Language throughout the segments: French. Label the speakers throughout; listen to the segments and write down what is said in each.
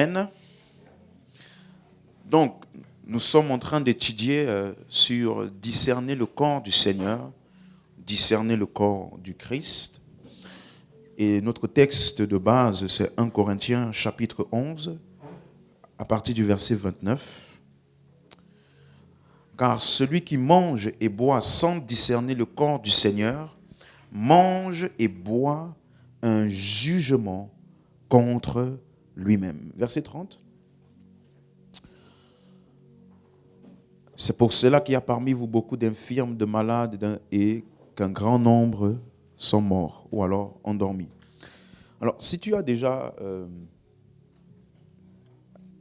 Speaker 1: Amen. Donc, nous sommes en train d'étudier sur discerner le corps du Seigneur, discerner le corps du Christ. Et notre texte de base, c'est 1 Corinthiens chapitre 11, à partir du verset 29. Car celui qui mange et boit sans discerner le corps du Seigneur, mange et boit un jugement contre lui-même. Verset 30. C'est pour cela qu'il y a parmi vous beaucoup d'infirmes, de malades et qu'un grand nombre sont morts ou alors endormis. Alors, si tu as déjà,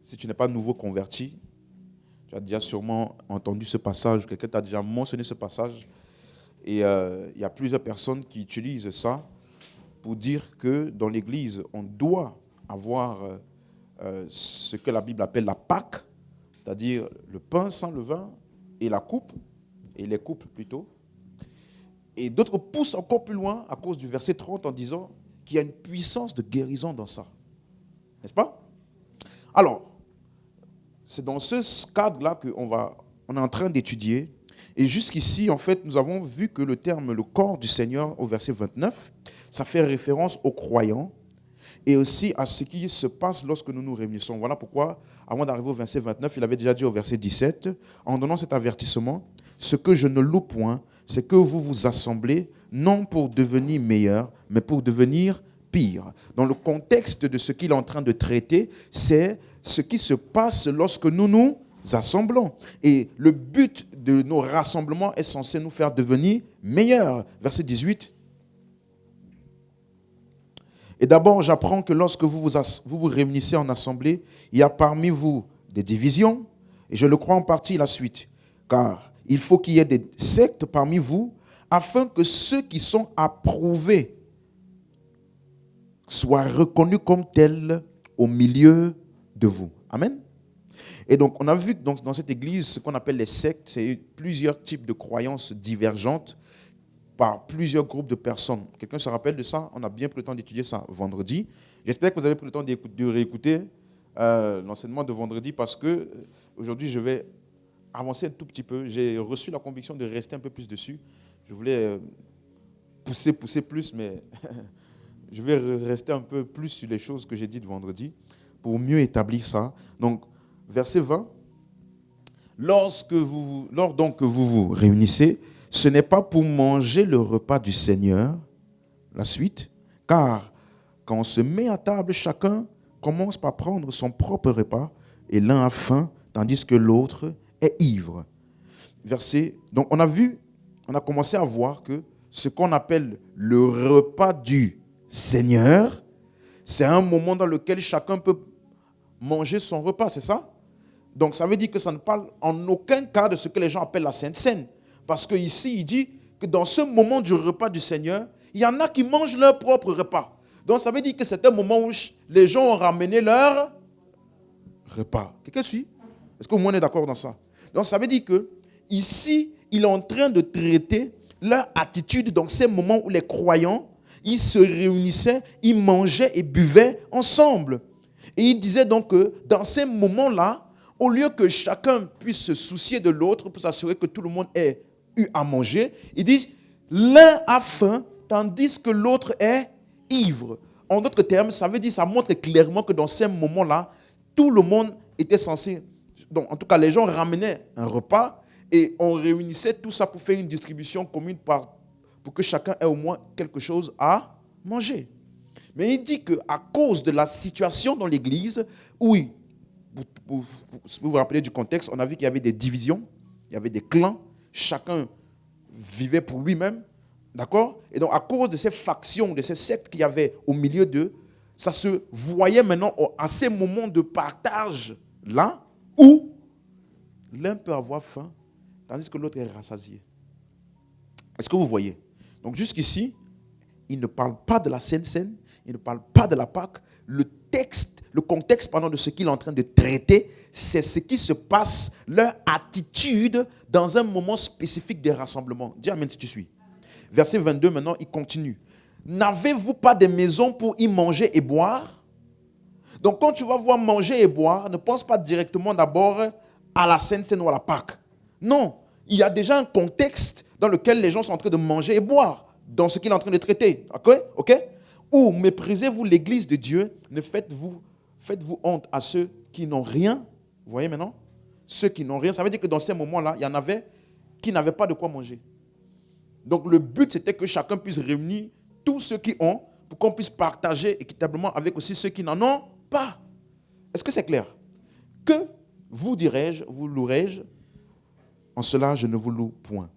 Speaker 1: si tu n'es pas nouveau converti, tu as déjà sûrement entendu ce passage, quelqu'un t'a déjà mentionné ce passage, et il y a plusieurs personnes qui utilisent ça pour dire que dans l'Église, on doit avoir ce que la Bible appelle la Pâque, c'est-à-dire le pain sans levain et la coupe, et les coupes plutôt. Et d'autres poussent encore plus loin à cause du verset 30 en disant qu'il y a une puissance de guérison dans ça. N'est-ce pas? Alors, c'est dans ce cadre-là on est en train d'étudier. Et jusqu'ici, en fait, nous avons vu que le terme « le corps du Seigneur » au verset 29, ça fait référence aux croyants et aussi à ce qui se passe lorsque nous nous réunissons. Voilà pourquoi, avant d'arriver au verset 29, il avait déjà dit au verset 17, en donnant cet avertissement, « Ce que je ne loue point, c'est que vous vous assemblez, non pour devenir meilleur, mais pour devenir pire. » Dans le contexte de ce qu'il est en train de traiter, c'est ce qui se passe lorsque nous nous assemblons. Et le but de nos rassemblements est censé nous faire devenir meilleurs. Verset 18. Et d'abord, j'apprends que lorsque vous vous réunissez en assemblée, il y a parmi vous des divisions, et je le crois en partie la suite, car il faut qu'il y ait des sectes parmi vous, afin que ceux qui sont approuvés soient reconnus comme tels au milieu de vous. Amen. Et donc, on a vu que dans cette église, ce qu'on appelle les sectes, c'est plusieurs types de croyances divergentes par plusieurs groupes de personnes. Quelqu'un se rappelle de ça? On a bien pris le temps d'étudier ça vendredi. J'espère que vous avez pris le temps de réécouter l'enseignement de vendredi parce que aujourd'hui, je vais avancer un tout petit peu. J'ai reçu la conviction de rester un peu plus dessus. Je voulais pousser plus, mais je vais rester un peu plus sur les choses que j'ai dites vendredi pour mieux établir ça. Donc, verset 20. Lors donc que vous vous réunissez, ce n'est pas pour manger le repas du Seigneur, la suite, car quand on se met à table, chacun commence par prendre son propre repas, et l'un a faim, tandis que l'autre est ivre. Donc on a commencé à voir que ce qu'on appelle le repas du Seigneur, c'est un moment dans lequel chacun peut manger son repas, c'est ça? Donc ça veut dire que ça ne parle en aucun cas de ce que les gens appellent la Sainte Seine. Parce qu'ici, il dit que dans ce moment du repas du Seigneur, il y en a qui mangent leur propre repas. Donc ça veut dire que c'est un moment où les gens ont ramené leur repas. Quelqu'un suit? Est-ce que vous êtes d'accord dans ça? Donc ça veut dire que ici, il est en train de traiter leur attitude dans ces moments où les croyants, ils se réunissaient, ils mangeaient et buvaient ensemble. Et il disait donc que dans ces moments-là, au lieu que chacun puisse se soucier de l'autre pour s'assurer que tout le monde ait eu à manger, ils disent l'un a faim tandis que l'autre est ivre. En d'autres termes, ça veut dire, ça montre clairement que dans ces moments-là, tout le monde était censé, donc en tout cas les gens ramenaient un repas et on réunissait tout ça pour faire une distribution commune pour que chacun ait au moins quelque chose à manger. Mais il dit qu'à cause de la situation dans l'église, oui, vous vous rappelez du contexte, on a vu qu'il y avait des divisions, il y avait des clans, chacun vivait pour lui-même, d'accord? Et donc à cause de ces factions, de ces sectes qu'il y avait au milieu d'eux, ça se voyait maintenant à ces moments de partage-là, où l'un peut avoir faim, tandis que l'autre est rassasié. Est-ce que vous voyez? Donc jusqu'ici, il ne parle pas de la Sainte Seine, il ne parle pas de la Pâque. Le contexte de ce qu'il est en train de traiter, c'est ce qui se passe, leur attitude dans un moment spécifique des rassemblements. Dis amen si tu suis. Verset 22, maintenant, il continue. N'avez-vous pas des maisons pour y manger et boire? Donc quand tu vas voir manger et boire, ne pense pas directement d'abord à la Sainte Seine ou à la Pâque. Non, il y a déjà un contexte dans lequel les gens sont en train de manger et boire, dans ce qu'il est en train de traiter. OK? Ou méprisez-vous l'Église de Dieu, ne faites-vous honte à ceux qui n'ont rien. Vous voyez maintenant? Ceux qui n'ont rien, ça veut dire que dans ces moments-là, il y en avait qui n'avaient pas de quoi manger. Donc le but, c'était que chacun puisse réunir tous ceux qui ont, pour qu'on puisse partager équitablement avec aussi ceux qui n'en ont pas. Est-ce que c'est clair? Que vous dirais-je, vous louerai-je, en cela je ne vous loue point.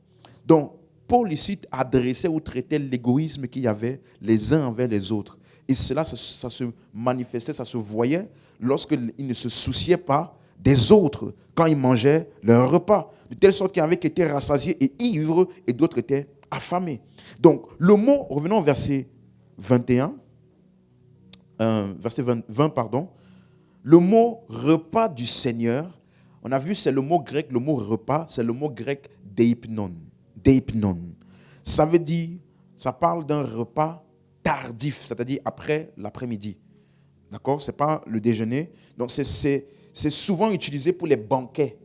Speaker 1: Donc, Paul ici adressait ou traitait l'égoïsme qu'il y avait les uns envers les autres. Et cela, ça se manifestait, ça se voyait lorsqu'ils ne se souciaient pas des autres quand ils mangeaient leur repas. De telle sorte qu'il y en avait qui étaient rassasiés et ivres et d'autres étaient affamés. Donc, le mot, revenons au verset 21, verset 20, pardon. Le mot repas du Seigneur, on a vu, c'est le mot grec, le mot repas, c'est le mot grec deipnon. Deipnon. Ça veut dire, ça parle d'un repas tardif, c'est-à-dire après l'après-midi. D'accord? Ce n'est pas le déjeuner. Donc, c'est souvent utilisé pour les banquets.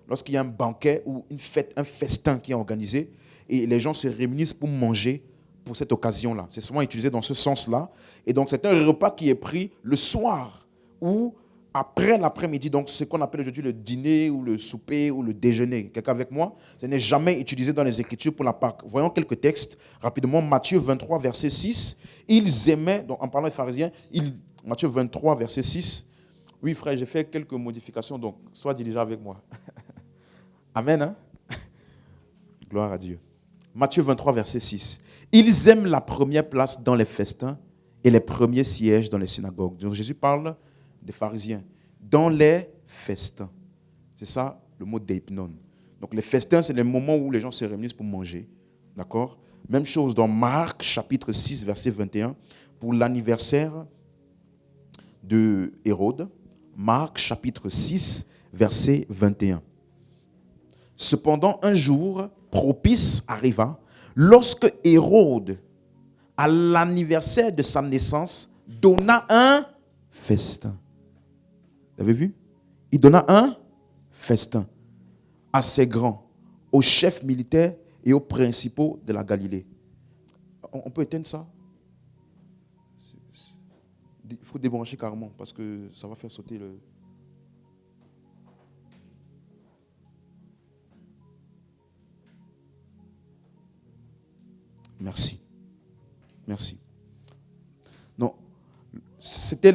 Speaker 1: Lorsqu'il y a un banquet ou une fête, un festin qui est organisé, et les gens se réunissent pour manger pour cette occasion-là. C'est souvent utilisé dans ce sens-là. Et donc, c'est un repas qui est pris le soir ou après l'après-midi. Donc, ce qu'on appelle aujourd'hui le dîner ou le souper ou le déjeuner. Quelqu'un avec moi? Ce n'est jamais utilisé dans les Écritures pour la Pâque. Voyons quelques textes rapidement. Matthieu 23, verset 6. Ils aimaient, donc en parlant des pharisiens, Matthieu 23, verset 6. Oui, frère, j'ai fait quelques modifications, donc sois diligent avec moi. Amen, hein? Gloire à Dieu. Matthieu 23, verset 6. Ils aiment la première place dans les festins et les premiers sièges dans les synagogues. Donc Jésus parle des pharisiens. Dans les festins. C'est ça le mot deipnon. Donc les festins, c'est les moments où les gens se réunissent pour manger. D'accord? Même chose dans Marc, chapitre 6, verset 21, pour l'anniversaire de Hérode. Marc, chapitre 6, verset 21. Cependant, un jour propice arriva, lorsque Hérode, à l'anniversaire de sa naissance, donna un festin. Vous avez vu? Il donna un festin à ses grands, aux chefs militaires et aux principaux de la Galilée. On peut éteindre ça? Il faut débrancher carrément parce que ça va faire sauter le... Merci. Merci. Non, c'était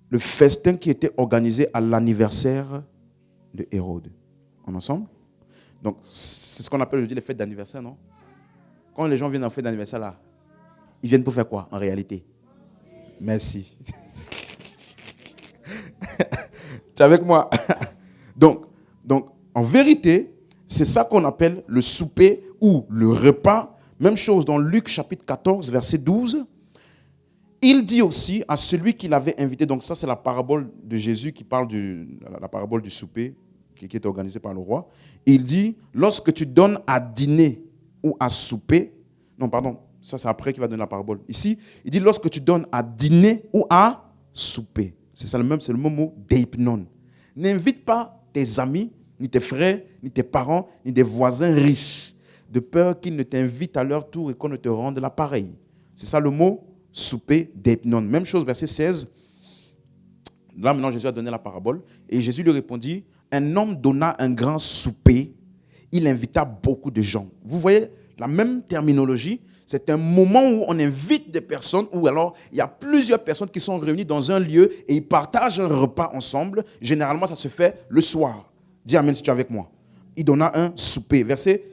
Speaker 1: le festin qui était organisé à l'anniversaire de Hérode. On est ensemble? Donc, c'est ce qu'on appelle aujourd'hui les fêtes d'anniversaire, non? Quand les gens viennent en fête d'anniversaire, là, ils viennent pour faire quoi, en réalité? Merci. Tu es avec moi? Donc, en vérité, c'est ça qu'on appelle le souper ou le repas. Même chose dans Luc chapitre 14, verset 12. Il dit aussi à celui qui l'avait invité, donc ça c'est la parabole de Jésus qui parle la parabole du souper qui est organisée par le roi. Il dit, lorsque tu donnes à dîner ou à souper, non pardon, ça c'est après qu'il va donner la parabole. Ici, il dit lorsque tu donnes à dîner ou à souper. C'est ça le même, c'est le même mot deipnon. N'invite pas tes amis, ni tes frères, ni tes parents, ni des voisins riches, de peur qu'ils ne t'invitent à leur tour et qu'on ne te rende l'appareil. C'est ça le mot souper deipnon. Même chose, verset 16. Là, maintenant, Jésus a donné la parabole. Et Jésus lui répondit, un homme donna un grand souper. Il invita beaucoup de gens. Vous voyez la même terminologie. C'est un moment où on invite des personnes, ou alors il y a plusieurs personnes qui sont réunies dans un lieu et ils partagent un repas ensemble. Généralement, ça se fait le soir. Dis amen si tu es avec moi. Il donna un souper. Verset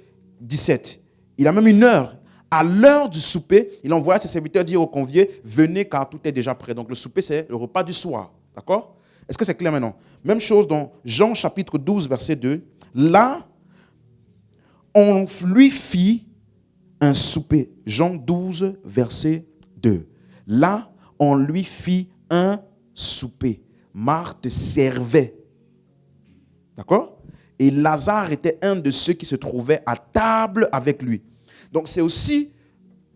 Speaker 1: 17. Il a même une heure. À l'heure du souper, il envoya ses serviteurs dire aux conviés, venez car tout est déjà prêt. Donc le souper, c'est le repas du soir. D'accord? Est-ce que c'est clair maintenant? Même chose dans Jean chapitre 12, verset 2. Là, on lui fit un souper. Jean 12, verset 2. Là, on lui fit un souper. Marthe servait. D'accord? Et Lazare était un de ceux qui se trouvaient à table avec lui. Donc c'est aussi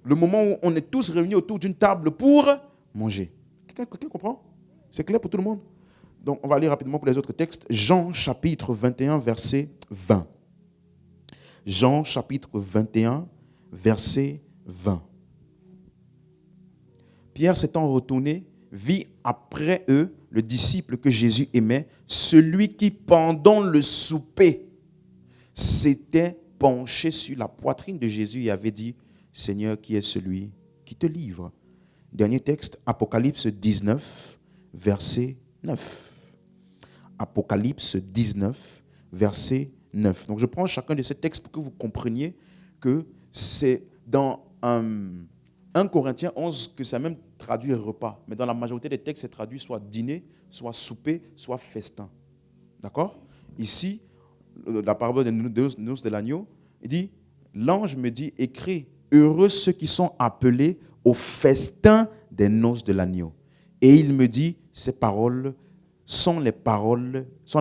Speaker 1: le moment où on est tous réunis autour d'une table pour manger. Quelqu'un comprend? C'est clair pour tout le monde? Donc, on va lire rapidement pour les autres textes. Jean, chapitre 21, verset 20. Jean, chapitre 21, verset 20. Pierre s'étant retourné, vit après eux le disciple que Jésus aimait, celui qui, pendant le souper, s'était penché sur la poitrine de Jésus et avait dit, « Seigneur, qui est celui qui te livre ?» Dernier texte, Apocalypse 19, verset 9. Apocalypse 19, verset 9. Donc je prends chacun de ces textes pour que vous compreniez que c'est dans 1 Corinthiens 11 que ça même traduit repas. Mais dans la majorité des textes, c'est traduit soit dîner, soit souper, soit festin. D'accord? Ici, la parabole des noces de l'agneau, il dit, l'ange me dit, écris, heureux ceux qui sont appelés au festin des noces de l'agneau. Et il me dit, ces paroles sont les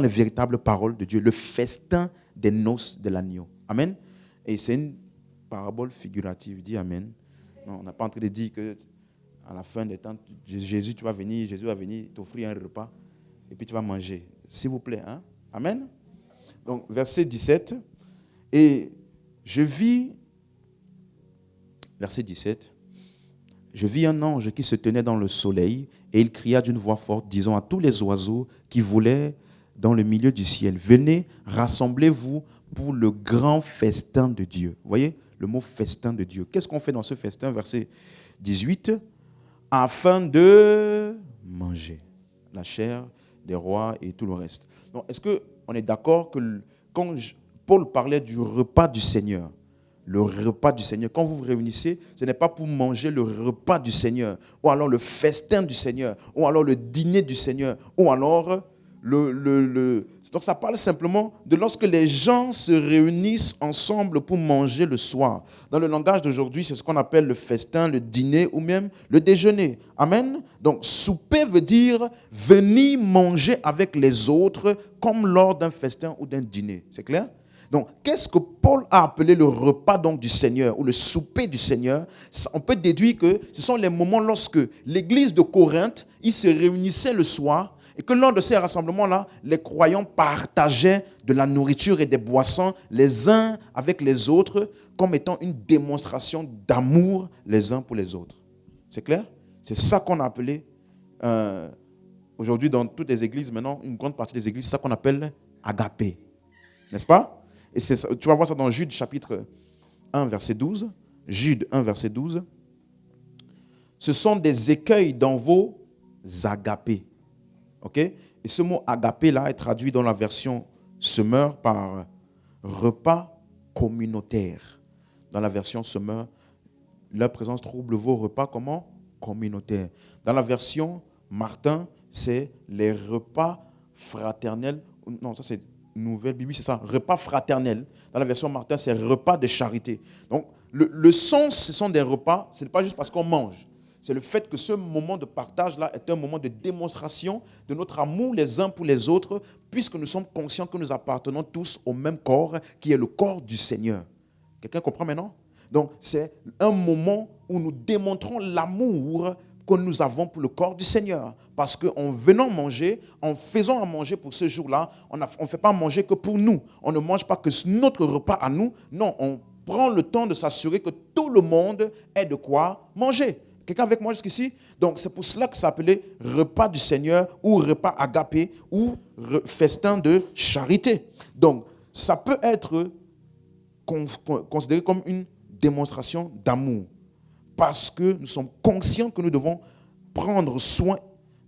Speaker 1: véritables paroles de Dieu, le festin des noces de l'agneau. Amen. Et c'est une parabole figurative. Dis amen. Non, on n'a pas en train de dire que à la fin des temps, Jésus va venir t'offrir un repas et puis tu vas manger. S'il vous plaît, hein? Amen. Donc, verset 17. Et je vis, verset 17, je vis un ange qui se tenait dans le soleil et il cria d'une voix forte, disant à tous les oiseaux qui volaient dans le milieu du ciel, venez, rassemblez-vous pour le grand festin de Dieu. Vous voyez, le mot festin de Dieu. Qu'est-ce qu'on fait dans ce festin? Verset 18, afin de manger la chair des rois et tout le reste. Donc, est-ce qu'on est d'accord que quand Paul parlait du repas du Seigneur, le repas du Seigneur, quand vous vous réunissez, ce n'est pas pour manger le repas du Seigneur, ou alors le festin du Seigneur, ou alors le dîner du Seigneur, ou alors Donc ça parle simplement de lorsque les gens se réunissent ensemble pour manger le soir. Dans le langage d'aujourd'hui, c'est ce qu'on appelle le festin, le dîner ou même le déjeuner. Amen. Donc souper veut dire venir manger avec les autres comme lors d'un festin ou d'un dîner. C'est clair? Donc, qu'est-ce que Paul a appelé le repas donc, du Seigneur ou le souper du Seigneur? On peut déduire que ce sont les moments lorsque l'église de Corinthe, ils se réunissaient le soir et que lors de ces rassemblements-là, les croyants partageaient de la nourriture et des boissons les uns avec les autres comme étant une démonstration d'amour les uns pour les autres. C'est clair? C'est ça qu'on a appelé, aujourd'hui dans toutes les églises, maintenant, une grande partie des églises, c'est ça qu'on appelle agapé. N'est-ce pas? Et tu vas voir ça dans Jude chapitre 1, verset 12. Jude 1, verset 12. Ce sont des écueils dans vos agapés. OK? Et ce mot agapé là est traduit dans la version Semeur par repas communautaire. Dans la version Semeur, leur présence trouble vos repas comment? Communautaires. Dans la version Martin, c'est les repas fraternels. Non, ça c'est Nouvelle Bible, c'est ça, repas fraternel. Dans la version Martin, c'est repas de charité. Donc, le sens, ce sont des repas, ce n'est pas juste parce qu'on mange. C'est le fait que ce moment de partage-là est un moment de démonstration de notre amour les uns pour les autres, puisque nous sommes conscients que nous appartenons tous au même corps, qui est le corps du Seigneur. Quelqu'un comprend maintenant? Donc, c'est un moment où nous démontrons l'amour que nous avons pour le corps du Seigneur. Parce qu'en venant manger, en faisant à manger pour ce jour-là, on ne fait pas manger que pour nous. On ne mange pas que notre repas à nous. Non, on prend le temps de s'assurer que tout le monde ait de quoi manger. Quelqu'un avec moi jusqu'ici? Donc c'est pour cela que ça s'appelait repas du Seigneur ou repas agapé ou festin de charité. Donc ça peut être considéré comme une démonstration d'amour. Parce que nous sommes conscients que nous devons prendre soin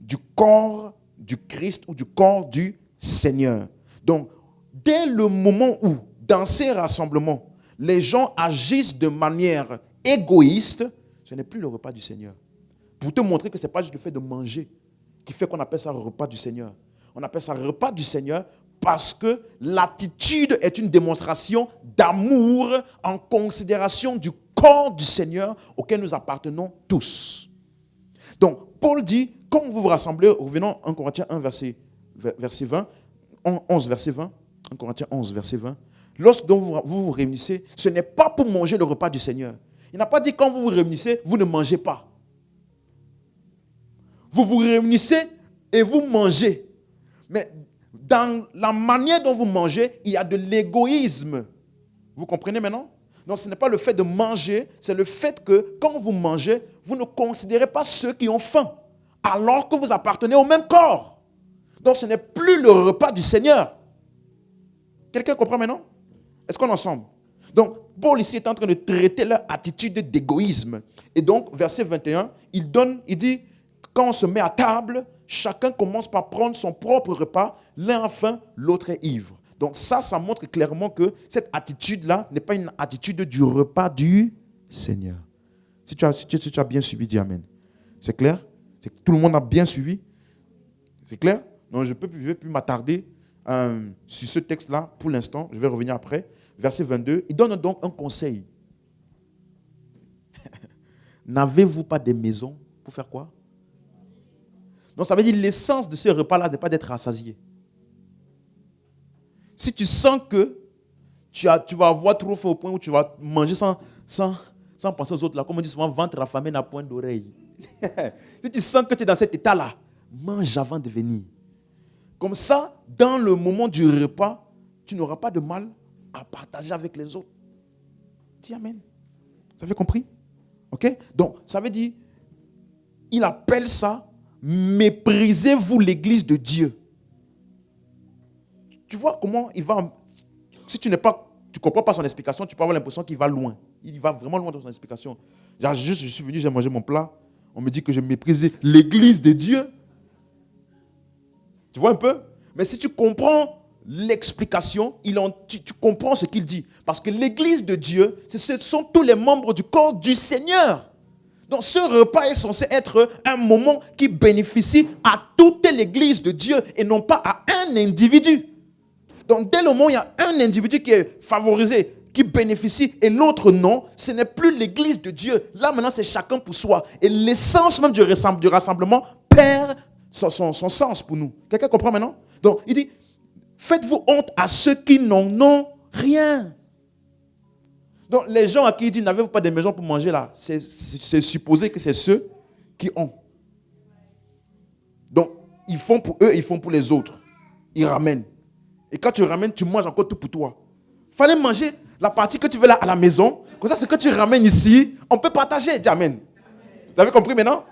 Speaker 1: du corps du Christ ou du corps du Seigneur. Donc, dès le moment où, dans ces rassemblements, les gens agissent de manière égoïste, ce n'est plus le repas du Seigneur. Pour te montrer que ce n'est pas juste le fait de manger qui fait qu'on appelle ça repas du Seigneur. On appelle ça repas du Seigneur parce que l'attitude est une démonstration d'amour en considération du corps du Seigneur auquel nous appartenons tous. Donc, Paul dit, quand vous vous rassemblez, revenons en Corinthiens 1, verset 20, 11, verset 20, 1 Corinthiens 11, verset 20, lorsque vous vous réunissez, ce n'est pas pour manger le repas du Seigneur. Il n'a pas dit, quand vous vous réunissez, vous ne mangez pas. Vous vous réunissez et vous mangez. Mais dans la manière dont vous mangez, il y a de l'égoïsme. Vous comprenez maintenant? Donc ce n'est pas le fait de manger, c'est le fait que quand vous mangez, vous ne considérez pas ceux qui ont faim, alors que vous appartenez au même corps. Donc ce n'est plus le repas du Seigneur. Quelqu'un comprend maintenant? Est-ce qu'on est ensemble? Donc Paul ici est en train de traiter leur attitude d'égoïsme. Et donc verset 21, il dit, quand on se met à table, chacun commence par prendre son propre repas, l'un a faim, l'autre est ivre. Donc ça montre clairement que cette attitude-là n'est pas une attitude du repas du Seigneur. Si tu as bien suivi, dis Amen. C'est clair? Tout le monde a bien suivi? C'est clair? Donc je ne vais plus m'attarder sur ce texte-là pour l'instant. Je vais revenir après. Verset 22, il donne donc un conseil. N'avez-vous pas des maisons pour faire quoi? Donc ça veut dire l'essence de ce repas-là n'est pas d'être rassasié. Si tu sens que tu vas avoir trop faim au point où tu vas manger sans penser aux autres, là, comme on dit souvent, ventre affamé n'a point d'oreille. Si tu sens que tu es dans cet état-là, mange avant de venir. Comme ça, dans le moment du repas, tu n'auras pas de mal à partager avec les autres. Dis Amen. Vous avez compris? Ok? Donc, ça veut dire, il appelle ça, méprisez-vous l'église de Dieu. Tu vois comment il va. Si tu ne comprends pas son explication, tu peux avoir l'impression qu'il va loin. Il va vraiment loin dans son explication. Genre, je suis venu, j'ai mangé mon plat. On me dit que je méprise l'église de Dieu. Tu vois un peu? Mais si tu comprends l'explication, tu comprends ce qu'il dit. Parce que l'église de Dieu, ce sont tous les membres du corps du Seigneur. Donc ce repas est censé être un moment qui bénéficie à toute l'église de Dieu et non pas à un individu. Donc dès le moment où il y a un individu qui est favorisé, qui bénéficie et l'autre non, ce n'est plus l'église de Dieu. Là maintenant c'est chacun pour soi. Et l'essence même du rassemblement perd son sens pour nous. Quelqu'un comprend maintenant? Donc il dit, faites-vous honte à ceux qui n'en ont rien. Donc les gens à qui il dit, n'avez-vous pas de maison pour manger là? C'est supposé que c'est ceux qui ont. Donc ils font pour eux, ils font pour les autres. Ils ramènent. Et quand tu ramènes, tu manges encore tout pour toi. Il fallait manger la partie que tu veux là à la maison. Comme ça, ce que tu ramènes ici, on peut partager. Dis Amen. Vous avez compris maintenant?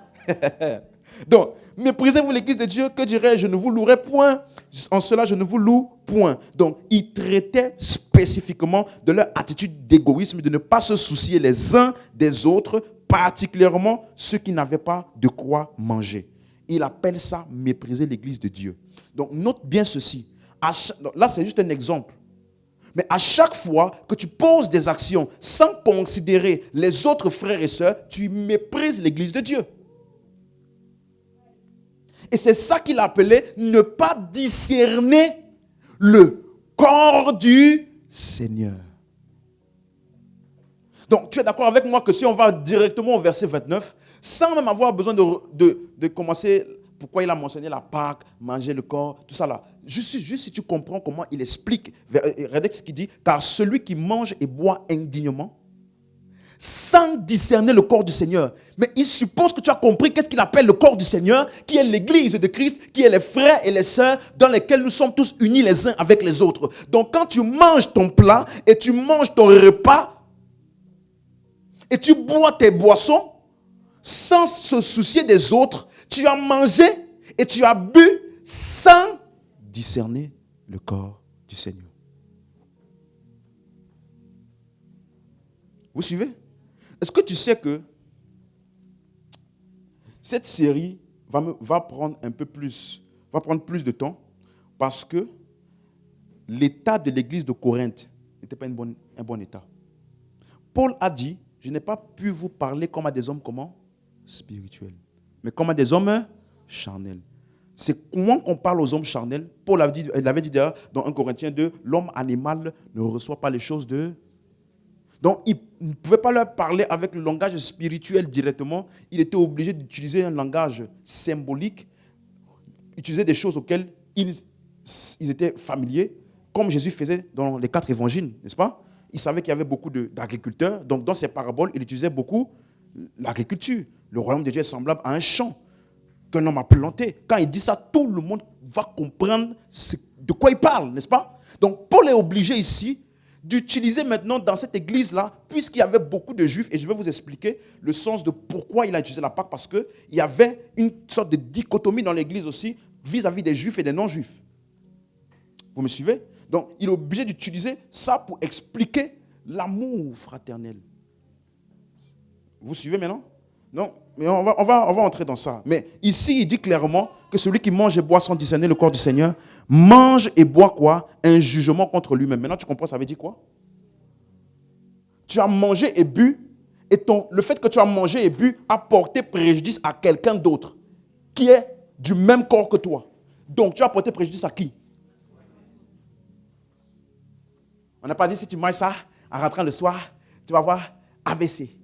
Speaker 1: Donc, méprisez-vous l'église de Dieu, que dirais-je? Je ne vous louerai point. En cela, je ne vous loue point. Donc, il traitait spécifiquement de leur attitude d'égoïsme, de ne pas se soucier les uns des autres, particulièrement ceux qui n'avaient pas de quoi manger. Il appelle ça mépriser l'église de Dieu. Donc, note bien ceci. Là, c'est juste un exemple. Mais à chaque fois que tu poses des actions sans considérer les autres frères et sœurs, tu méprises l'église de Dieu. Et c'est ça qu'il appelait ne pas discerner le corps du Seigneur. Donc, tu es d'accord avec moi que si on va directement au verset 29, sans même avoir besoin de commencer, pourquoi il a mentionné la Pâque, manger le corps, tout ça là. Juste si tu comprends comment il explique, regardez ce qu'il dit, car celui qui mange et boit indignement, sans discerner le corps du Seigneur. Mais il suppose que tu as compris qu'est-ce qu'il appelle le corps du Seigneur, qui est l'église de Christ, qui est les frères et les sœurs dans lesquels nous sommes tous unis les uns avec les autres. Donc quand tu manges ton plat et tu manges ton repas et tu bois tes boissons sans se soucier des autres, tu as mangé et tu as bu sans discerner le corps du Seigneur. Vous suivez? Est-ce que tu sais que cette série va prendre plus de temps parce que l'état de l'église de Corinthe n'était pas un bon état. Paul a dit, je n'ai pas pu vous parler comme à des hommes spirituels, mais comme à des hommes charnels. C'est comment qu'on parle aux hommes charnels. Paul avait dit d'ailleurs dans 1 Corinthiens 2, l'homme animal ne reçoit pas les choses de... Donc, il ne pouvait pas leur parler avec le langage spirituel directement. Il était obligé d'utiliser un langage symbolique, utiliser des choses auxquelles ils étaient familiers, comme Jésus faisait dans les 4 évangiles, n'est-ce pas? Il savait qu'il y avait beaucoup d'agriculteurs. Donc, dans ses paraboles, il utilisait beaucoup l'agriculture. Le royaume de Dieu est semblable à un champ. qu'un homme a planté. Quand il dit ça, tout le monde va comprendre de quoi il parle, n'est-ce pas? Donc, Paul est obligé ici d'utiliser maintenant dans cette église-là, puisqu'il y avait beaucoup de juifs, et je vais vous expliquer le sens de pourquoi il a utilisé la Pâque, parce qu'il y avait une sorte de dichotomie dans l'église aussi, vis-à-vis des juifs et des non-juifs. Vous me suivez? Donc, il est obligé d'utiliser ça pour expliquer l'amour fraternel. Vous suivez maintenant? Non, mais on va entrer dans ça. Mais ici, il dit clairement que celui qui mange et boit sans discerner le corps du Seigneur, mange et boit quoi? Un jugement contre lui-même. Maintenant, tu comprends, ça veut dire quoi? Tu as mangé et bu, et le fait que tu as mangé et bu a porté préjudice à quelqu'un d'autre, qui est du même corps que toi. Donc, tu as porté préjudice à qui? On n'a pas dit, si tu manges ça, en rentrant le soir, tu vas voir AVC.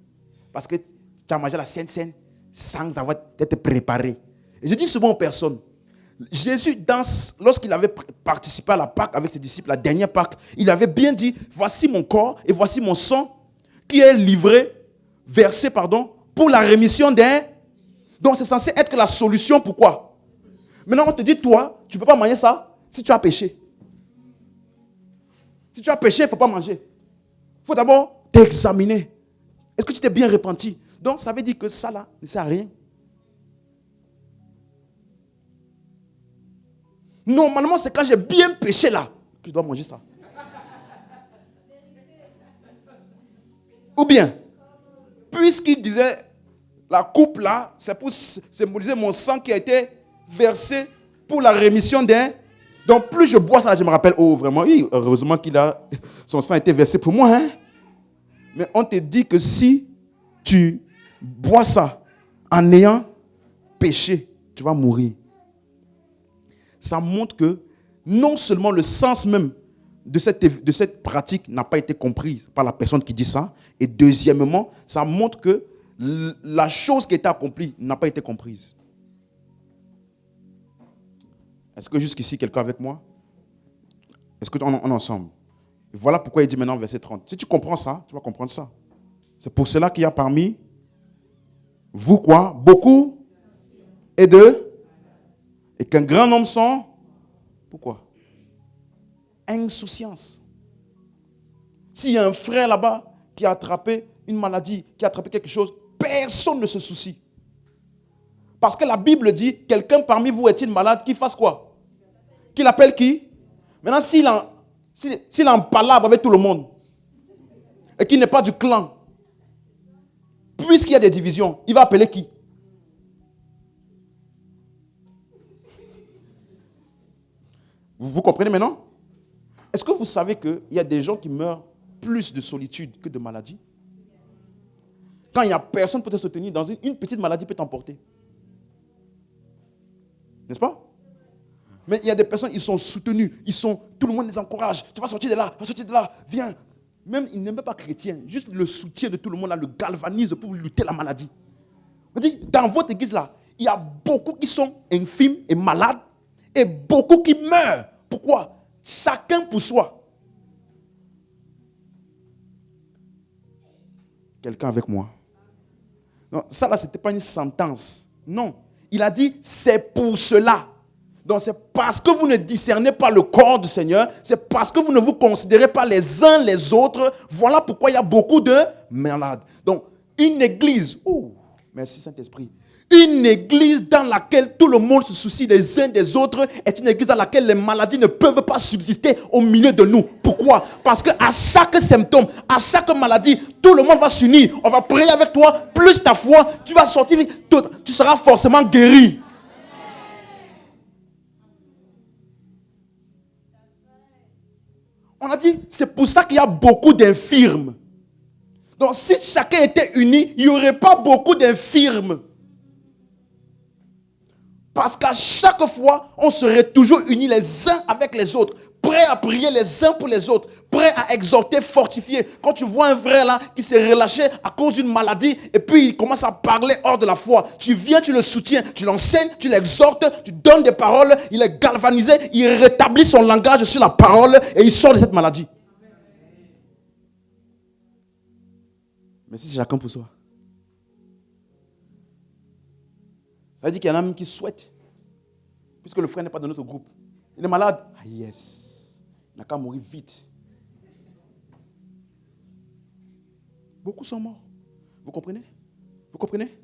Speaker 1: Parce que tu as mangé la Sainte Seine sans avoir été préparé. Et je dis souvent aux personnes, Jésus, lorsqu'il avait participé à la Pâque avec ses disciples, la dernière Pâque, il avait bien dit, voici mon corps et voici mon sang qui est versé, pour la rémission des... Donc c'est censé être la solution, pourquoi? Maintenant on te dit, toi, tu ne peux pas manger ça si tu as péché. Si tu as péché, il ne faut pas manger. Il faut d'abord t'examiner. Est-ce que tu t'es bien repenti? Donc, ça veut dire que ça, là, ne sert à rien. Normalement, c'est quand j'ai bien péché, là, que je dois manger ça. Ou bien, puisqu'il disait, la coupe, là, c'est pour symboliser mon sang qui a été versé pour la rémission des... Donc, plus je bois ça, là, je me rappelle, oh, vraiment, oui, heureusement son sang a été versé pour moi, hein. Mais on te dit que si tu bois ça en ayant péché, tu vas mourir. Ça montre que non seulement le sens même de cette pratique n'a pas été compris par la personne qui dit ça, et deuxièmement, ça montre que la chose qui a été accomplie n'a pas été comprise. Est-ce que jusqu'ici, quelqu'un avec moi? Est-ce qu'on est ensemble? Voilà pourquoi il dit maintenant verset 30. Si tu comprends ça, tu vas comprendre ça. C'est pour cela qu'il y a parmi vous quoi? Beaucoup et qu'un grand nombre sont. Pourquoi? Insouciance. S'il y a un frère là-bas qui a attrapé une maladie, qui a attrapé quelque chose, personne ne se soucie. Parce que la Bible dit, quelqu'un parmi vous est-il malade, qu'il fasse quoi? Qu'il appelle qui? Maintenant, s'il est en palabre avec tout le monde, et qu'il n'est pas du clan, puisqu'il y a des divisions, il va appeler qui? Vous comprenez maintenant? Est-ce que vous savez qu'il y a des gens qui meurent plus de solitude que de maladie? Quand il n'y a personne pour te soutenir, dans une petite maladie peut t'emporter. N'est-ce pas? Mais il y a des personnes, ils sont soutenus, tout le monde les encourage. Tu vas sortir de là, viens. Même, il n'est même pas chrétien. Juste le soutien de tout le monde là, le galvanise pour lutter la maladie. On dit, dans votre église là, il y a beaucoup qui sont infimes et malades et beaucoup qui meurent. Pourquoi? Chacun pour soi. Quelqu'un avec moi? Non, ça là, ce n'était pas une sentence. Non. Il a dit, c'est pour cela. Donc c'est parce que vous ne discernez pas le corps du Seigneur, c'est parce que vous ne vous considérez pas les uns les autres. Voilà pourquoi il y a beaucoup de malades. Donc une église, merci Saint-Esprit, une église dans laquelle tout le monde se soucie les uns des autres est une église dans laquelle les maladies ne peuvent pas subsister au milieu de nous. Pourquoi? Parce qu'à chaque symptôme, à chaque maladie, tout le monde va s'unir. On va prier avec toi, plus ta foi, tu vas sortir, tu seras forcément guéri. On a dit, c'est pour ça qu'il y a beaucoup d'infirmes. Donc si chacun était uni, il n'y aurait pas beaucoup d'infirmes. Parce qu'à chaque fois, on serait toujours unis les uns avec les autres, prêts à prier les uns pour les autres, prêts à exhorter, fortifier. Quand tu vois un frère là qui s'est relâché à cause d'une maladie et puis il commence à parler hors de la foi, tu viens, tu le soutiens, tu l'enseignes, tu l'exhortes, tu donnes des paroles, il est galvanisé, il rétablit son langage sur la parole et il sort de cette maladie. Mais si c'est chacun pour soi,
Speaker 2: Ça veut dire qu'il y en a même qui souhaitent, puisque le frère n'est pas dans notre groupe. Il est malade. Ah yes. Il n'a qu'à mourir vite. Beaucoup sont morts. Vous comprenez? Vous comprenez?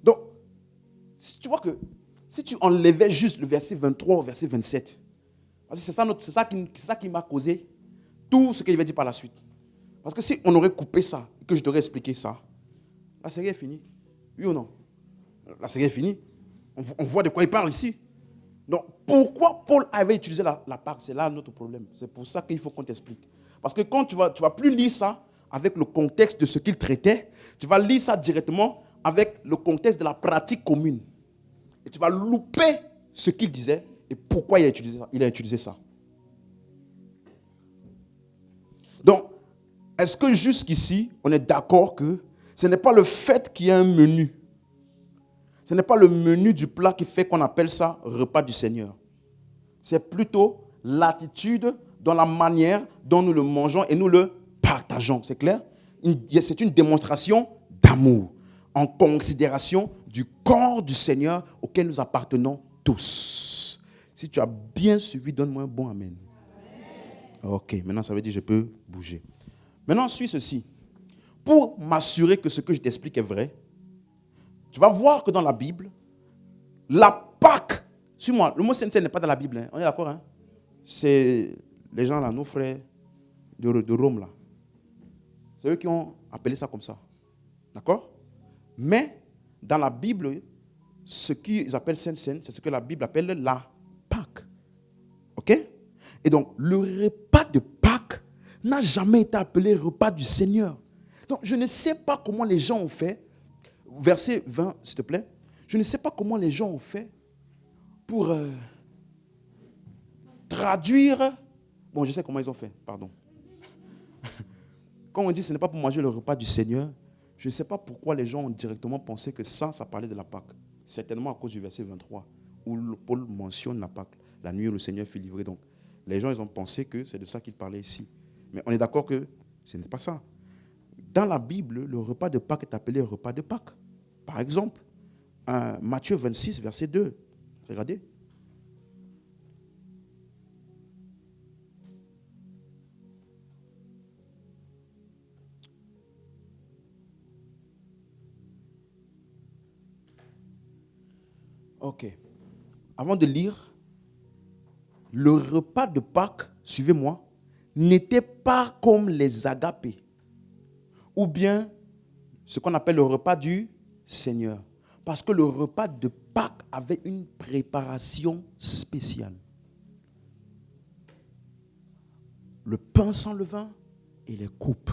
Speaker 2: Donc, tu vois que si tu enlevais juste le verset 23 au verset 27, parce que c'est ça qui m'a causé tout ce que je vais dire par la suite. Parce que si on aurait coupé ça, et que je t'aurais expliqué ça, la série est finie. Oui ou non? La série est finie. On voit de quoi il parle ici. Donc, pourquoi Paul avait utilisé la Pâque? C'est là notre problème. C'est pour ça qu'il faut qu'on t'explique. Parce que quand tu vas plus lire ça avec le contexte de ce qu'il traitait, tu vas lire ça directement avec le contexte de la pratique commune. Et tu vas louper ce qu'il disait et pourquoi il a utilisé ça. Donc, est-ce que jusqu'ici, on est d'accord que ce n'est pas le fait qu'il y ait un menu? Ce n'est pas le menu du plat qui fait qu'on appelle ça repas du Seigneur. C'est plutôt l'attitude dans la manière dont nous le mangeons et nous le partageons. C'est clair? C'est une démonstration d'amour en considération du corps du Seigneur auquel nous appartenons tous. Si tu as bien suivi, donne-moi un bon amen. Ok, maintenant ça veut dire que je peux bouger. Maintenant, suis ceci. Pour m'assurer que ce que je t'explique est vrai, tu vas voir que dans la Bible, la Pâque, suis-moi, le mot Saint n'est pas dans la Bible, hein, on est d'accord, hein? C'est les gens là, nos frères de Rome là. C'est eux qui ont appelé ça comme ça. D'accord? Mais dans la Bible, ce qu'ils appellent Saint, c'est ce que la Bible appelle la Pâque. Ok? Et donc, le repas de Pâques n'a jamais été appelé repas du Seigneur. Donc, je ne sais pas comment les gens ont fait. Verset 20, s'il te plaît. Je ne sais pas comment les gens ont fait pour traduire. Bon, je sais comment ils ont fait, pardon. Quand on dit que ce n'est pas pour manger le repas du Seigneur, je ne sais pas pourquoi les gens ont directement pensé que ça parlait de la Pâque. Certainement à cause du verset 23, où Paul mentionne la Pâque. La nuit où le Seigneur fut livré. Donc, les gens ils ont pensé que c'est de ça qu'il parlait ici. Mais on est d'accord que ce n'est pas ça. Dans la Bible, le repas de Pâques est appelé repas de Pâques. Par exemple, Matthieu 26, verset 2. Regardez. Ok. Avant de lire, le repas de Pâques, suivez-moi, n'était pas comme les agapés, ou bien ce qu'on appelle le repas du Seigneur. Parce que le repas de Pâques avait une préparation spéciale. Le pain sans levain et les coupes.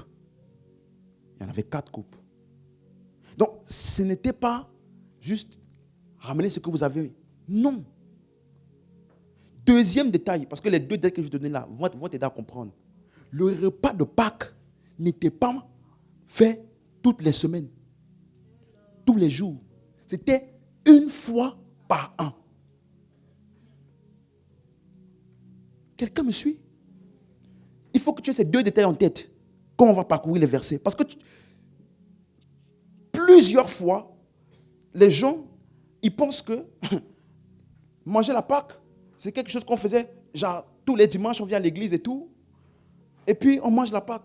Speaker 2: Il y en avait 4 coupes. Donc, ce n'était pas juste ramener ce que vous avez. Non. Deuxième détail, parce que les 2 détails que je vais donner là vont t'aider à comprendre. Le repas de Pâques n'était pas fait toutes les semaines, tous les jours. C'était une fois par an. Quelqu'un me suit? Il faut que tu aies ces 2 détails en tête quand on va parcourir les versets. Parce que plusieurs fois, les gens, ils pensent que manger la Pâque, c'est quelque chose qu'on faisait, genre tous les dimanches, on vient à l'église et tout, et puis on mange la Pâque.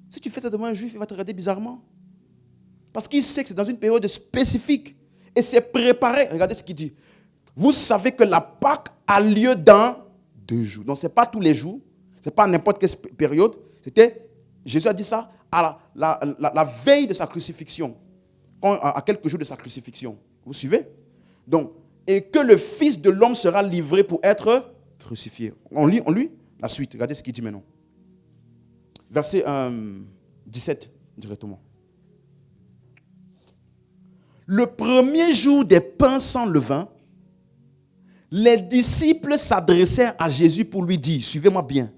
Speaker 2: Si tu fais ça devant un juif, il va te regarder bizarrement. Parce qu'il sait que c'est dans une période spécifique. Et c'est préparé. Regardez ce qu'il dit. Vous savez que la Pâque a lieu dans 2 jours. Donc ce n'est pas tous les jours. Ce n'est pas n'importe quelle période. Jésus a dit ça à la veille de sa crucifixion. À quelques jours de sa crucifixion. Vous suivez? Donc, et que le Fils de l'homme sera livré pour être crucifié. On lit la suite. Regardez ce qu'il dit maintenant. Verset 17 directement. Le premier jour des pains sans levain, les disciples s'adressèrent à Jésus pour lui dire, suivez-moi bien,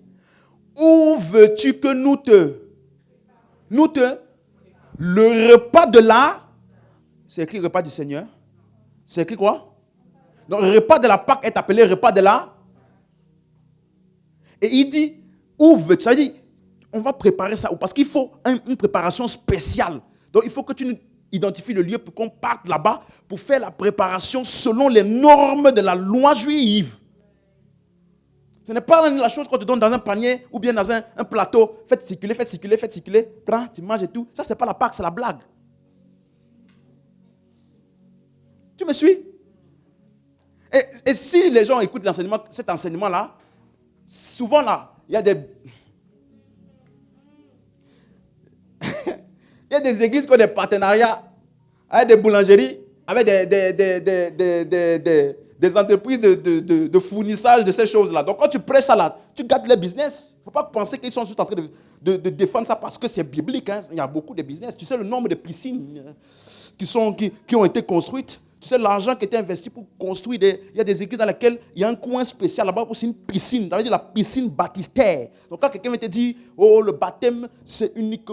Speaker 2: où veux-tu que nous te... Le repas de la... C'est écrit repas du Seigneur. C'est écrit quoi? Donc le repas de la Pâque est appelé repas de la... Et il dit, où veux-tu? Ça veut dire, on va préparer ça, parce qu'il faut une préparation spéciale. Donc il faut que tu identifie le lieu pour qu'on parte là-bas pour faire la préparation selon les normes de la loi juive. Ce n'est pas la chose qu'on te donne dans un panier ou bien dans un plateau. Faites circuler. Prends, tu manges et tout. Ça, ce n'est pas la Pâque, c'est la blague. Tu me suis? Et si les gens écoutent cet enseignement-là, souvent là, il y a des... il y a des églises qui ont des partenariats avec des boulangeries, avec des entreprises de fournissage de ces choses-là. Donc quand tu prêches ça là, tu gâtes le business. Il ne faut pas penser qu'ils sont juste en train de défendre ça parce que c'est biblique. Hein. Il y a beaucoup de business. Tu sais le nombre de piscines qui ont été construites. Tu sais l'argent qui a été investi pour construire. Il y a des églises dans lesquelles il y a un coin spécial là-bas où c'est une piscine. Ça veut dire la piscine baptistère. Donc quand quelqu'un te dit, oh le baptême c'est unique.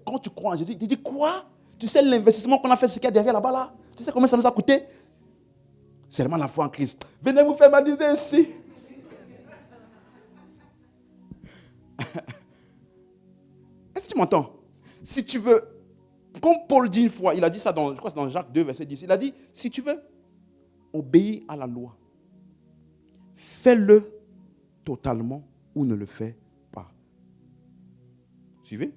Speaker 2: Quand tu crois en Jésus, tu dis quoi? Tu sais l'investissement qu'on a fait, ce qu'il y a derrière là-bas là? Tu sais combien ça nous a coûté? Seulement la foi en Christ. Venez vous faire baptiser ici. Est-ce que tu m'entends? Si tu veux, comme Paul dit une fois, il a dit ça je crois que c'est dans Jacques 2, verset 10. Il a dit, si tu veux obéir à la loi, fais-le totalement ou ne le fais pas. Suivez?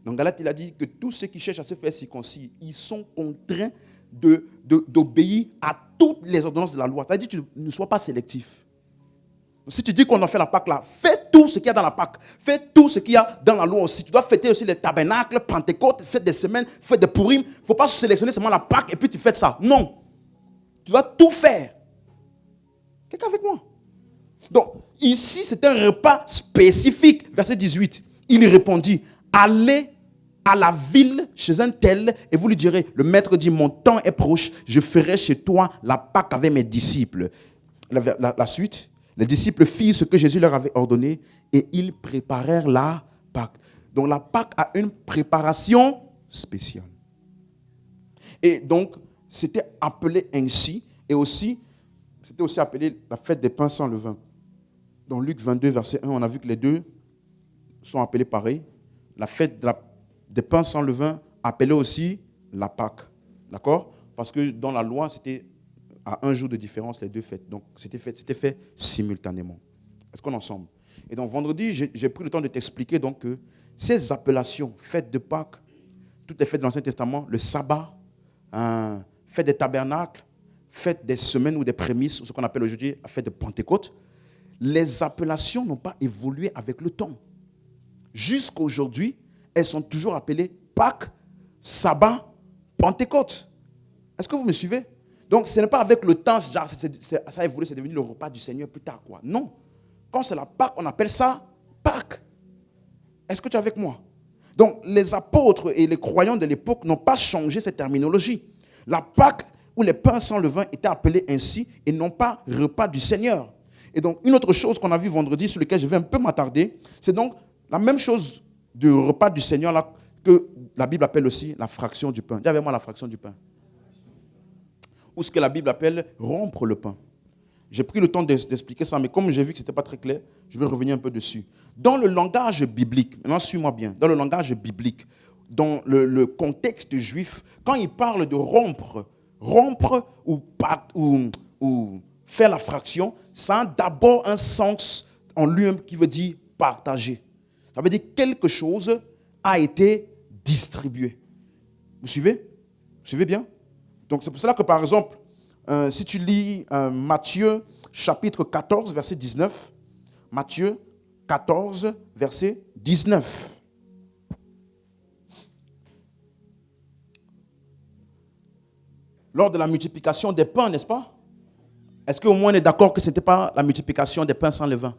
Speaker 2: Dans Galates, il a dit que tous ceux qui cherchent à se faire circoncis, ils sont contraints d'obéir à toutes les ordonnances de la loi. Ça veut dire que tu ne sois pas sélectif. Si tu dis qu'on a fait la Pâque là, fais tout ce qu'il y a dans la Pâque. Fais tout ce qu'il y a dans la loi aussi. Tu dois fêter aussi les tabernacles, Pentecôte, fête des semaines, fête des Pourim. Il ne faut pas sélectionner seulement la Pâque et puis tu fais ça. Non. Tu dois tout faire. Quelqu'un avec moi? Donc, ici, c'est un repas spécifique. Verset 18. Il répondit, allez à la ville chez un tel et vous lui direz, le maître dit, mon temps est proche, je ferai chez toi la Pâque avec mes disciples. La suite, les disciples firent ce que Jésus leur avait ordonné et ils préparèrent la Pâque. Donc la Pâque a une préparation spéciale. Et donc, c'était appelé ainsi et aussi, c'était aussi appelé la fête des pains sans levain. Dans Luc 22, verset 1, on a vu que les deux sont appelés pareil. La fête des pains sans levain, appelée aussi la Pâque. D'accord? Parce que dans la loi, c'était à un jour de différence les deux fêtes. Donc, c'était fait simultanément. Est-ce qu'on est ensemble? Et donc, vendredi, j'ai pris le temps de t'expliquer donc, que ces appellations, fête de Pâques, toutes les fêtes de l'Ancien Testament, le sabbat, fête des tabernacles, fête des semaines ou des prémices, ou ce qu'on appelle aujourd'hui la fête de Pentecôte, les appellations n'ont pas évolué avec le temps. Jusqu'à aujourd'hui, elles sont toujours appelées Pâques, sabbat, Pentecôte. Est-ce que vous me suivez? Donc, ce n'est pas avec le temps, genre, ça a évolué, c'est devenu le repas du Seigneur plus tard, quoi. Non. Quand c'est la Pâque, on appelle ça Pâques. Est-ce que tu es avec moi? Donc, les apôtres et les croyants de l'époque n'ont pas changé cette terminologie. La Pâque ou les pains sans levain étaient appelés ainsi et non pas repas du Seigneur. Et donc, une autre chose qu'on a vu vendredi, sur laquelle je vais un peu m'attarder, c'est donc la même chose du repas du Seigneur là, que la Bible appelle aussi la fraction du pain. Dis avec moi la fraction du pain. Ou ce que la Bible appelle rompre le pain. J'ai pris le temps d'expliquer ça, mais comme j'ai vu que ce n'était pas très clair, je vais revenir un peu dessus. Dans le langage biblique, maintenant suis-moi bien, dans le langage biblique, dans le contexte juif, quand il parle de rompre ou faire la fraction, ça a d'abord un sens en lui-même qui veut dire partager. Ça veut dire quelque chose a été distribué. Vous suivez? Vous suivez bien? Donc c'est pour cela que par exemple, si tu lis Matthieu chapitre 14, verset 19, Matthieu 14, verset 19. Lors de la multiplication des pains, n'est-ce pas? Est-ce qu'au moins on est d'accord que ce n'était pas la multiplication des pains sans levain?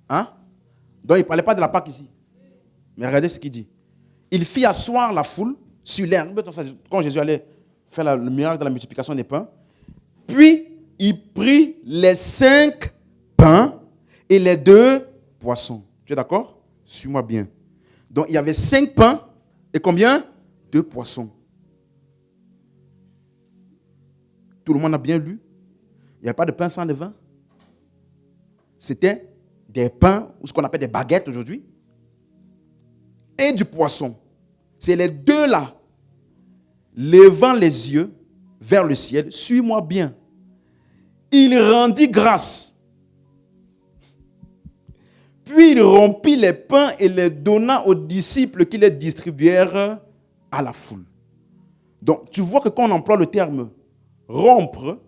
Speaker 2: Hein? Donc il ne parlait pas de la Pâque ici. Mais regardez ce qu'il dit. Il fit asseoir la foule sur l'herbe, quand Jésus allait faire le miracle de la multiplication des pains. Puis il prit les 5 pains et les 2 poissons. Tu es d'accord? Suis-moi bien. Donc il y avait 5 pains et combien? 2 poissons. Tout le monde a bien lu. Il n'y avait pas de pain sans levain. C'était des pains, ou ce qu'on appelle des baguettes aujourd'hui, et du poisson. C'est les deux là. Levant les yeux vers le ciel, suis-moi bien. Il rendit grâce. Puis il rompit les pains et les donna aux disciples qui les distribuèrent à la foule. Donc, tu vois que quand on emploie le terme rompre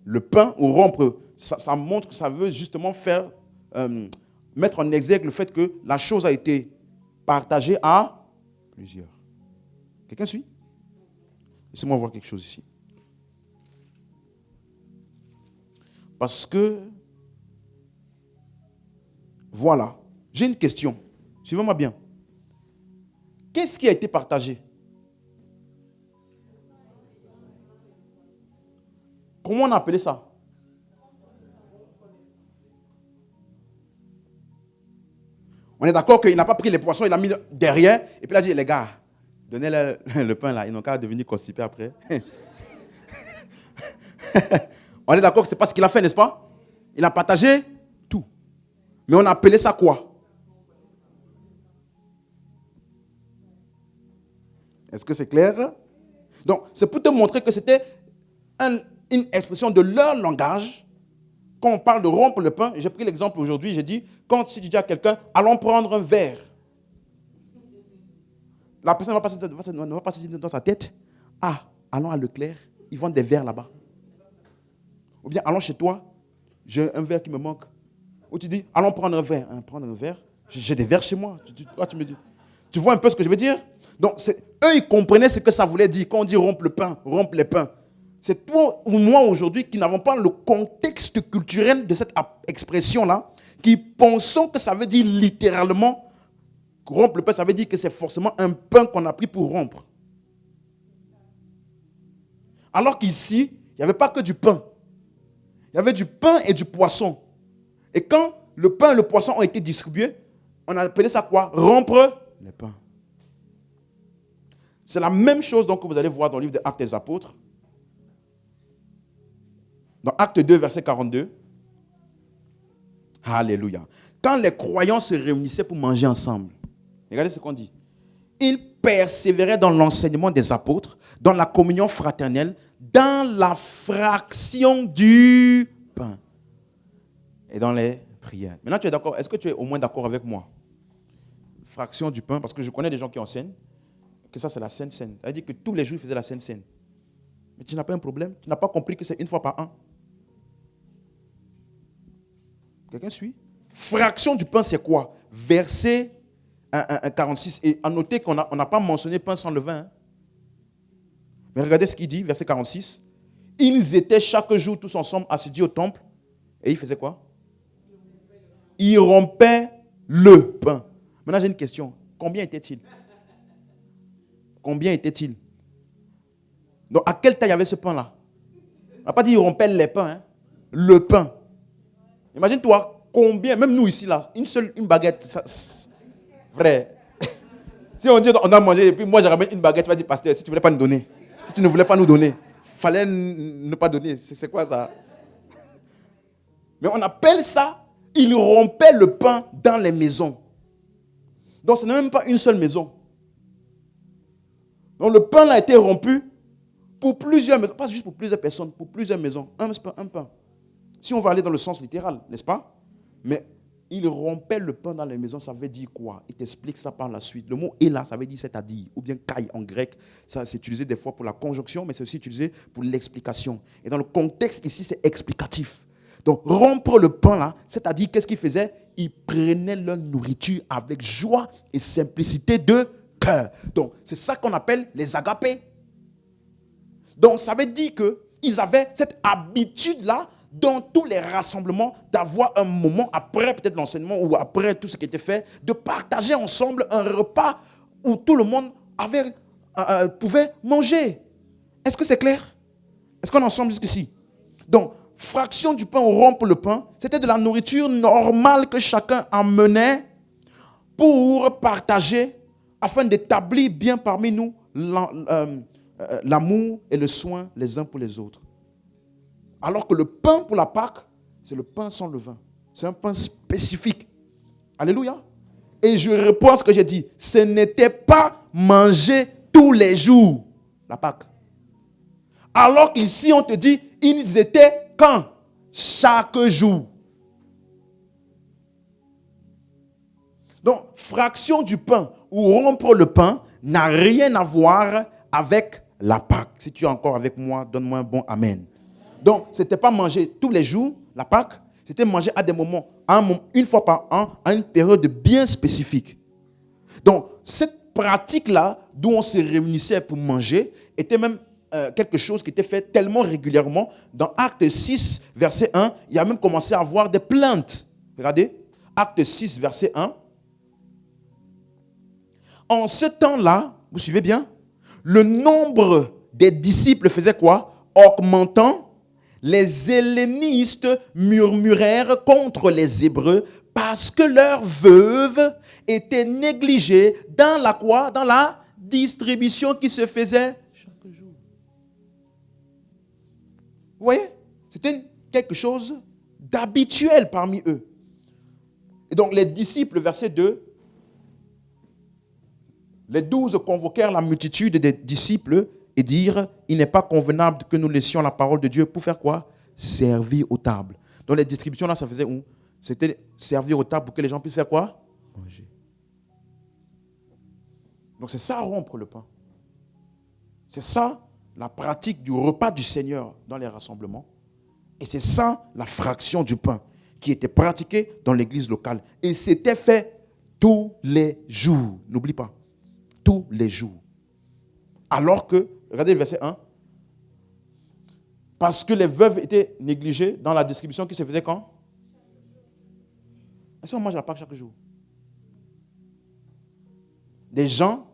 Speaker 2: le pain ou rompre, ça montre que ça veut justement faire, mettre en exergue le fait que la chose a été partagée à plusieurs. Quelqu'un suit? Laissez-moi voir quelque chose ici. Parce que, voilà, j'ai une question. Suivez-moi bien. Qu'est-ce qui a été partagé? Comment on a appelé ça? On est d'accord qu'il n'a pas pris les poissons, il l'a mis derrière, et puis il a dit, les gars, donnez-leur le pain là, ils n'ont qu'à devenir constipés après. On est d'accord que ce n'est pas ce qu'il a fait, n'est-ce pas? Il a partagé tout. Mais on a appelé ça quoi? Est-ce que c'est clair? Donc, c'est pour te montrer que c'était une expression de leur langage. Quand on parle de rompre le pain, j'ai pris l'exemple aujourd'hui, j'ai dit, si tu dis à quelqu'un, allons prendre un verre. La personne ne va pas se dire dans sa tête, allons à Leclerc, ils vendent des verres là-bas. Ou bien, allons chez toi, j'ai un verre qui me manque. Ou tu dis, allons prendre un verre. Prendre un verre? J'ai des verres chez moi. Tu me dis. Tu vois un peu ce que je veux dire? Donc, eux, ils comprenaient ce que ça voulait dire. Quand on dit rompre le pain, rompre les pains. C'est toi ou moi aujourd'hui qui n'avons pas le contexte culturel de cette expression-là, qui pensons que ça veut dire littéralement, rompre le pain, ça veut dire que c'est forcément un pain qu'on a pris pour rompre. Alors qu'ici, il n'y avait pas que du pain. Il y avait du pain et du poisson. Et quand le pain et le poisson ont été distribués, on a appelé ça quoi? Rompre les pains. C'est la même chose donc, que vous allez voir dans le livre des Actes des Apôtres. Dans Acte 2, verset 42. Alléluia. Quand les croyants se réunissaient pour manger ensemble, regardez ce qu'on dit. Ils persévéraient dans l'enseignement des apôtres, dans la communion fraternelle, dans la fraction du pain et dans les prières. Maintenant, tu es d'accord? Est-ce que tu es au moins d'accord avec moi? Fraction du pain, parce que je connais des gens qui enseignent que ça, c'est la Sainte Seine. Ça veut dire que tous les jours, ils faisaient la Sainte Seine. Mais tu n'as pas un problème? Tu n'as pas compris que c'est une fois par an? Quelqu'un suit? Fraction du pain, c'est quoi? Verset 46. Et à noter qu'on n'a pas mentionné pain sans levain. Hein? Mais regardez ce qu'il dit, verset 46. Ils étaient chaque jour tous ensemble assidus au temple. Et ils faisaient quoi? Ils rompaient le pain. Maintenant, j'ai une question. Combien était-il? Combien était-il? Donc, à quelle taille avait ce pain-là? On n'a pas dit qu'ils rompaient les pains. Hein? Le pain. Imagine-toi, combien, même nous ici, là, une baguette, ça, vrai. Si on dit on a mangé, et puis moi j'ai ramené une baguette, tu vas dire, pasteur, si tu ne voulais pas nous donner, si tu ne voulais pas nous donner, il fallait ne pas donner. C'est quoi ça? Mais on appelle ça, ils rompaient le pain dans les maisons. Donc ce n'est même pas une seule maison. Donc le pain a été rompu pour plusieurs maisons, pas juste pour plusieurs personnes, pour plusieurs maisons. Un pain. Si on va aller dans le sens littéral, n'est-ce pas? Mais il rompait le pain dans les maisons, ça veut dire quoi? Il t'explique ça par la suite. Le mot « là », ça veut dire « c'est-à-dire », ou bien « kai » en grec. Ça, c'est utilisé des fois pour la conjonction, mais c'est aussi utilisé pour l'explication. Et dans le contexte ici, c'est explicatif. Donc, rompre le pain là, c'est-à-dire qu'est-ce qu'ils faisaient? Ils prenaient leur nourriture avec joie et simplicité de cœur. Donc, c'est ça qu'on appelle les agapés. Donc, ça veut dire qu'ils avaient cette habitude-là dans tous les rassemblements, d'avoir un moment après peut-être l'enseignement ou après tout ce qui était fait, de partager ensemble un repas où tout le monde pouvait manger. Est-ce que c'est clair? Est-ce qu'on est ensemble jusqu'ici? Donc, fraction du pain ou rompre le pain, c'était de la nourriture normale que chacun amenait pour partager afin d'établir bien parmi nous l'amour et le soin les uns pour les autres. Alors que le pain pour la Pâque, c'est le pain sans levain. C'est un pain spécifique. Alléluia. Et je réponds à ce que j'ai dit. Ce n'était pas manger tous les jours, la Pâque. Alors qu'ici, on te dit, ils étaient quand? Chaque jour. Donc, fraction du pain ou rompre le pain n'a rien à voir avec la Pâque. Si tu es encore avec moi, donne-moi un bon amen. Donc, ce n'était pas manger tous les jours, la Pâque. C'était manger à des moments, une fois par an, à une période bien spécifique. Donc, cette pratique-là, d'où on se réunissait pour manger, était même quelque chose qui était fait tellement régulièrement. Dans Acte 6, verset 1, il y a même commencé à avoir des plaintes. Regardez, Acte 6, verset 1. En ce temps-là, vous suivez bien, le nombre des disciples faisait quoi? Augmentant, les hellénistes murmurèrent contre les Hébreux parce que leurs veuves étaient négligées dans la quoi? Dans la distribution qui se faisait chaque jour. Vous voyez? C'était quelque chose d'habituel parmi eux. Et donc les disciples, verset 2, les 12 convoquèrent la multitude des disciples et dirent, il n'est pas convenable que nous laissions la parole de Dieu pour faire quoi? Servir aux tables. Donc les distributions là, ça faisait où? C'était servir aux tables pour que les gens puissent faire quoi? Manger. Donc c'est ça, rompre le pain. C'est ça, la pratique du repas du Seigneur dans les rassemblements. Et c'est ça, la fraction du pain qui était pratiquée dans l'église locale. Et c'était fait tous les jours. N'oublie pas. Tous les jours. Alors que, regardez le verset 1. Parce que les veuves étaient négligées dans la distribution qui se faisait quand? Est-ce qu'on mange la Pâque chaque jour? Des gens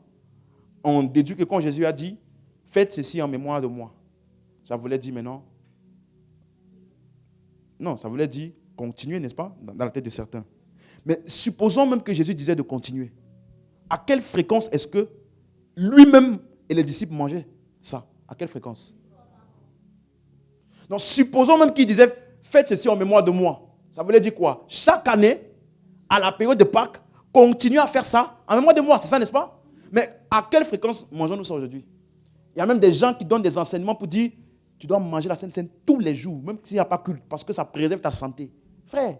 Speaker 2: ont déduit que quand Jésus a dit, faites ceci en mémoire de moi, ça voulait dire maintenant, non, ça voulait dire continuer, n'est-ce pas, dans la tête de certains. Mais supposons même que Jésus disait de continuer. À quelle fréquence est-ce que lui-même et les disciples mangeaient ça? À quelle fréquence? Donc, supposons même qu'il disait, faites ceci en mémoire de moi. Ça voulait dire quoi? Chaque année, à la période de Pâques, continuez à faire ça en mémoire de moi. C'est ça, n'est-ce pas? Mais à quelle fréquence mangeons-nous ça aujourd'hui? Il y a même des gens qui donnent des enseignements pour dire, tu dois manger la Sainte Seine tous les jours, même s'il n'y a pas culte, parce que ça préserve ta santé. Frère,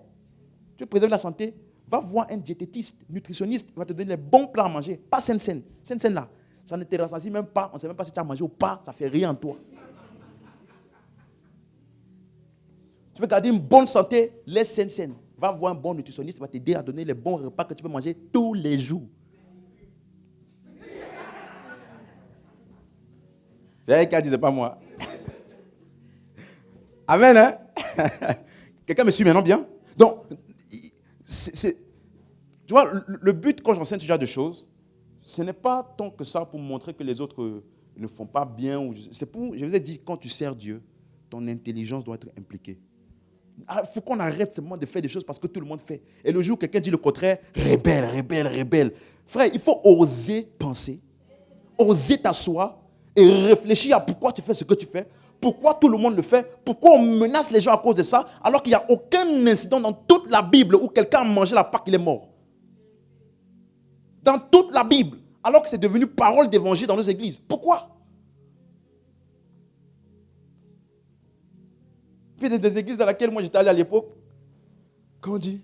Speaker 2: tu veux préserver la santé? Va voir un diététiste, nutritionniste, il va te donner les bons plats à manger. Pas Sainte Seine. Sainte Seine là, ça ne te rassasie même pas. On ne sait même pas si tu as mangé ou pas, ça ne fait rien en toi. Tu veux garder une bonne santé, laisse Sainte Seine. Va voir un bon nutritionniste, il va t'aider à donner les bons repas que tu peux manger tous les jours. C'est elle qui a dit, c'est pas moi. Amen, hein? Quelqu'un me suit maintenant bien? Donc, tu vois, le but quand j'enseigne ce genre de choses, ce n'est pas tant que ça pour montrer que les autres ne font pas bien. C'est pour, je vous ai dit, quand tu sers Dieu, ton intelligence doit être impliquée. Il faut qu'on arrête seulement de faire des choses parce que tout le monde fait. Et le jour où quelqu'un dit le contraire, rebelle, rebelle, rebelle. Frère, il faut oser penser, oser t'asseoir et réfléchir à pourquoi tu fais ce que tu fais, pourquoi tout le monde le fait, pourquoi on menace les gens à cause de ça, alors qu'il n'y a aucun incident dans toute la Bible où quelqu'un a mangé la Pâque, il est mort. Dans toute la Bible, alors que c'est devenu parole d'évangile dans nos églises. Pourquoi? Puis il y a des églises dans lesquelles moi j'étais allé à l'époque, quand on dit,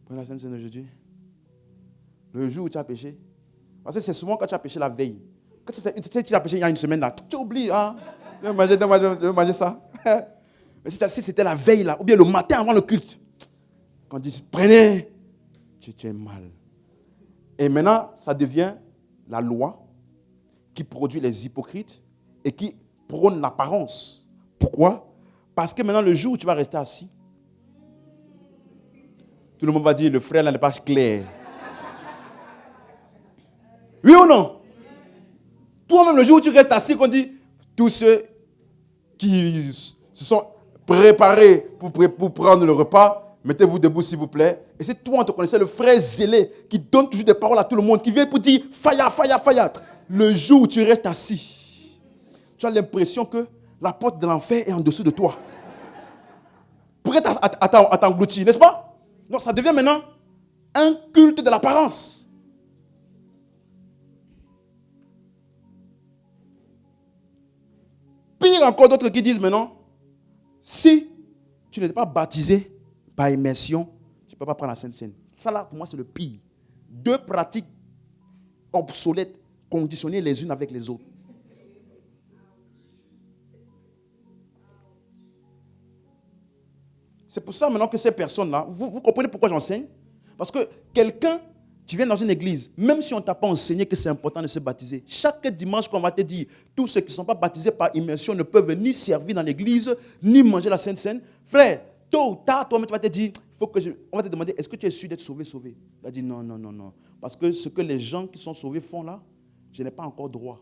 Speaker 2: prends la Sainte Seine aujourd'hui, le jour où tu as péché, parce que c'est souvent quand tu as péché la veille. Quand tu as péché il y a une semaine là, tu oublies, hein, de manger ça. Mais si c'était la veille là, ou bien le matin avant le culte, quand on dit, prenez, tu es mal. Et maintenant, ça devient la loi qui produit les hypocrites et qui prône l'apparence. Pourquoi? Parce que maintenant, le jour où tu vas rester assis, tout le monde va dire, le frère là n'est pas clair. Oui ou non? Toi-même, le jour où tu restes assis, qu'on dit, tous ceux qui se sont préparés pour prendre le repas, mettez-vous debout s'il vous plaît. Et c'est toi, on te connaissait, le frère zélé, qui donne toujours des paroles à tout le monde, qui vient pour dire, faya, faya, faya. Le jour où tu restes assis, tu as l'impression que la porte de l'enfer est en dessous de toi. Prête à t'engloutir, n'est-ce pas? Donc ça devient maintenant Un culte de l'apparence. Pire encore, d'autres qui disent maintenant, si tu n'es pas baptisé par immersion, tu ne peux pas prendre la Sainte Seine. Ça là, pour moi, c'est le pire. Deux pratiques obsolètes, conditionnées les unes avec les autres. C'est pour ça maintenant que ces personnes-là, vous comprenez pourquoi j'enseigne? Parce que quelqu'un, tu viens dans une église, même si on ne t'a pas enseigné que c'est important de se baptiser, chaque dimanche qu'on va te dire, tous ceux qui ne sont pas baptisés par immersion ne peuvent ni servir dans l'église, ni manger la Sainte Seine. Frère, tôt ou tard, toi-même, tu vas te dire, on va te demander, est-ce que tu es sûr d'être sauvé? Tu vas dire non, non, non, non. Parce que ce que les gens qui sont sauvés font là, je n'ai pas encore droit.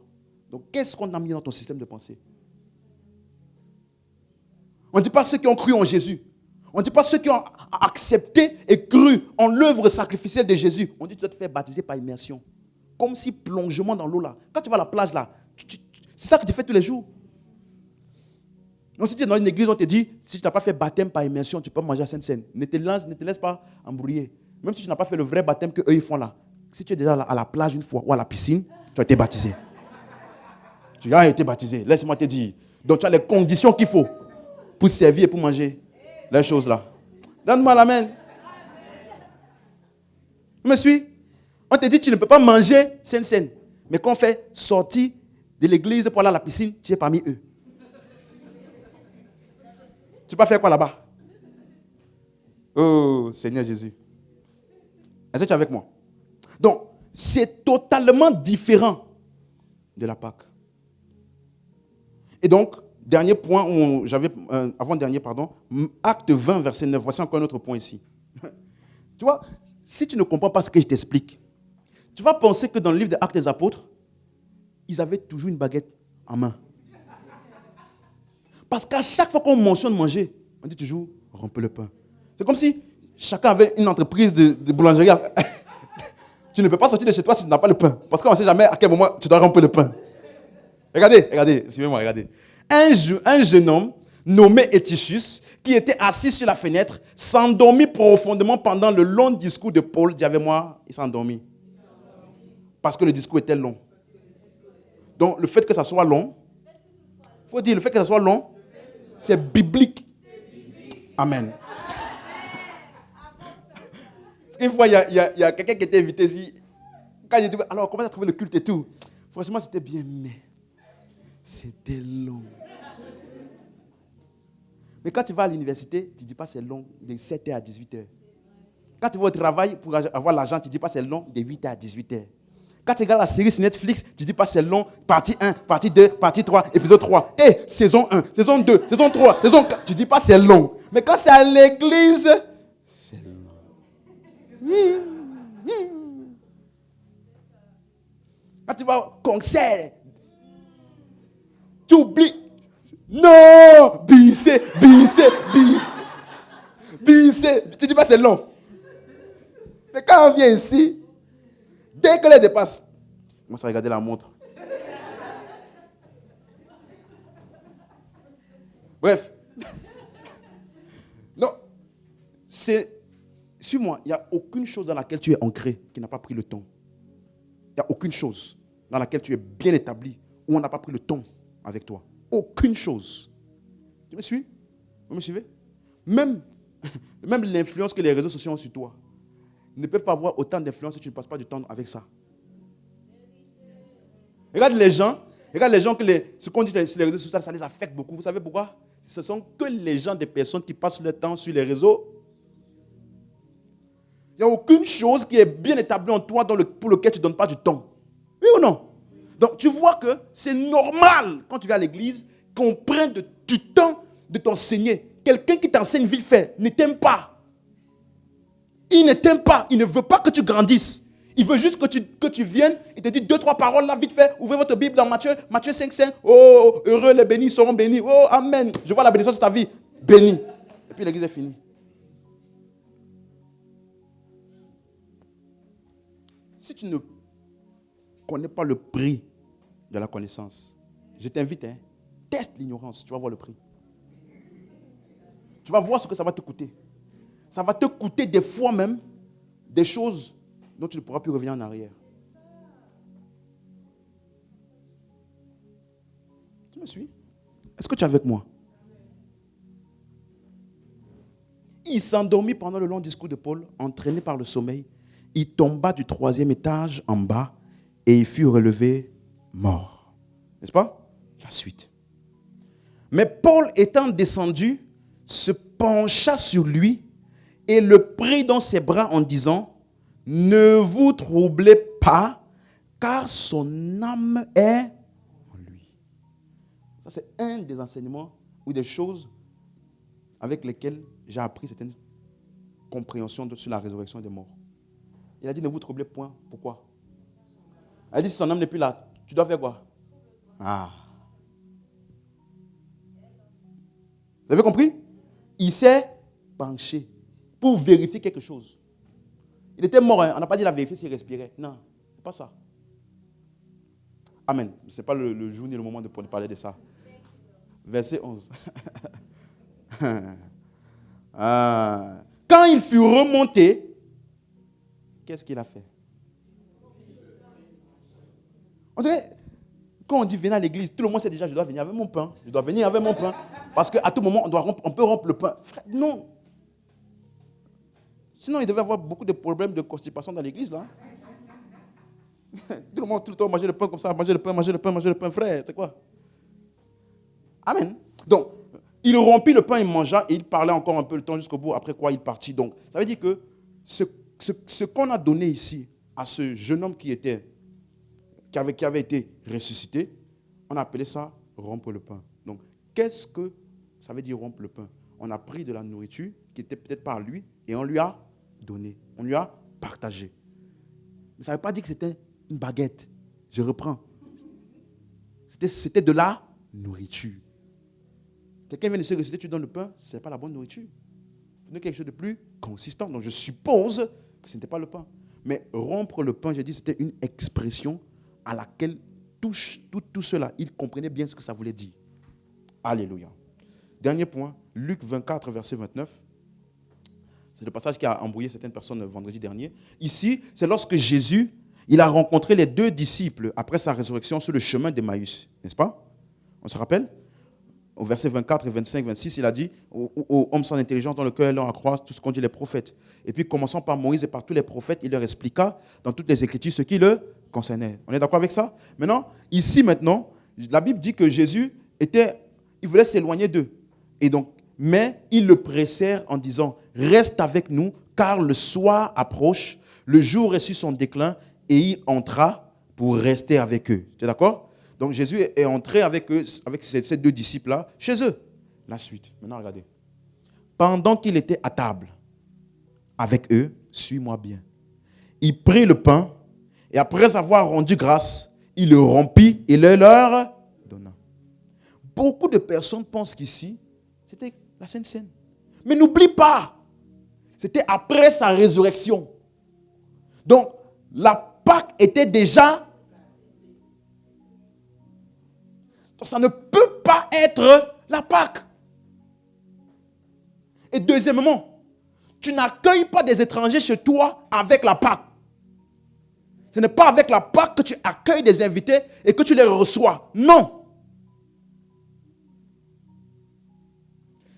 Speaker 2: Donc, qu'est-ce qu'on a mis dans ton système de pensée? On ne dit pas ceux qui ont cru en Jésus. On ne dit pas ceux qui ont accepté et cru en l'œuvre sacrificielle de Jésus. On dit que tu dois te faire baptiser par immersion. Comme si plongement dans l'eau là. Quand tu vas à la plage là, c'est ça que tu fais tous les jours. Donc si tu es dans une église, on te dit, si tu n'as pas fait baptême par immersion, tu peux manger la Sainte Seine. Ne te laisse pas embrouiller. Même si tu n'as pas fait le vrai baptême qu'eux ils font là. Si tu es déjà à la plage une fois ou à la piscine, tu as été baptisé. Tu as été baptisé. Laisse-moi te dire. Donc tu as les conditions qu'il faut pour servir et pour manger les choses là. Donne-moi la main. Tu me suis? On te dit que tu ne peux pas manger Sainte Seine. Mais quand on fait sortir de l'église pour aller à la piscine, tu es parmi eux. Tu vas faire quoi là-bas? Oh, Seigneur Jésus. Est-ce que tu es avec moi? Donc, c'est totalement différent de la Pâque. Et donc, dernier point, avant-dernier, pardon, acte 20, verset 9. Voici encore un autre point ici. Tu vois, si tu ne comprends pas ce que je t'explique, tu vas penser que dans le livre des Actes des Apôtres, ils avaient toujours une baguette en main. Parce qu'à chaque fois qu'on mentionne manger, on dit toujours rompez le pain. C'est comme si chacun avait une entreprise de boulangerie. Tu ne peux pas sortir de chez toi si tu n'as pas le pain. Parce qu'on ne sait jamais à quel moment tu dois rompre le pain. Regardez, suivez-moi, regardez. Un jeune homme nommé Eutychus, qui était assis sur la fenêtre, s'endormit profondément pendant le long discours de Paul. Dis avec moi, il s'endormit. Parce que le discours était long. Donc, le fait que ça soit long, il faut dire, le fait que ça soit long, c'est biblique. Amen. Parce qu'une fois, il y a quelqu'un qui était invité ici. Quand j'ai dit, alors, comment tu as trouvé le culte et tout? Franchement, c'était bien, mais c'était long. Mais quand tu vas à l'université, tu ne dis pas c'est long de 7h à 18h. Quand tu vas au travail pour avoir l'argent, tu ne dis pas c'est long de 8h à 18h. Quand tu regardes la série sur Netflix, tu ne dis pas c'est long, partie 1, partie 2, partie 3, épisode 3. Et saison 1, saison 2, saison 3, saison 4. Tu ne dis pas c'est long. Mais quand c'est à l'église, c'est long. Quand tu vas au concert, tu oublies. Non, bissé. Tu ne dis pas c'est long. Mais quand on vient ici, dès que les dépasse, on commence à regarder la montre. Bref. Non. Suis-moi, il n'y a aucune chose dans laquelle tu es ancré qui n'a pas pris le temps. Il n'y a aucune chose dans laquelle tu es bien établi où on n'a pas pris le temps avec toi. Aucune chose. Tu me suis? Vous me suivez? Même l'influence que les réseaux sociaux ont sur toi ne peuvent pas avoir autant d'influence si tu ne passes pas du temps avec ça. Regarde les gens que ce qu'on dit sur les réseaux sociaux, ça les affecte beaucoup. Vous savez pourquoi? Ce sont que les gens, des personnes qui passent leur temps sur les réseaux. Il n'y a aucune chose qui est bien établie en toi pour laquelle tu ne donnes pas du temps. Oui ou non? Donc tu vois que c'est normal quand tu vas à l'église qu'on prenne du temps de t'enseigner. Quelqu'un qui t'enseigne vite fait ne t'aime pas. Il ne t'aime pas. Il ne veut pas que tu grandisses. Il veut juste que tu viennes. Il te dit 2-3 paroles là vite fait. Ouvrez votre Bible dans Matthieu 5:5. Oh, heureux les bénis seront bénis. Oh, amen. Je vois la bénédiction sur ta vie. Béni. Et puis l'église est finie. Si tu ne connais pas le prix de la connaissance, je t'invite, teste l'ignorance, tu vas voir le prix. Tu vas voir ce que ça va te coûter. Ça va te coûter des fois même des choses dont tu ne pourras plus revenir en arrière. Tu me suis? Est-ce que tu es avec moi? Il s'endormit pendant le long discours de Paul, entraîné par le sommeil. Il tomba du 3e étage en bas et il fut relevé mort. N'est-ce pas? La suite. Mais Paul étant descendu, se pencha sur lui et le prit dans ses bras en disant, « Ne vous troublez pas, car son âme est en lui. » Ça, c'est un des enseignements ou des choses avec lesquelles j'ai appris certaines compréhensions sur la résurrection des morts. Il a dit, ne vous troublez point. Pourquoi? Il a dit, si son âme n'est plus là, tu dois faire quoi? Ah. Vous avez compris? Il s'est penché pour vérifier quelque chose. Il était mort, hein? On n'a pas dit la vérifier s'il respirait. Non, ce n'est pas ça. Amen. Ce n'est pas le jour ni le moment de parler de ça. Verset 11. Quand il fut remonté, qu'est-ce qu'il a fait? Quand on dit venez à l'église, tout le monde sait déjà je dois venir avec mon pain. Je dois venir avec mon pain. Parce qu'à tout moment, on peut rompre le pain. Frère, non. Sinon, il devait y avoir beaucoup de problèmes de constipation dans l'église, là. Tout le monde, tout le temps, manger le pain comme ça, manger le pain, frère, c'est quoi? Amen. Donc, il rompit le pain, il mangea, et il parlait encore un peu le temps jusqu'au bout, après quoi il partit. Donc, ça veut dire que ce qu'on a donné ici à ce jeune homme qui avait été ressuscité, on a appelé ça rompre le pain. Donc, qu'est-ce que ça veut dire rompre le pain? On a pris de la nourriture qui était peut-être par lui et on lui a donné, on lui a partagé. Mais ça ne veut pas dire que c'était une baguette. Je reprends. C'était de la nourriture. Quelqu'un vient de se ressusciter, tu donnes le pain, ce n'est pas la bonne nourriture. Donne quelque chose de plus consistant. Donc, je suppose que ce n'était pas le pain. Mais rompre le pain, j'ai dit, c'était une expression à laquelle tout cela, ils comprenaient bien ce que ça voulait dire. Alléluia. Dernier point, Luc 24, verset 29. C'est le passage qui a embrouillé certaines personnes vendredi dernier. Ici, c'est lorsque Jésus, il a rencontré les 2 disciples après sa résurrection sur le chemin d'Emmaüs. N'est-ce pas? On se rappelle? Au verset 24 et 25, 26, il a dit aux hommes sans intelligence dans le cœur, leur accroissent tout ce qu'ont dit les prophètes. Et puis, commençant par Moïse et par tous les prophètes, il leur expliqua dans toutes les Écritures ce qui le concernait. On est d'accord avec ça? Maintenant, la Bible dit que Jésus il voulait s'éloigner d'eux. Et donc, mais ils le pressèrent en disant, reste avec nous, car le soir approche, le jour est sur son déclin, et il entra pour rester avec eux. Tu es d'accord? Donc Jésus est entré avec eux, avec ces 2 disciples-là, chez eux. La suite. Maintenant, regardez. Pendant qu'il était à table avec eux, suis-moi bien. Il prit le pain, et après avoir rendu grâce, il le rompit et le leur donna. Beaucoup de personnes pensent qu'ici, c'était la Sainte Seine. Mais n'oublie pas, c'était après sa résurrection. Donc, la Pâque était déjà... Donc, ça ne peut pas être la Pâque. Et deuxièmement, tu n'accueilles pas des étrangers chez toi avec la Pâque. Ce n'est pas avec la Pâque que tu accueilles des invités et que tu les reçois. Non.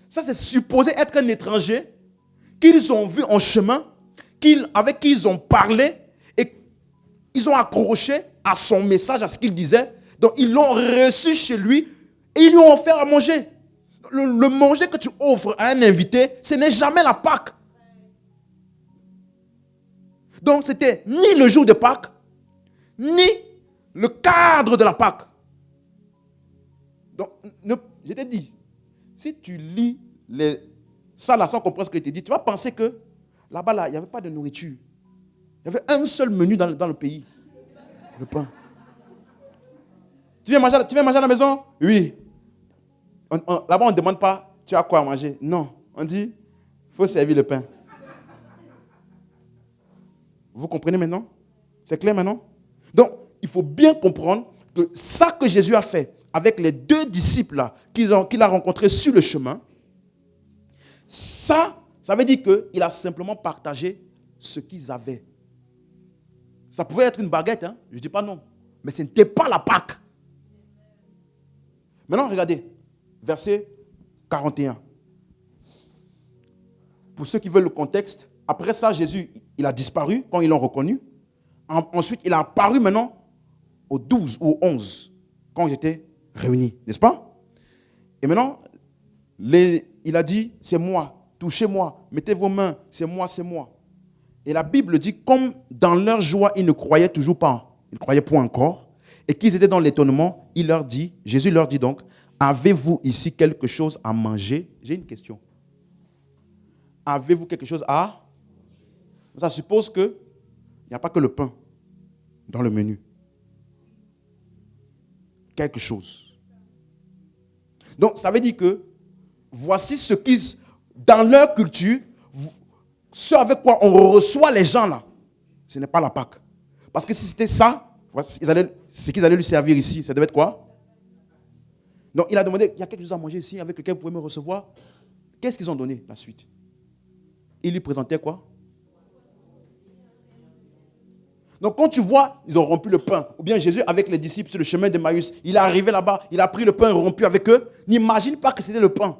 Speaker 2: Ça, c'est supposé être un étranger qu'ils ont vu en chemin, avec qui ils ont parlé et ils ont accroché à son message, à ce qu'il disait. Donc, ils l'ont reçu chez lui et ils lui ont offert à manger. Le manger que tu offres à un invité, ce n'est jamais la Pâque. Donc, c'était ni le jour de Pâques, ni le cadre de la Pâque. Donc, je t'ai dit, si tu lis ça là sans comprendre ce que je t'ai dit, tu vas penser que là-bas, là, il n'y avait pas de nourriture. Il y avait un seul menu dans le pays. Le pain. Tu viens manger à la maison? Oui. Là-bas, on ne demande pas, tu as quoi à manger? Non. On dit, il faut servir le pain. Vous comprenez maintenant? C'est clair maintenant? Donc, il faut bien comprendre que ça que Jésus a fait avec les 2 disciples-là qu'il a rencontrés sur le chemin, ça veut dire qu'il a simplement partagé ce qu'ils avaient. Ça pouvait être une baguette, hein? Je ne dis pas non. Mais ce n'était pas la Pâque. Maintenant, regardez, verset 41. Pour ceux qui veulent le contexte, après ça, Jésus, il a disparu quand ils l'ont reconnu. Ensuite, il a apparu maintenant aux 12 ou aux 11, quand ils étaient réunis, n'est-ce pas? Et maintenant, il a dit, c'est moi, touchez-moi, mettez vos mains, c'est moi, c'est moi. Et la Bible dit, comme dans leur joie, ils ne croyaient toujours pas, ils ne croyaient point encore, et qu'ils étaient dans l'étonnement, Jésus leur dit donc, avez-vous ici quelque chose à manger? J'ai une question. Avez-vous quelque chose à? Ça suppose qu'il n'y a pas que le pain dans le menu. Quelque chose. Donc, ça veut dire que voici ce qu'ils, dans leur culture, ce avec quoi on reçoit les gens là, ce n'est pas la Pâque. Parce que si c'était ça, ce qu'ils allaient lui servir ici, ça devait être quoi? Donc, il a demandé, il y a quelque chose à manger ici avec lequel vous pouvez me recevoir. Qu'est-ce qu'ils ont donné la suite? Il lui présentait quoi? Donc quand tu vois, ils ont rompu le pain. Ou bien Jésus avec les disciples sur le chemin d'Emmaüs, il est arrivé là-bas, il a pris le pain rompu avec eux. N'imagine pas que c'était le pain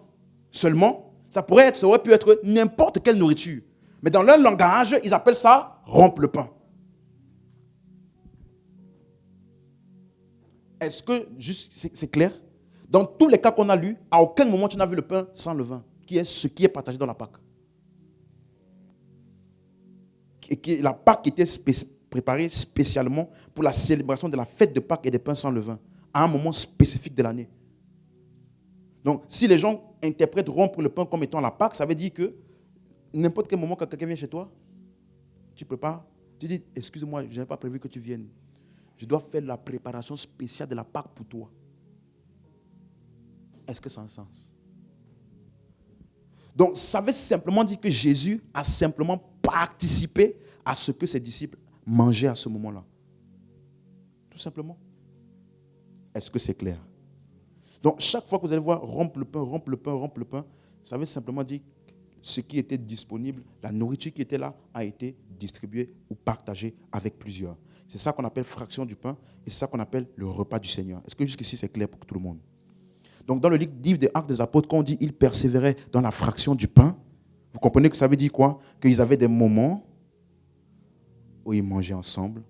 Speaker 2: seulement. Ça aurait pu être n'importe quelle nourriture. Mais dans leur langage, ils appellent ça rompre le pain. Est-ce que, juste, c'est clair? Dans tous les cas qu'on a lus, à aucun moment tu n'as vu le pain sans levain, qui est ce qui est partagé dans la Pâque. Et la Pâque était préparée spécialement pour la célébration de la fête de Pâques et des pains sans levain, à un moment spécifique de l'année. Donc, si les gens interprètent rompre le pain comme étant la Pâque, ça veut dire que n'importe quel moment quand quelqu'un vient chez toi, tu prépares, tu dis, excuse-moi, je n'ai pas prévu que tu viennes. Je dois faire la préparation spéciale de la Pâque pour toi. Est-ce que ça a un sens? Donc, ça veut simplement dire que Jésus a simplement participé à ce que ses disciples mangeaient à ce moment-là. Tout simplement. Est-ce que c'est clair? Donc, chaque fois que vous allez voir rompre le pain, rompre le pain, rompre le pain, ça veut simplement dire que ce qui était disponible, la nourriture qui était là, a été distribuée ou partagée avec plusieurs. C'est ça qu'on appelle fraction du pain et c'est ça qu'on appelle le repas du Seigneur. Est-ce que jusqu'ici c'est clair pour tout le monde? Donc, dans le livre des Actes des Apôtres, quand on dit qu'ils persévéraient dans la fraction du pain, vous comprenez que ça veut dire quoi? Qu'ils avaient des moments où ils mangeaient ensemble,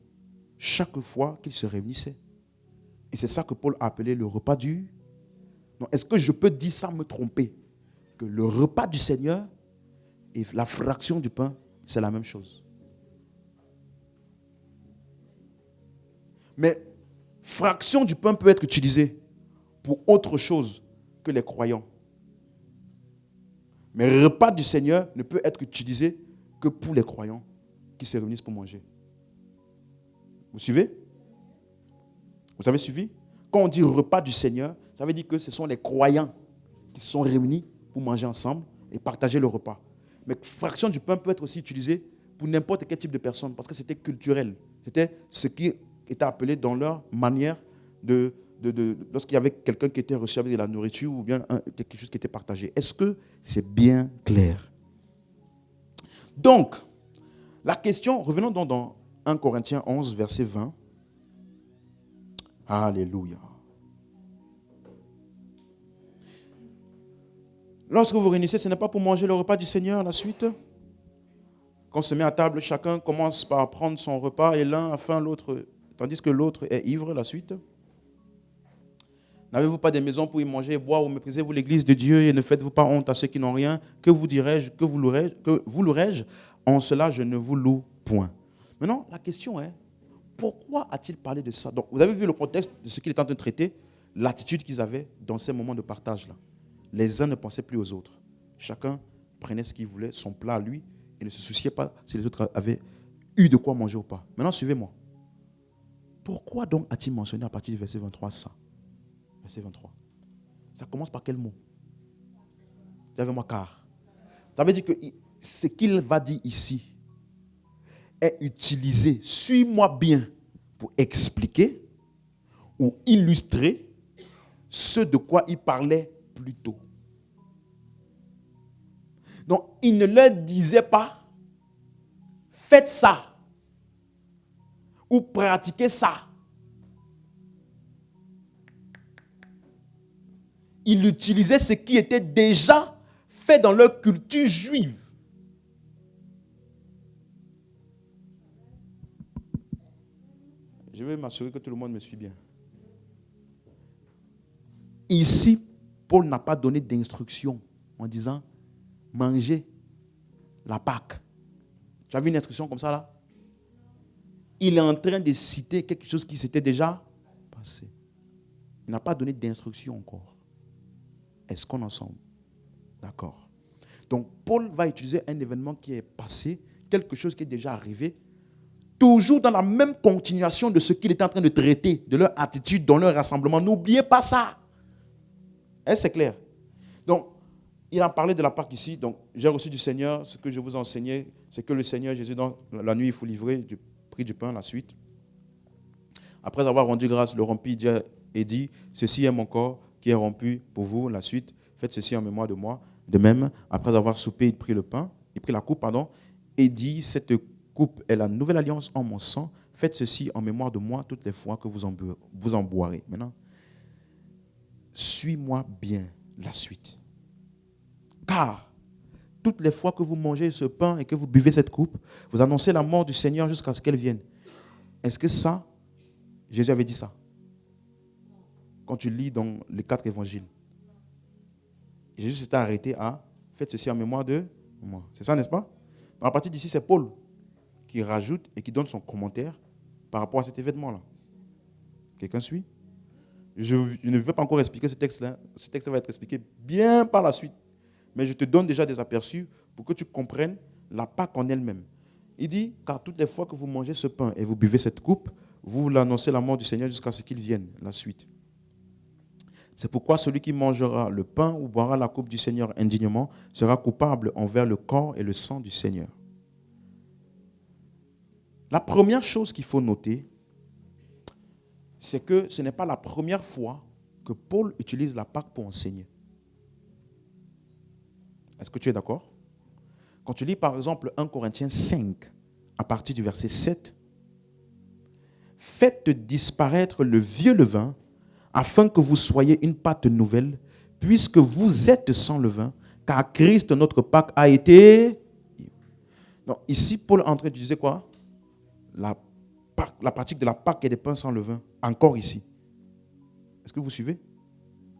Speaker 2: chaque fois qu'ils se réunissaient. Et c'est ça que Paul a appelé le repas du... Donc, est-ce que je peux dire sans me tromper que le repas du Seigneur et la fraction du pain, c'est la même chose? Mais fraction du pain peut être utilisée pour autre chose que les croyants. Mais le repas du Seigneur ne peut être utilisé que pour les croyants qui se réunissent pour manger. Vous suivez? Vous avez suivi? Quand on dit repas du Seigneur, ça veut dire que ce sont les croyants qui se sont réunis pour manger ensemble et partager le repas. Mais fraction du pain peut être aussi utilisée pour n'importe quel type de personne parce que c'était culturel. C'était ce qui était appelé dans leur manière lorsqu'il y avait quelqu'un qui était reçu avec de la nourriture ou bien quelque chose qui était partagé. Est-ce que c'est bien clair? Donc, la question, revenons donc dans 1 Corinthiens 11, verset 20. Alléluia. Lorsque vous vous réunissez, ce n'est pas pour manger le repas du Seigneur, la suite. Quand on se met à table, chacun commence par prendre son repas et l'un a faim, l'autre, tandis que l'autre est ivre, la suite. N'avez-vous pas des maisons pour y manger et boire, ou méprisez-vous l'église de Dieu et ne faites-vous pas honte à ceux qui n'ont rien? Que vous dirais-je, que vous louerai-je? En cela, je ne vous loue point. Maintenant, la question est, pourquoi a-t-il parlé de ça? Donc, vous avez vu le contexte de ce qu'il est en train de traiter, l'attitude qu'ils avaient dans ces moments de partage-là. Les uns ne pensaient plus aux autres. Chacun prenait ce qu'il voulait, son plat à lui, et ne se souciait pas si les autres avaient eu de quoi manger ou pas. Maintenant, suivez-moi. Pourquoi donc a-t-il mentionné à partir du verset 23 ça? Verset 23. Ça commence par quel mot? Dis avec moi, car. Ça veut dire que ce qu'il va dire ici est utilisé, suis-moi bien, pour expliquer ou illustrer ce de quoi il parlait plus tôt. Donc, il ne leur disait pas, faites ça. Ou pratiquez ça. Il utilisait ce qui était déjà fait dans leur culture juive. Je vais m'assurer que tout le monde me suit bien. Ici, Paul n'a pas donné d'instruction en disant mangez la Pâque. Tu as vu une instruction comme ça là? Il est en train de citer quelque chose qui s'était déjà passé. Il n'a pas donné d'instruction encore. Est-ce qu'on est ensemble? D'accord. Donc, Paul va utiliser un événement qui est passé, quelque chose qui est déjà arrivé, toujours dans la même continuation de ce qu'il était en train de traiter, de leur attitude dans leur rassemblement. N'oubliez pas ça. Est-ce que c'est clair? Donc, il en parlait de la Pâque ici. Donc, j'ai reçu du Seigneur, ce que je vous ai enseigné, c'est que le Seigneur Jésus, dans la nuit, il faut livrer du prix du pain, la suite. Après avoir rendu grâce, le rompit et dit, ceci est mon corps qui est rompu pour vous, la suite. Faites ceci en mémoire de moi. De même, après avoir soupé, il prit le pain, il prit la coupe, pardon, et dit, cette coupe est la nouvelle alliance en mon sang. Faites ceci en mémoire de moi toutes les fois que vous en boirez. Maintenant, suis-moi bien la suite. Car toutes les fois que vous mangez ce pain et que vous buvez cette coupe, vous annoncez la mort du Seigneur jusqu'à ce qu'elle vienne. Est-ce que ça, Jésus avait dit ça? Quand tu lis dans les 4 évangiles, Jésus s'était arrêté à faites ceci en mémoire de moi. C'est ça, n'est-ce pas? À partir d'ici, c'est Paul qui rajoute et qui donne son commentaire par rapport à cet événement-là. Quelqu'un suit? Je ne veux pas encore expliquer ce texte-là. Ce texte va être expliqué bien par la suite. Mais je te donne déjà des aperçus pour que tu comprennes la Pâque en elle-même. Il dit, car toutes les fois que vous mangez ce pain et vous buvez cette coupe, vous l'annoncez la mort du Seigneur jusqu'à ce qu'il vienne. La suite. C'est pourquoi celui qui mangera le pain ou boira la coupe du Seigneur indignement sera coupable envers le corps et le sang du Seigneur. La première chose qu'il faut noter, c'est que ce n'est pas la première fois que Paul utilise la Pâque pour enseigner. Est-ce que tu es d'accord? Quand tu lis par exemple 1 Corinthiens 5, à partir du verset 7, faites disparaître le vieux levain afin que vous soyez une pâte nouvelle, puisque vous êtes sans levain, car Christ, notre Pâque, a été... Donc, ici, Paul est en train d'utiliser quoi? La pratique de la Pâque et des pains sans levain, encore ici. Est-ce que vous suivez?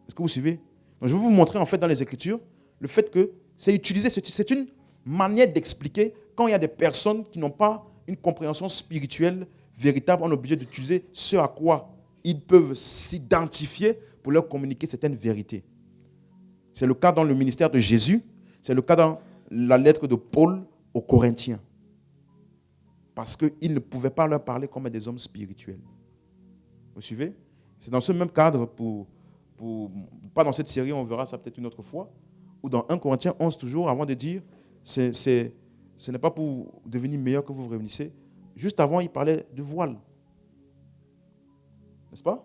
Speaker 2: Est-ce que vous suivez? Donc, je vais vous montrer en fait dans les Écritures le fait que c'est utilisé, c'est une manière d'expliquer quand il y a des personnes qui n'ont pas une compréhension spirituelle véritable, on est obligé d'utiliser ce à quoi ils peuvent s'identifier pour leur communiquer certaines vérités. C'est le cas dans le ministère de Jésus, c'est le cas dans la lettre de Paul aux Corinthiens. Parce qu'il ne pouvait pas leur parler comme des hommes spirituels. Vous suivez? C'est dans ce même cadre, pas dans cette série, on verra ça peut-être une autre fois, ou dans 1 Corinthiens 11 toujours, avant de dire, ce n'est pas pour devenir meilleur que vous vous réunissez. Juste avant, il parlait du voile. N'est-ce pas?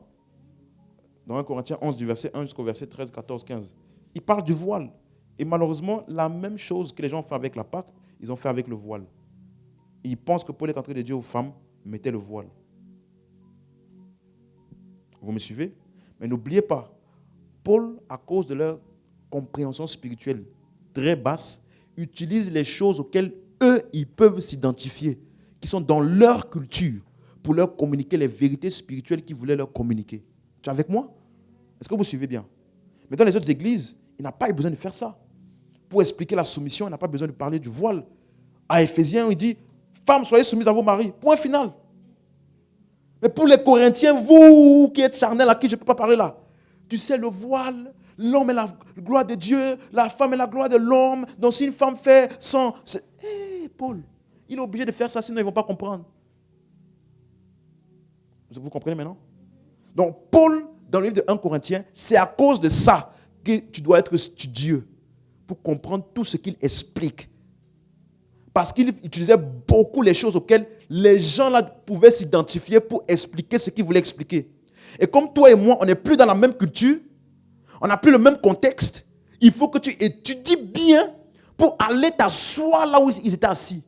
Speaker 2: Dans 1 Corinthiens 11, du verset 1 jusqu'au verset 13, 14, 15. Il parle du voile. Et malheureusement, la même chose que les gens font avec la Pâque, ils ont fait avec le voile. Ils pensent que Paul est en train de dire aux femmes, mettez le voile. Vous me suivez? Mais n'oubliez pas, Paul, à cause de leur compréhension spirituelle très basse, utilise les choses auxquelles eux, ils peuvent s'identifier, qui sont dans leur culture, pour leur communiquer les vérités spirituelles qu'ils voulaient leur communiquer. Tu es avec moi? Est-ce que vous suivez bien? Mais dans les autres églises, il n'a pas eu besoin de faire ça. Pour expliquer la soumission, il n'a pas besoin de parler du voile. À Éphésiens, il dit, femmes, soyez soumises à vos maris. Point final. Mais pour les Corinthiens, vous qui êtes charnels, à qui je ne peux pas parler là, tu sais, le voile, l'homme est la gloire de Dieu, la femme est la gloire de l'homme. Donc si une femme fait sans... Paul, il est obligé de faire ça, sinon ils ne vont pas comprendre. Vous comprenez maintenant? Donc Paul, dans le livre de 1 Corinthiens, c'est à cause de ça que tu dois être studieux pour comprendre tout ce qu'il explique. Parce qu'il utilisait beaucoup les choses auxquelles les gens là pouvaient s'identifier pour expliquer ce qu'il voulait expliquer. Et comme toi et moi, on n'est plus dans la même culture, on n'a plus le même contexte, il faut que tu étudies bien pour aller t'asseoir là où ils étaient assis.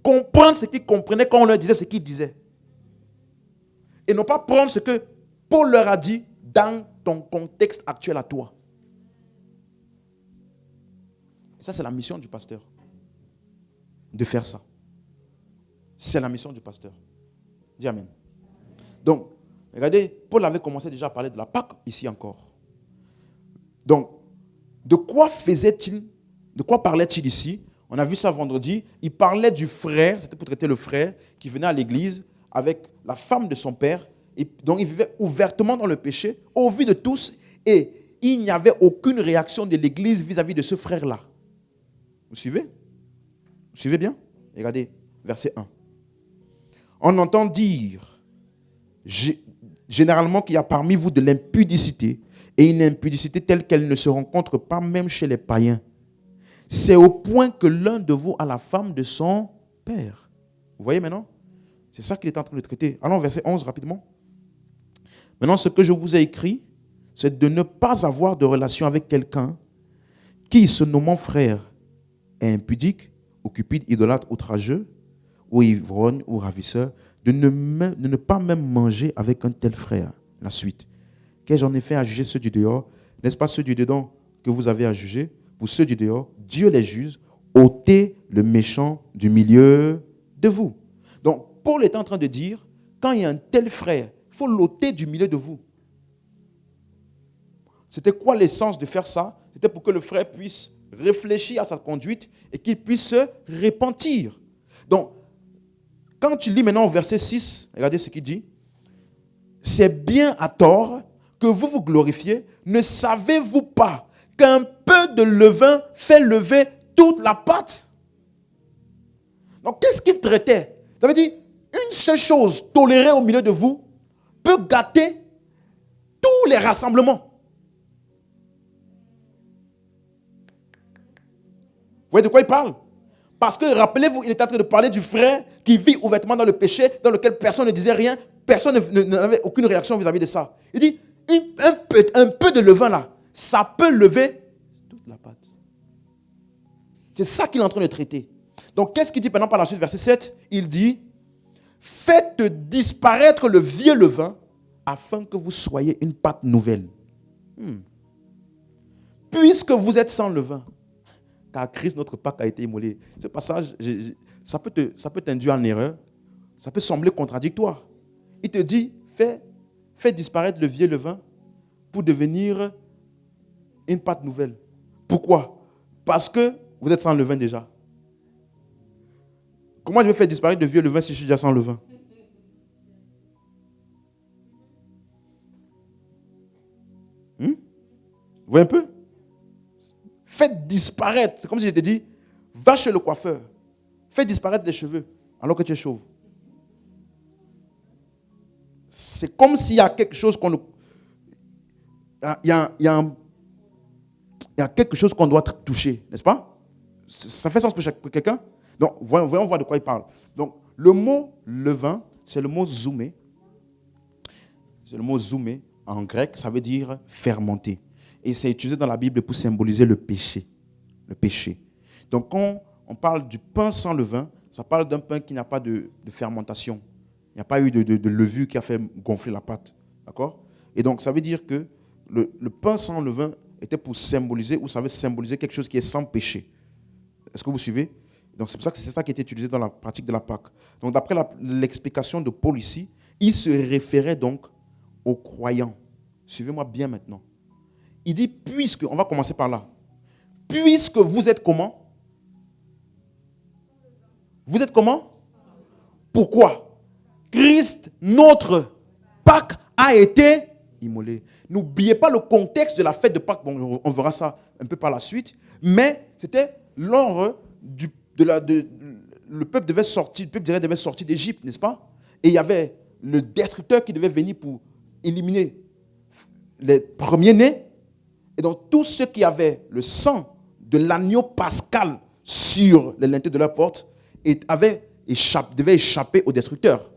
Speaker 1: comprendre ce qu'ils comprenaient quand on leur disait ce qu'ils disaient. Et non pas prendre ce que Paul leur a dit dans ton contexte actuel à toi. Et ça, c'est la mission du pasteur. De faire ça. C'est la mission du pasteur. Dis Amen. Donc, regardez, Paul avait commencé déjà à parler de la Pâque ici encore. Donc, de quoi faisait-il, de quoi parlait-il ici? On a vu ça vendredi. Il parlait du frère, c'était pour traiter le frère qui venait à l'église avec la femme de son père. Et donc, il vivait ouvertement dans le péché, au vu de tous, et il n'y avait aucune réaction de l'église vis-à-vis de ce frère-là. Vous suivez? Vous suivez bien? Regardez, verset 1. On entend dire généralement qu'il y a parmi vous de l'impudicité, et une impudicité telle qu'elle ne se rencontre pas même chez les païens. C'est au point que l'un de vous a la femme de son père. Vous voyez maintenant? C'est ça qu'il est en train de traiter. Allons, verset 11 rapidement. Maintenant, ce que je vous ai écrit, c'est de ne pas avoir de relation avec quelqu'un qui, se nommant frère, est impudique, ou cupide, idolâtre, outrageux, ou ivrogne, ou ravisseur, de ne pas même manger avec un tel frère. La suite. Qu'ai-je en effet à juger ceux du dehors? N'est-ce pas ceux du dedans que vous avez à juger? Pour ceux du dehors, Dieu les juge. Ôtez le méchant du milieu de vous. Donc, Paul est en train de dire, quand il y a un tel frère, il faut l'ôter du milieu de vous. C'était quoi l'essence de faire ça? C'était pour que le frère puisse réfléchir à sa conduite et qu'il puisse se repentir. Donc, quand tu lis maintenant au verset 6, regardez ce qu'il dit. C'est bien à tort que vous vous glorifiez. Ne savez-vous pas qu'un peu de levain fait lever toute la pâte? Donc, qu'est-ce qu'il traitait? Ça veut dire, une seule chose tolérée au milieu de vous peut gâter tous les rassemblements. Vous voyez de quoi il parle? Parce que, rappelez-vous, il est en train de parler du frère qui vit ouvertement dans le péché, dans lequel personne ne disait rien, personne n'avait aucune réaction vis-à-vis de ça. Il dit, un peu de levain là, ça peut lever toute la pâte. C'est ça qu'il est en train de traiter. Donc, qu'est-ce qu'il dit maintenant par la suite, verset 7? Il dit, faites disparaître le vieux levain afin que vous soyez une pâte nouvelle. Puisque vous êtes sans levain, car Christ, notre Pâque, a été immolé. Ce passage, ça peut t'induire en erreur. Ça peut sembler contradictoire. Il te dit, fais disparaître le vieux levain pour devenir une pâte nouvelle. Pourquoi? Parce que vous êtes sans levain déjà. Comment je vais faire disparaître le vieux levain si je suis déjà sans levain? Vous voyez un peu? Faites disparaître. C'est comme si je t'ai dit, va chez le coiffeur. Fais disparaître les cheveux alors que tu es chauve. C'est comme s'il y a quelque chose qu'on... Il y a quelque chose qu'on doit toucher, n'est-ce pas? Ça fait sens pour quelqu'un? Donc, voyons voir de quoi il parle. Donc, le mot levain, c'est le mot zoumé. C'est le mot zoumé en grec, ça veut dire fermenter. Et c'est utilisé dans la Bible pour symboliser le péché. Le péché. Donc, quand on parle du pain sans levain, ça parle d'un pain qui n'a pas de fermentation. Il n'y a pas eu de levure qui a fait gonfler la pâte. D'accord? Et donc, ça veut dire que le pain sans levain était pour symboliser, ou ça veut symboliser quelque chose qui est sans péché. Est-ce que vous suivez? Donc, c'est pour ça que c'est ça qui est utilisé dans la pratique de la Pâque. Donc, d'après l'explication de Paul ici, il se référait donc aux croyants. Suivez-moi bien maintenant. Il dit, puisque, on va commencer par là. Puisque vous êtes comment? Vous êtes comment? Pourquoi? Christ, notre Pâque, a été immolé. N'oubliez pas le contexte de la fête de Pâques. Bon, on verra ça un peu par la suite. Mais c'était lors le peuple devait sortir, le peuple d'Israël devait sortir d'Égypte, n'est-ce pas? Et il y avait le destructeur qui devait venir pour éliminer les premiers-nés. Et donc, tous ceux qui avaient le sang de l'agneau pascal sur les linteaux de leur porte devaient échapper au destructeur.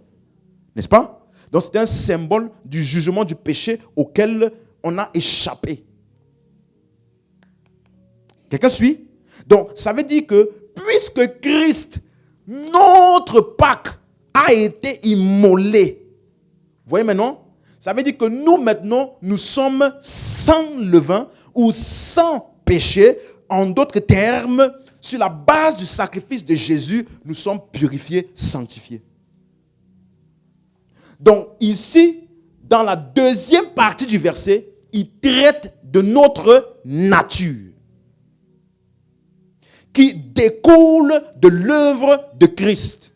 Speaker 1: N'est-ce pas? Donc, c'était un symbole du jugement du péché auquel on a échappé. Quelqu'un suit? Donc, ça veut dire que puisque Christ,
Speaker 2: notre Pâques a été immolé. Vous voyez maintenant? Ça veut dire que nous maintenant, nous sommes sans levain ou sans péché. En d'autres termes, sur la base du sacrifice de Jésus, nous sommes purifiés, sanctifiés. Donc ici, dans la deuxième partie du verset, il traite de notre nature qui découle de l'œuvre de Christ.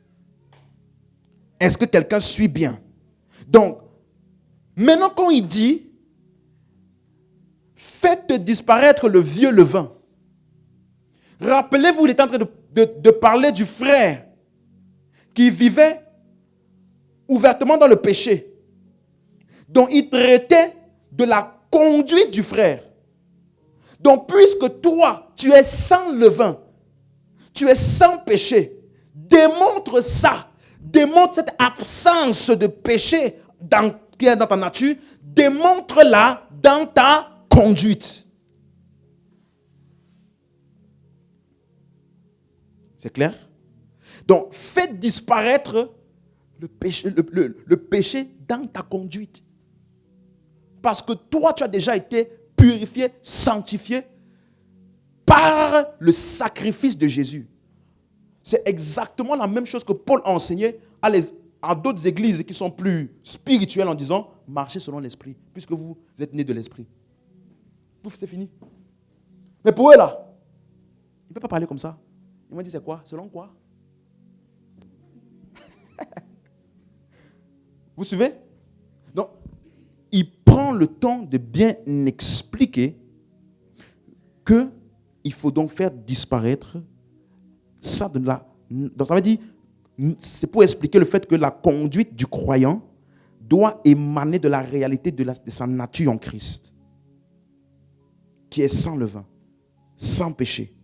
Speaker 2: Est-ce que quelqu'un suit bien? Donc, maintenant quand il dit faites disparaître le vieux levain, rappelez-vous, il est en train de parler du frère qui vivait ouvertement dans le péché. Donc il traitait de la conduite du frère. Donc puisque toi, tu es sans levain, tu es sans péché, démontre ça, démontre cette absence de péché qui est dans ta nature, démontre-la dans ta conduite. C'est clair? Donc, faites disparaître le péché dans ta conduite. Parce que toi, tu as déjà été purifié, sanctifié par le sacrifice de Jésus. C'est exactement la même chose que Paul a enseigné à d'autres églises qui sont plus spirituelles en disant « Marchez selon l'esprit, puisque vous êtes nés de l'esprit. » Pouf, c'est fini. Mais pour eux là, ils ne peuvent pas parler comme ça. Ils m'ont dit c'est quoi? Selon quoi? Vous suivez? Donc, il prend le temps de bien expliquer qu'il faut donc faire disparaître ça de la... Donc ça veut dire, c'est pour expliquer le fait que la conduite du croyant doit émaner de la réalité de sa nature en Christ, qui est sans levain, sans péché.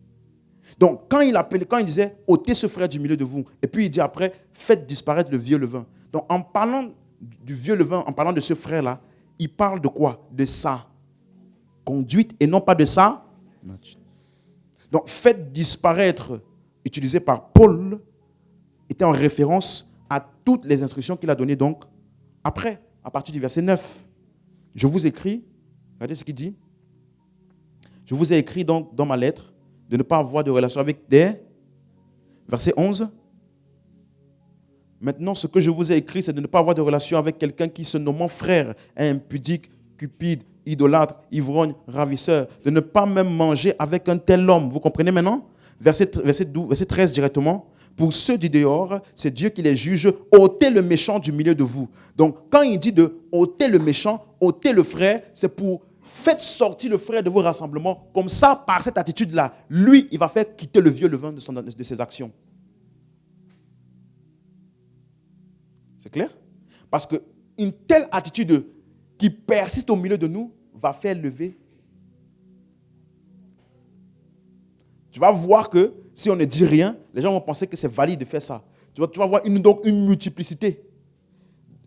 Speaker 2: Donc, quand il disait « ôtez ce frère du milieu de vous », et puis il dit après « faites disparaître le vieux levain ». Donc, en parlant du vieux levain, en parlant de ce frère-là, il parle de quoi? De sa conduite et non pas de sa nature. Donc, faites disparaître, utilisé par Paul, était en référence à toutes les instructions qu'il a données donc après, à partir du verset 9. Je vous écris, regardez ce qu'il dit. Je vous ai écrit donc dans ma lettre de ne pas avoir de relation avec des... Verset 11. Maintenant, ce que je vous ai écrit, c'est de ne pas avoir de relation avec quelqu'un qui, se nommant frère, est impudique, cupide, idolâtre, ivrogne, ravisseur, de ne pas même manger avec un tel homme. Vous comprenez maintenant? Verset 13 directement. Pour ceux du dehors, c'est Dieu qui les juge. Ôtez le méchant du milieu de vous. Donc, quand il dit de ôter le méchant, ôter le frère, c'est pour faites sortir le frère de vos rassemblements. Comme ça, par cette attitude-là, lui, il va faire quitter le vieux levain de ses actions. C'est clair? Parce qu'une telle attitude qui persiste au milieu de nous va faire lever. Tu vas voir que si on ne dit rien, les gens vont penser que c'est valide de faire ça. Tu vas voir une multiplicité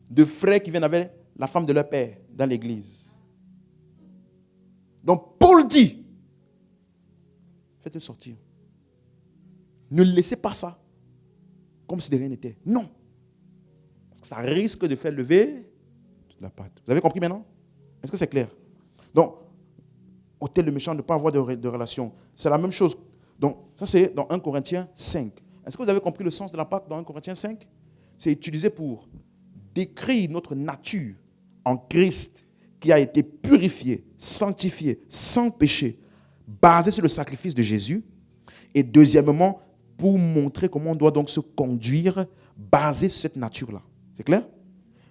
Speaker 2: de frères qui viennent avec la femme de leur père dans l'église. Donc Paul dit, faites-le sortir. Ne laissez pas ça comme si de rien n'était. Non. Parce que ça risque de faire lever toute la patte. Vous avez compris maintenant? Est-ce que c'est clair? Donc, ôtez le méchant de ne pas avoir de relation. C'est la même chose. Donc, ça c'est dans 1 Corinthiens 5. Est-ce que vous avez compris le sens de la Pâque dans 1 Corinthiens 5? C'est utilisé pour décrire notre nature en Christ qui a été purifiée, sanctifiée, sans péché, basée sur le sacrifice de Jésus. Et deuxièmement, pour montrer comment on doit donc se conduire basé sur cette nature-là. C'est clair?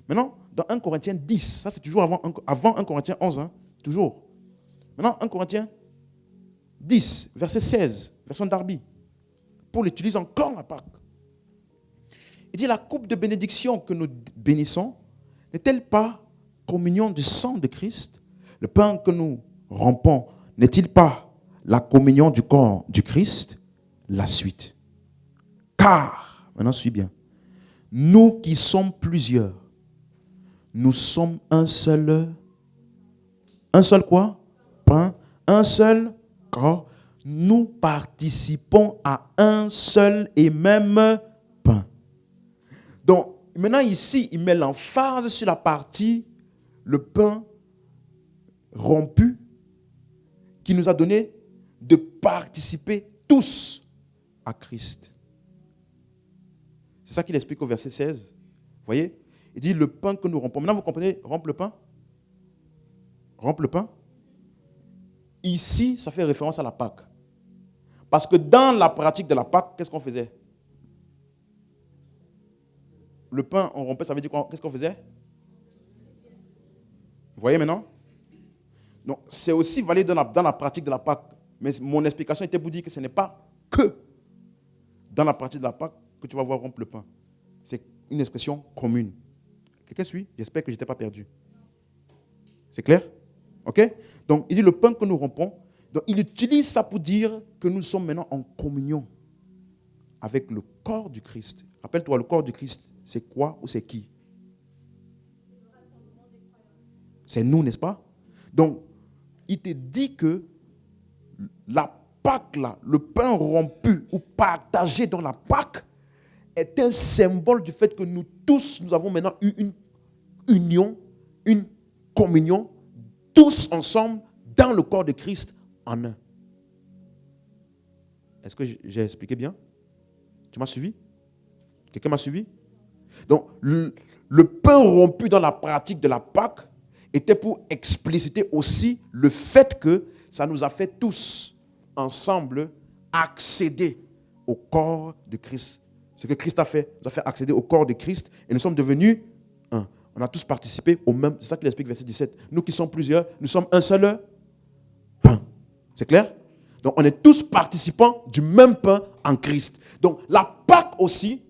Speaker 2: Maintenant, dans 1 Corinthiens 10, ça c'est toujours avant 1 Corinthiens 11, hein, toujours. Maintenant, 1 Corinthiens 10, verset 16, version Darby. Paul utilise encore la Pâque. Il dit, la coupe de bénédiction que nous bénissons n'est-elle pas communion du sang de Christ? Le pain que nous rompons n'est-il pas la communion du corps du Christ? La suite. Car, maintenant suis bien, nous qui sommes plusieurs, nous sommes un seul quoi? Pain, un seul corps. Nous participons à un seul et même
Speaker 1: Donc, maintenant ici, il met l'emphase sur la partie, le pain rompu, qui nous a donné de participer tous à Christ. C'est ça qu'il explique au verset 16. Vous voyez? Il dit le pain que nous rompons. Maintenant, vous comprenez, rompre le pain? Rompre le pain? Ici, ça fait référence à la Pâque. Parce que dans la pratique de la Pâque, qu'est-ce qu'on faisait? Le pain, on rompait, ça veut dire quoi? Qu'est-ce qu'on faisait? Vous voyez maintenant? Donc, c'est aussi valide dans la pratique de la Pâque. Mais mon explication était pour dire que ce n'est pas que dans la pratique de la Pâque que tu vas voir rompre le pain. C'est une expression commune. Quelqu'un suit? J'espère que je n'étais pas perdu. C'est clair? Ok? Donc, il dit le pain que nous rompons. Donc, il utilise ça pour dire que nous sommes maintenant en communion avec le corps du Christ. Rappelle-toi, le corps du Christ, c'est quoi ou c'est qui? C'est nous, n'est-ce pas? Donc, il te dit que la Pâque, là, le pain rompu ou partagé dans la Pâque, est un symbole du fait que nous tous, nous avons maintenant eu une union, une communion, tous ensemble, dans le corps de Christ, en un. Est-ce que j'ai expliqué bien? Tu m'as suivi? Quelqu'un m'a suivi? Donc, le pain rompu dans la pratique de la Pâque était pour expliciter aussi le fait que ça nous a fait tous, ensemble, accéder au corps de Christ. Ce que Christ a fait, nous a fait accéder au corps de Christ et nous sommes devenus un. On a tous participé au même. C'est ça qu'il explique, verset 17. Nous qui sommes plusieurs, nous sommes un seul pain. C'est clair? Donc on est tous participants du même pain en Christ. Donc la Pâque aussi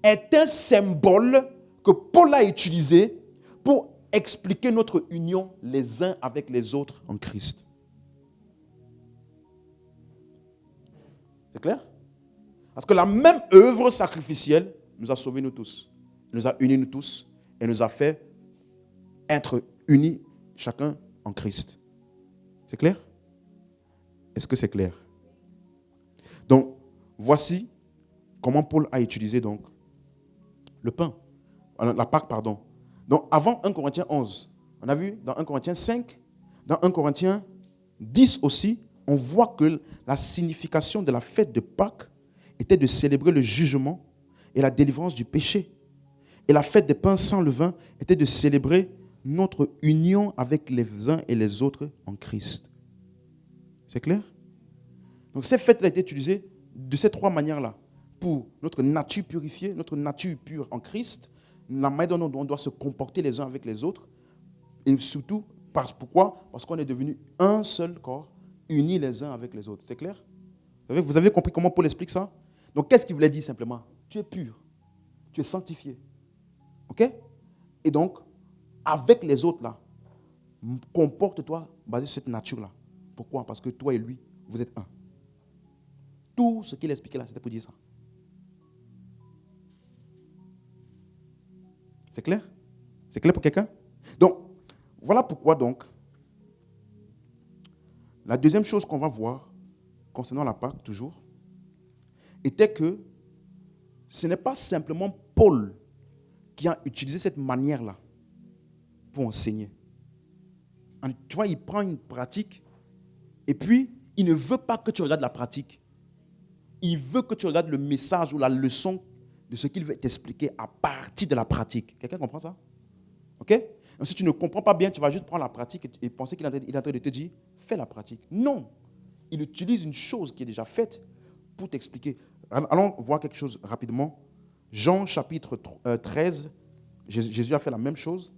Speaker 1: est un symbole que Paul a utilisé pour expliquer notre union les uns avec les autres en Christ. C'est clair? Parce que la même œuvre sacrificielle nous a sauvés nous tous, nous a unis nous tous et nous a fait être unis chacun en Christ. C'est clair? Est-ce que c'est clair? Donc, voici comment Paul a utilisé donc le pain, la Pâque, pardon. Donc, avant 1 Corinthiens 11, on a vu dans 1 Corinthiens 5, dans 1 Corinthiens 10 aussi, on voit que la signification de la fête de Pâques était de célébrer le jugement et la délivrance du péché. Et la fête des pains sans levain était de célébrer notre union avec les uns et les autres en Christ. C'est clair? Donc ces fêtes-là étaient utilisées de ces trois manières-là. Pour notre nature purifiée, notre nature pure en Christ, la manière dont on doit se comporter les uns avec les autres. Et surtout, pourquoi? Parce qu'on est devenu un seul corps, unis les uns avec les autres. C'est clair? Vous avez compris comment Paul explique ça? Donc qu'est-ce qu'il voulait dire simplement? Tu es pur, tu es sanctifié. Ok? Et donc, avec les autres là, comporte-toi basé sur cette nature-là. Pourquoi? Parce que toi et lui, vous êtes un. Tout ce qu'il expliquait là, c'était pour dire ça. C'est clair? C'est clair pour quelqu'un? Donc, voilà pourquoi donc, la deuxième chose qu'on va voir, concernant la Pâque toujours, était que ce n'est pas simplement Paul qui a utilisé cette manière-là pour enseigner. Tu vois, il prend une pratique et puis il ne veut pas que tu regardes la pratique. Il veut que tu regardes le message ou la leçon de ce qu'il veut t'expliquer à partir de la pratique. Quelqu'un comprend ça? Ok? Donc, si tu ne comprends pas bien, tu vas juste prendre la pratique et penser qu'il est en train de te dire, fais la pratique. Non. Il utilise une chose qui est déjà faite pour t'expliquer. Allons voir quelque chose rapidement. Jean chapitre 13, Jésus a fait la même chose.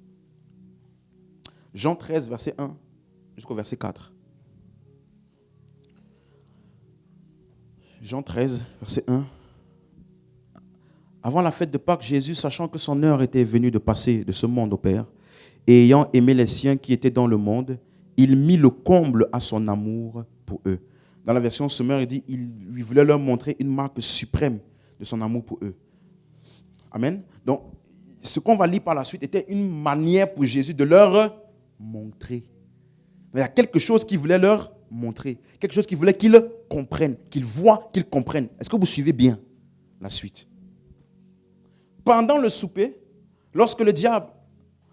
Speaker 1: Jean 13, verset 1 jusqu'au verset 4. Jean 13, verset 1. Avant la fête de Pâques, Jésus, sachant que son heure était venue de passer de ce monde au Père, et ayant aimé les siens qui étaient dans le monde, il mit le comble à son amour pour eux. Dans la version Sommaire, il dit il voulait leur montrer une marque suprême de son amour pour eux. Amen. Donc, ce qu'on va lire par la suite était une manière pour Jésus de leur montrer. Il y a quelque chose qu'il voulait leur montrer. Quelque chose qu'il voulait qu'ils comprennent, qu'ils voient, qu'ils comprennent. Est-ce que vous suivez bien la suite?
Speaker 2: pendant le souper, lorsque le diable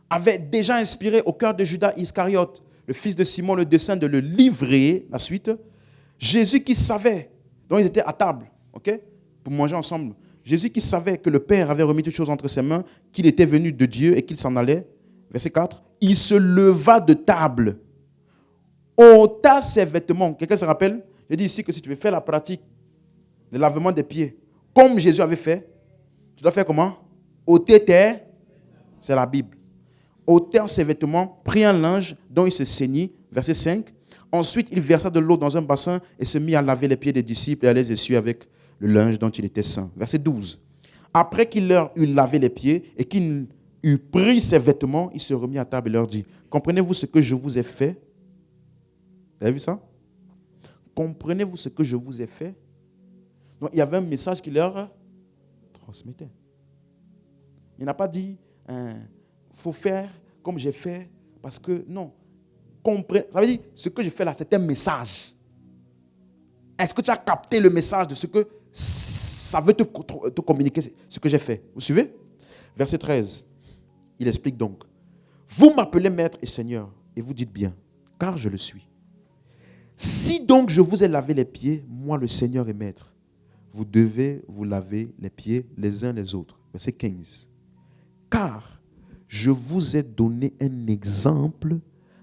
Speaker 2: avait déjà inspiré au cœur de Judas Iscariote, le fils de Simon, le dessein de le livrer, la suite, Jésus qui savait, donc ils étaient à table, ok, pour manger ensemble. Jésus qui savait que le Père avait remis toutes choses entre ses mains, qu'il était venu de Dieu et qu'il s'en allait, verset 4, il se leva de table, ôta ses vêtements. Quelqu'un se rappelle? J'ai dit ici que si tu veux faire la pratique de lavement des pieds, comme Jésus avait fait, tu dois faire comment? Ôter tes, c'est la Bible. Ôter ses vêtements, prit un linge dont il se ceignit, verset 5. Ensuite, il versa de l'eau dans un bassin et se mit à laver les pieds des disciples et à les essuyer avec le linge dont il était saint. Verset 12. Après qu'il leur eut lavé les pieds et qu'il eut pris ses vêtements, il se remit à table et leur dit, comprenez-vous ce que je vous ai fait? Vous avez vu ça? Comprenez-vous ce que je vous ai fait? Donc, il y avait un message qu'il leur transmettait. Il n'a pas dit, faut faire comme j'ai fait, parce que non. Ça veut dire, ce que je fais là, c'est un message. Est-ce que tu as capté le message de ce que ça veut te communiquer, ce que j'ai fait? Vous suivez? Verset 13, il explique donc. Vous m'appelez maître et seigneur, et vous dites bien, car je le suis. Si donc je vous ai lavé les pieds, moi le Seigneur et maître, vous devez vous laver les pieds les uns les autres. Verset 15. Car je vous ai donné un exemple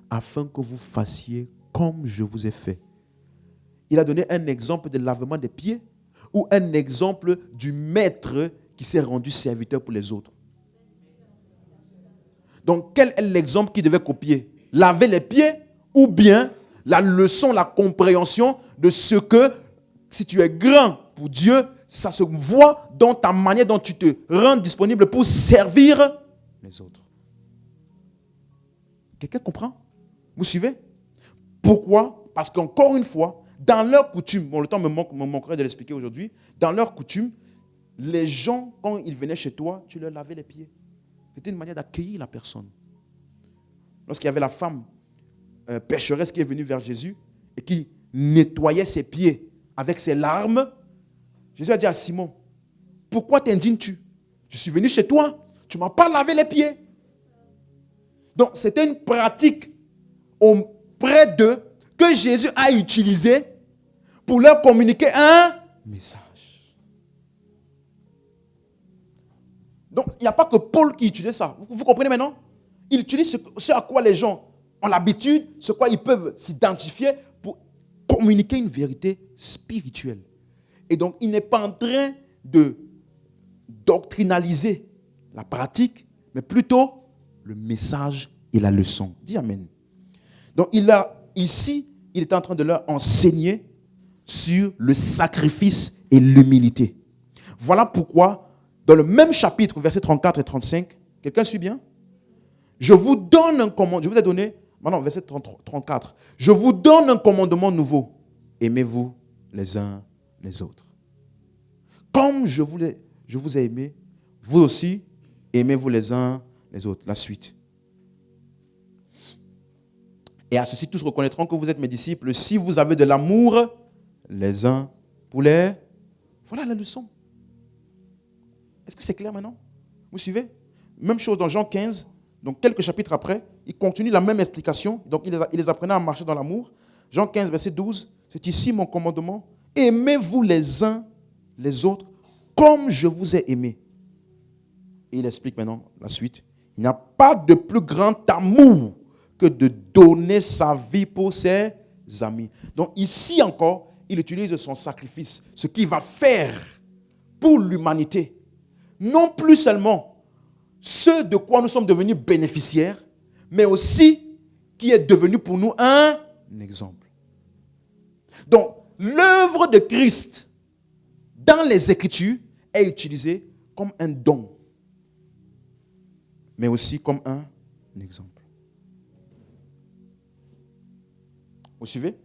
Speaker 2: afin que vous fassiez comme je vous ai fait. Il a donné un exemple de lavement des pieds ou un exemple du maître qui s'est rendu serviteur pour les autres. Donc, quel est l'exemple qu'il devait copier? Laver les pieds ou bien la leçon, la compréhension de ce que, si tu es grand pour Dieu, ça se voit dans ta manière dont tu te rends disponible pour servir les autres. Quelqu'un comprend? Vous suivez? Pourquoi? Parce qu'encore une fois, dans leur coutume, bon, le temps me manquerait de l'expliquer aujourd'hui, dans leur coutume, les gens, quand ils venaient chez toi, tu leur lavais les pieds. C'était une manière d'accueillir la personne. Lorsqu'il y avait la femme pécheresse qui est venue vers Jésus et qui nettoyait ses pieds avec ses larmes, Jésus a dit à Simon, pourquoi t'indignes-tu? Je suis venu chez toi, tu ne m'as pas lavé les pieds. Donc, c'était une pratique auprès d'eux que Jésus a utilisée pour leur communiquer un message. Donc, il n'y a pas que Paul qui utilisait ça. Vous comprenez maintenant? Il utilise ce à quoi les gens ont l'habitude, ce à quoi ils peuvent s'identifier pour communiquer une vérité spirituelle. Et donc, il n'est pas en train de doctrinaliser la pratique, mais plutôt le message et la leçon. Dis Amen. Donc, ici, il est en train de leur enseigner sur le sacrifice et l'humilité. Voilà pourquoi, dans le même chapitre, versets 34 et 35, quelqu'un suit bien? Je vous donne un commandement, je vous ai donné, maintenant, verset 34, je vous donne un commandement nouveau. Aimez-vous les uns les autres. Comme je vous ai aimé, vous aussi, aimez-vous les uns les autres. La suite. Et à ceci, tous reconnaîtront que vous êtes mes disciples si vous avez de l'amour les uns pour les... Voilà la leçon. Est-ce que c'est clair maintenant? Vous suivez? Même chose dans Jean 15, donc quelques chapitres après, il continue la même explication. Donc il les apprenait à marcher dans l'amour. Jean 15, verset 12, c'est ici mon commandement. Aimez-vous les uns les autres comme je vous ai aimé. Et il explique maintenant la suite. Il n'y a pas de plus grand amour que de donner sa vie pour ses amis. Donc ici encore, il utilise son sacrifice, ce qu'il va faire pour l'humanité. Non plus seulement ce de quoi nous sommes devenus bénéficiaires, mais aussi qui est devenu pour nous un exemple. Donc, l'œuvre de Christ dans les Écritures est utilisée comme un don, mais aussi comme un exemple. Vous suivez?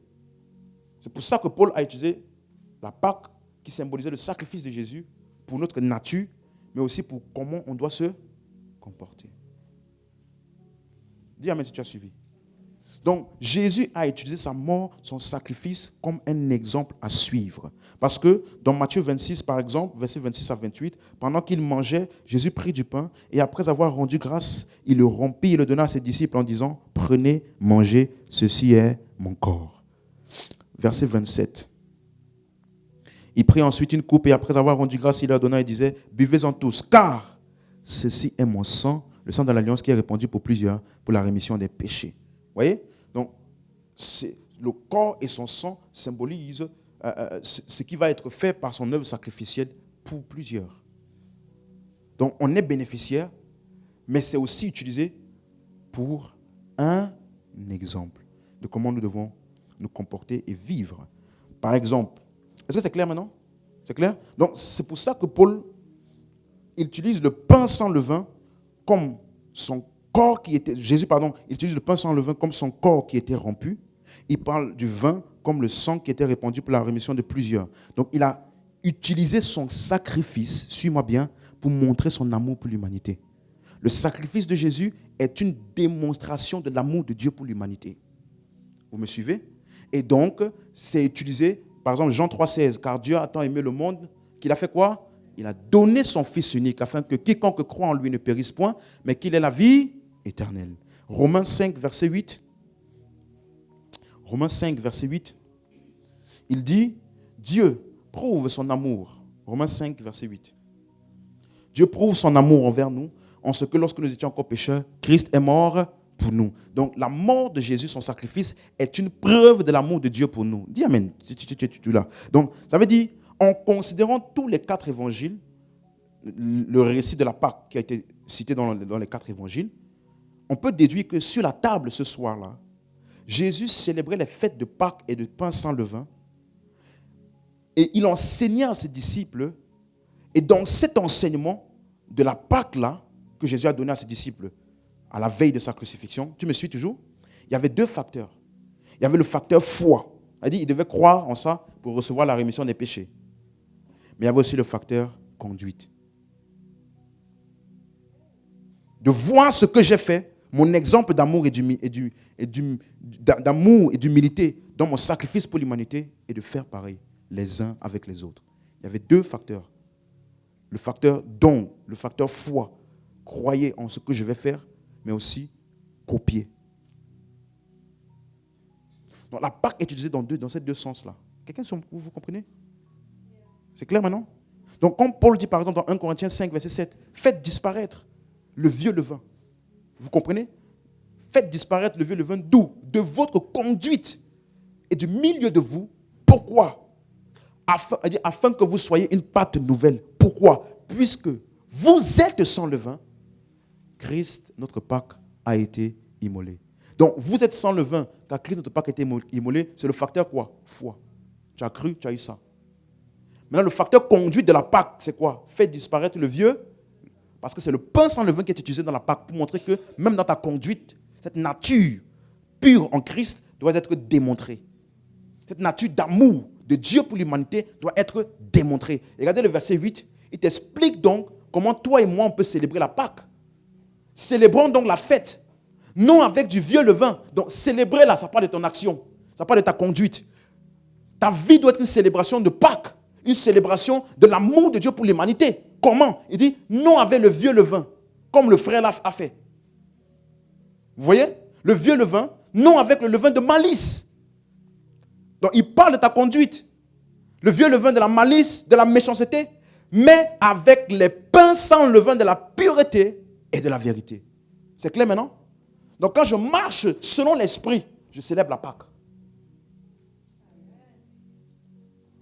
Speaker 2: C'est pour ça que Paul a utilisé la Pâque qui symbolisait le sacrifice de Jésus pour notre nature, mais aussi pour comment on doit se comporter. Dis Amen si tu as suivi.
Speaker 1: Donc, Jésus a utilisé sa mort, son sacrifice, comme un exemple à suivre. Parce que dans Matthieu 26, par exemple, versets 26 à 28, pendant qu'il mangeait, Jésus prit du pain et après avoir rendu grâce, il le rompit et le donna à ses disciples en disant, « Prenez, mangez, ceci est mon corps. » Verset 27. Il prit ensuite une coupe et après avoir rendu grâce, il leur donna et disait, « Buvez-en tous, car ceci est mon sang, le sang de l'alliance qui est répandu pour plusieurs, pour la rémission des péchés. » Vous voyez? Donc, le corps et son sang symbolisent ce qui va être fait par son œuvre sacrificielle pour plusieurs. Donc, on est bénéficiaire, mais c'est aussi utilisé pour un exemple de comment nous devons nous comporter et vivre. Par exemple, est-ce que c'est clair maintenant? C'est clair? Donc, c'est pour ça que Paul utilise le pain sans levain comme son corps qui était... Jésus, pardon, il utilise le pain sans levain comme son corps qui était rompu. Il parle du vin comme le sang qui était répandu pour la rémission de plusieurs. Donc, il a utilisé son sacrifice, suis-moi bien, pour montrer son amour pour l'humanité. Le sacrifice de Jésus est une démonstration de l'amour de Dieu pour l'humanité. Vous me suivez? Et donc, c'est utilisé, par exemple, Jean 3,16, car Dieu a tant aimé le monde qu'il a fait quoi? Il a donné son Fils unique afin que quiconque croit en lui ne périsse point, mais qu'il ait la vie éternelle. Romains 5, verset 8. Romains 5, verset 8. Il dit, Dieu prouve son amour. Romains 5, verset 8. Dieu prouve son amour envers nous en ce que lorsque nous étions encore pécheurs, Christ est mort pour nous. Donc la mort de Jésus, son sacrifice, est une preuve de l'amour de Dieu pour nous. Dis amen. Tu là. Donc ça veut dire, en considérant tous les 4 évangiles, le récit de la Pâque qui a été cité dans les 4 évangiles, on peut déduire que sur la table ce soir-là, Jésus célébrait les fêtes de Pâques et de pain sans levain et il enseignait à ses disciples. Et dans cet enseignement de la Pâque-là, que Jésus a donné à ses disciples à la veille de sa crucifixion, tu me suis toujours? Il y avait 2 facteurs. Il y avait le facteur foi. C'est-à-dire qu'il devait croire en ça pour recevoir la rémission des péchés. Mais il y avait aussi le facteur conduite. De voir ce que j'ai fait, mon exemple d'amour d'amour et d'humilité dans mon sacrifice pour l'humanité, et de faire pareil les uns avec les autres. Il y avait 2 facteurs. Le facteur don, le facteur foi, croyez en ce que je vais faire, mais aussi copier. Donc la Pâque est utilisée dans ces 2 sens-là. Quelqu'un, vous comprenez? C'est clair maintenant? Donc comme Paul dit par exemple dans 1 Corinthiens 5, verset 7, faites disparaître le vieux levain. Vous comprenez? Faites disparaître le vieux levain d'où? De votre conduite et du milieu de vous. Pourquoi? Afin que vous soyez une pâte nouvelle. Pourquoi? Puisque vous êtes sans levain, Christ, notre Pâque, a été immolé. Donc, vous êtes sans levain, car Christ, notre Pâque, a été immolé. C'est le facteur quoi? Foi. Tu as cru, tu as eu ça. Maintenant, le facteur conduite de la Pâque, c'est quoi? Faites disparaître le vieux, parce que c'est le pain sans levain qui est utilisé dans la Pâque pour montrer que même dans ta conduite, cette nature pure en Christ doit être démontrée. Cette nature d'amour de Dieu pour l'humanité doit être démontrée. Et regardez le verset 8, il t'explique donc comment toi et moi on peut célébrer la Pâque. Célébrons donc la fête, non avec du vieux levain. Donc célébrer là, ça parle de ton action, ça parle de ta conduite. Ta vie doit être une célébration de Pâques, une célébration de l'amour de Dieu pour l'humanité. Comment? Il dit, non avec le vieux levain, comme le frère là a fait. Vous voyez? Le vieux levain, non avec le levain de malice. Donc il parle de ta conduite. Le vieux levain de la malice, de la méchanceté, mais avec les pains sans levain de la pureté et de la vérité. C'est clair maintenant? Donc quand je marche selon l'esprit, je célèbre la Pâque.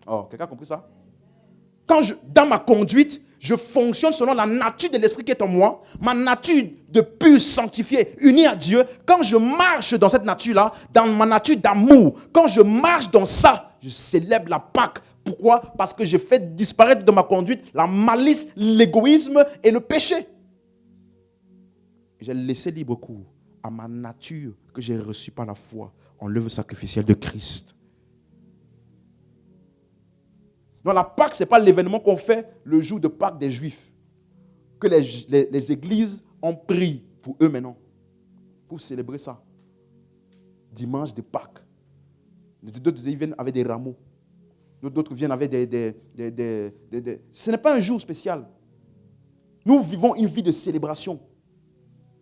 Speaker 1: Oh, quelqu'un a compris ça? Dans ma conduite, je fonctionne selon la nature de l'esprit qui est en moi, ma nature de pur, sanctifié, uni à Dieu. Quand je marche dans cette nature-là, dans ma nature d'amour, quand je marche dans ça, je célèbre la Pâque. Pourquoi? Parce que je fais disparaître de ma conduite la malice, l'égoïsme et le péché. J'ai laissé libre cours à ma nature que j'ai reçue par la foi en l'œuvre sacrificielle de Christ. Donc la Pâque, ce n'est pas l'événement qu'on fait le jour de Pâque des Juifs, que les églises ont pris pour eux maintenant, pour célébrer ça.
Speaker 2: dimanche de Pâques. D'autres, ils viennent avec des rameaux. D'autres viennent avec Ce n'est pas un jour spécial. Nous vivons une vie de célébration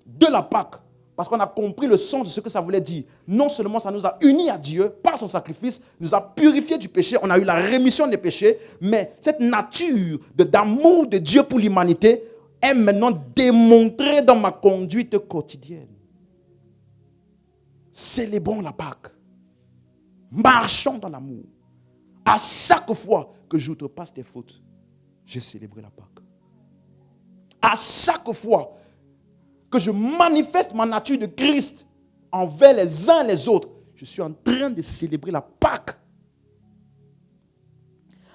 Speaker 2: de la Pâque. Parce qu'on a compris le sens de ce que ça voulait dire. Non seulement ça nous a unis à Dieu par son sacrifice, nous a purifiés du péché, on a eu la rémission des péchés, mais cette nature d'amour de Dieu pour l'humanité est maintenant démontrée dans ma conduite quotidienne. Célébrons la Pâque. Marchons dans l'amour. À chaque fois que j'outrepasse tes fautes, j'ai célébré la Pâque. À chaque fois que je manifeste ma nature de Christ envers les uns et les autres, je suis en train de célébrer la Pâque.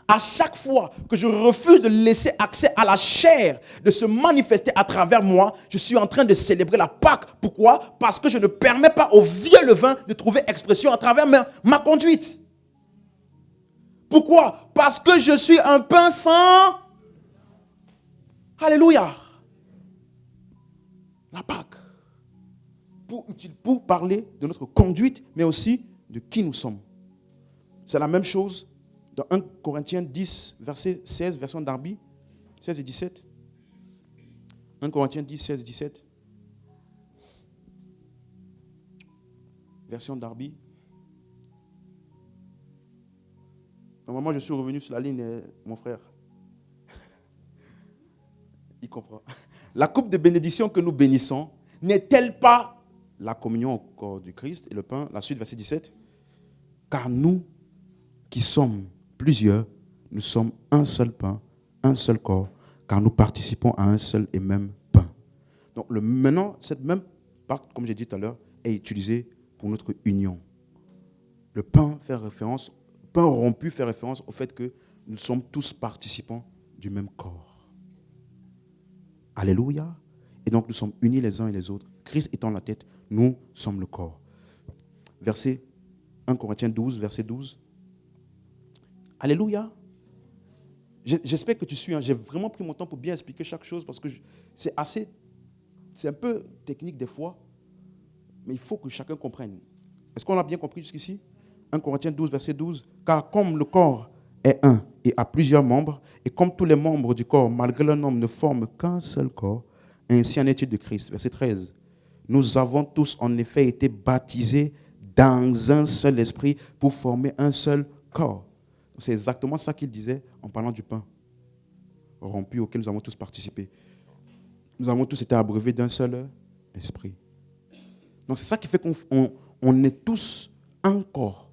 Speaker 2: À chaque fois que je refuse de laisser accès à la chair de se manifester à travers moi, je suis en train de célébrer la Pâque. Pourquoi? Parce que je ne permets pas au vieux levain de trouver expression à travers ma conduite. Pourquoi? Parce que je suis un pain sans... Alléluia. La Pâque. Pour parler de notre conduite, mais aussi de qui nous sommes. C'est la même chose dans 1 Corinthiens 10, verset 16, version Darby, 16 et 17. 1 Corinthiens 10, 16 et 17. Version Darby. Normalement, je suis revenu sur la ligne, mon frère. Il comprend. La coupe de bénédiction que nous bénissons n'est-elle pas la communion au corps du Christ et le pain? La suite, verset 17. Car nous qui sommes plusieurs, nous sommes un seul pain, un seul corps, car nous participons à un seul et même pain. Donc maintenant, cette même pacte, comme j'ai dit tout à l'heure, est utilisée pour notre union. Le pain rompu fait référence au fait que nous sommes tous participants du même corps. Alléluia. Et donc nous sommes unis les uns et les autres. Christ étant la tête, nous sommes le corps. Verset 1 Corinthiens 12, verset 12. Alléluia. J'espère que tu suis. J'ai vraiment pris mon temps pour bien expliquer chaque chose parce que c'est un peu technique des fois, mais il faut que chacun comprenne. Est-ce qu'on a bien compris jusqu'ici? 1 Corinthiens 12, verset 12. Car comme le corps est un et a plusieurs membres, et comme tous les membres du corps, malgré leur nombre, ne forment qu'un seul corps, ainsi en est-il de Christ. Verset 13. Nous avons tous en effet été baptisés dans un seul esprit pour former un seul corps. C'est exactement ça qu'il disait en parlant du pain rompu auquel nous avons tous participé. Nous avons tous été abreuvés d'un seul esprit. Donc c'est ça qui fait qu'on est tous un corps.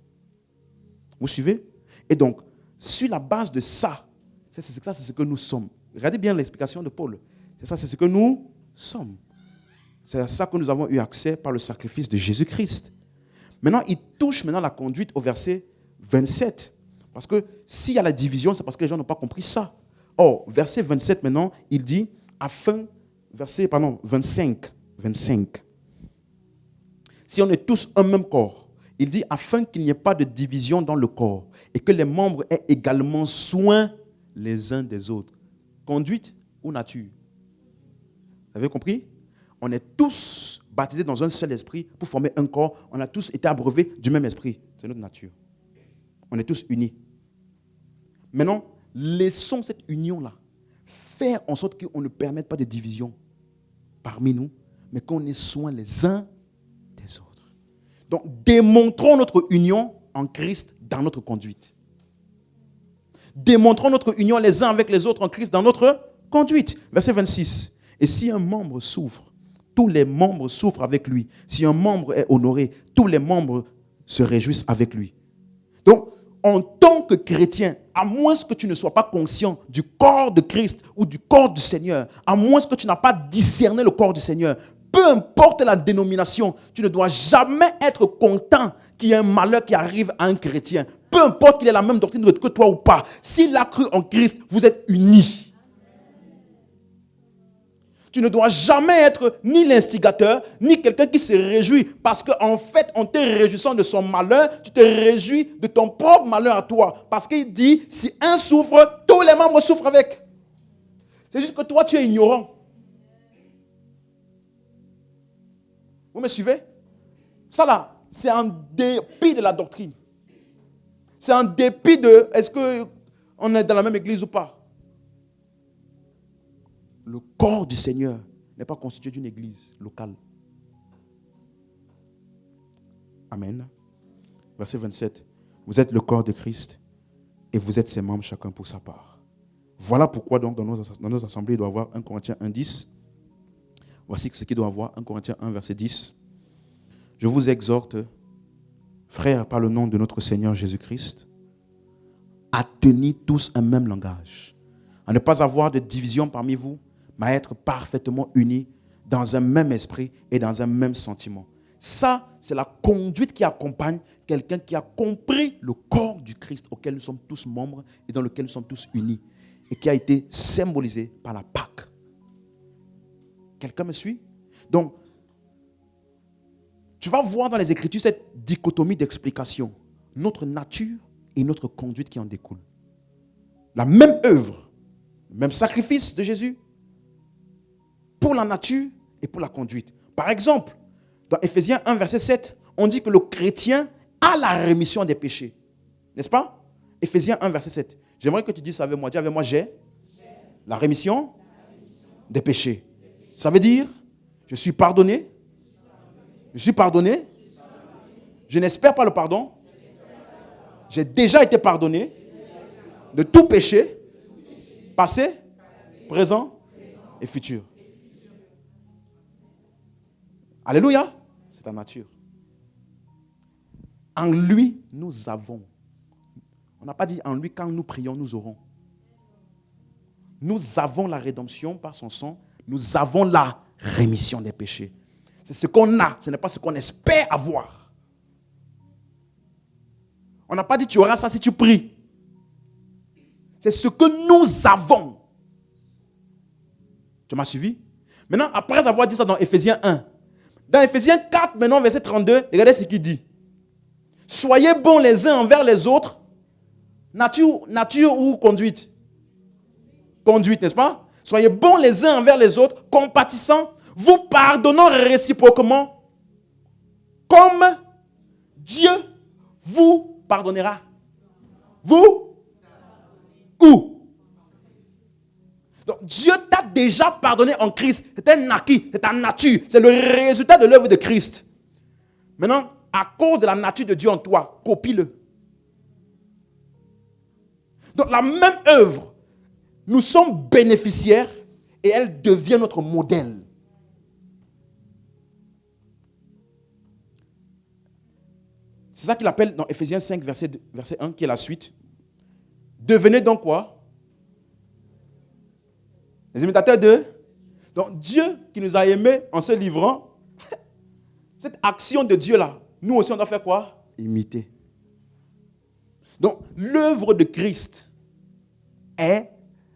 Speaker 2: Vous suivez? Et donc, sur la base de ça, c'est ce que nous sommes. Regardez bien l'explication de Paul. C'est ce que nous sommes. C'est à ça que nous avons eu accès par le sacrifice de Jésus-Christ. Maintenant, il touche la conduite au verset 27. Parce que s'il y a la division, c'est parce que les gens n'ont pas compris ça. Or, verset 27 maintenant, il dit, verset 25. Si on est tous un même corps, il dit, afin qu'il n'y ait pas de division dans le corps et que les membres aient également soin les uns des autres. Conduite ou nature? Vous avez compris? On est tous baptisés dans un seul esprit pour former un corps. On a tous été abreuvés du même esprit. C'est notre nature. On est tous unis. Maintenant, laissons cette union-là faire en sorte qu'on ne permette pas de division parmi nous, mais qu'on ait soin les uns des autres. Donc, démontrons notre union en Christ dans notre conduite. Démontrons notre union les uns avec les autres en Christ dans notre conduite. Verset 26. Et si un membre souffre, tous les membres souffrent avec lui. Si un membre est honoré, tous les membres se réjouissent avec lui. Donc, en tant que chrétien, à moins que tu ne sois pas conscient du corps de Christ ou du corps du Seigneur, à moins que tu n'as pas discerné le corps du Seigneur, peu importe la dénomination, tu ne dois jamais être content qu'il y ait un malheur qui arrive à un chrétien. Peu importe qu'il ait la même doctrine que toi ou pas. S'il a cru en Christ, vous êtes unis. Tu ne dois jamais être ni l'instigateur, ni quelqu'un qui se réjouit. Parce qu'en fait, en te réjouissant de son malheur, tu te réjouis de ton propre malheur à toi. Parce qu'il dit, si un souffre, tous les membres souffrent avec. C'est juste que toi, tu es ignorant. Vous me suivez? Ça là, c'est en dépit de la doctrine. C'est en dépit de est-ce qu'on est dans la même église ou pas. Le corps du Seigneur n'est pas constitué d'une église locale. Amen. Verset 27. Vous êtes le corps de Christ et vous êtes ses membres, chacun pour sa part. Voilà pourquoi donc dans nos assemblées, il doit y avoir 1 Corinthiens 1, 10. Voici ce qu'il doit avoir, 1 Corinthiens 1, verset 10. Je vous exhorte, frères, par le nom de notre Seigneur Jésus-Christ, à tenir tous un même langage, à ne pas avoir de division parmi vous, mais à être parfaitement unis dans un même esprit et dans un même sentiment. Ça, c'est la conduite qui accompagne quelqu'un qui a compris le corps du Christ auquel nous sommes tous membres et dans lequel nous sommes tous unis et qui a été symbolisé par la Pâque. Quelqu'un me suit? Donc, tu vas voir dans les Écritures cette dichotomie d'explication. Notre nature et notre conduite qui en découle. La même œuvre, le même sacrifice de Jésus pour la nature et pour la conduite. Par exemple, dans Éphésiens 1, verset 7, on dit que le chrétien a la rémission des péchés. N'est-ce pas? Éphésiens 1, verset 7. J'aimerais que tu dises ça avec moi. Dis avec moi, j'ai la rémission des péchés. Ça veut dire, je suis pardonné. Je suis pardonné. Je n'espère pas le pardon. J'ai déjà été pardonné de tout péché, passé, présent et futur. Alléluia. C'est ta nature. En lui, nous avons. On n'a pas dit en lui, quand nous prions, nous aurons. Nous avons la rédemption par son sang. Nous avons la rémission des péchés. C'est ce qu'on a, ce n'est pas ce qu'on espère avoir. On n'a pas dit tu auras ça si tu pries. C'est ce que nous avons. Tu m'as suivi? Maintenant, après avoir dit ça dans Éphésiens 1, dans Éphésiens 4, maintenant verset 32, regardez ce qu'il dit. Soyez bons les uns envers les autres. Nature ou conduite? Conduite, n'est-ce pas? Soyez bons les uns envers les autres, compatissants, vous pardonnant réciproquement, comme Dieu vous pardonnera. Vous? Où? Donc Dieu t'a déjà pardonné en Christ. C'est un acquis, c'est ta nature, c'est le résultat de l'œuvre de Christ. Maintenant, à cause de la nature de Dieu en toi, copie-le. Donc la même œuvre, nous sommes bénéficiaires et elle devient notre modèle. C'est ça qu'il appelle dans Éphésiens 5, verset 1, qui est la suite. Devenez donc quoi? Les imitateurs de? Donc Dieu qui nous a aimés en se livrant, cette action de Dieu-là, nous aussi on doit faire quoi? Imiter. Donc l'œuvre de Christ est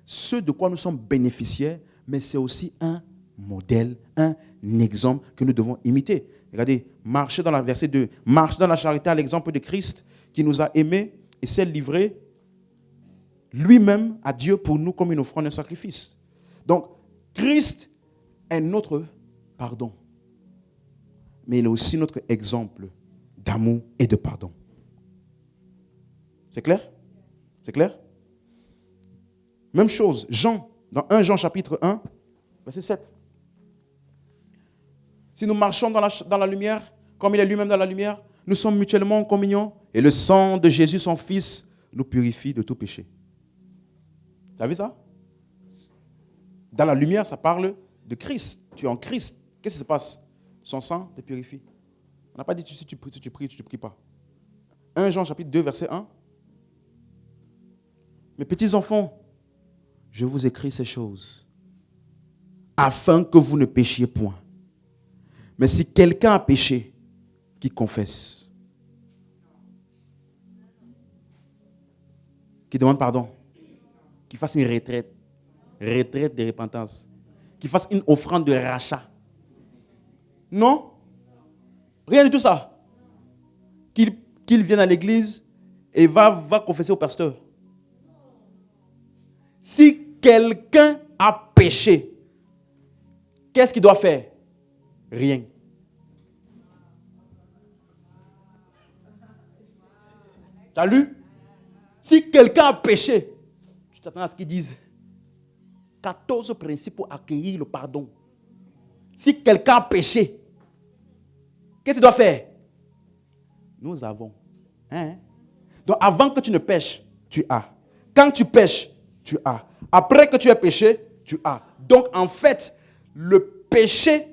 Speaker 2: ce de quoi nous sommes bénéficiaires, mais c'est aussi un modèle, un exemple que nous devons imiter. Regardez, marchez dans la verset 2, marchez dans la charité à l'exemple de Christ qui nous a aimés et s'est livré lui-même à Dieu pour nous comme une offrande, un sacrifice. Donc, Christ est notre pardon, mais il est aussi notre exemple d'amour et de pardon. C'est clair? C'est clair? Même chose, Jean, dans 1 Jean chapitre 1, verset 7. Si nous marchons dans la lumière, comme il est lui-même dans la lumière, nous sommes mutuellement en communion et le sang de Jésus, son Fils, nous purifie de tout péché. Vous avez vu ça? Dans la lumière, ça parle de Christ. Tu es en Christ. Qu'est-ce qui se passe? Son sang te purifie. On n'a pas dit si tu pries, tu ne pries pas. 1 Jean chapitre 2, verset 1. Mes petits enfants, je vous écris ces choses afin que vous ne péchiez point. Mais si quelqu'un a péché, qu'il confesse. Qu'il demande pardon. Qu'il fasse une retraite. Retraite de repentance. Qu'il fasse une offrande de rachat. Non? Rien de tout ça. Qu'il vienne à l'église et va confesser au pasteur. Si quelqu'un a péché, qu'est-ce qu'il doit faire? Rien. Tu as lu? Si quelqu'un a péché, tu t'attends à ce qu'ils disent 14 principes pour accueillir le pardon. Si quelqu'un a péché, qu'est-ce que tu dois faire? Nous avons. Hein? Donc avant que tu ne pêches, tu as. Quand tu pêches, tu as. Après que tu aies péché, tu as. Donc en fait, le péché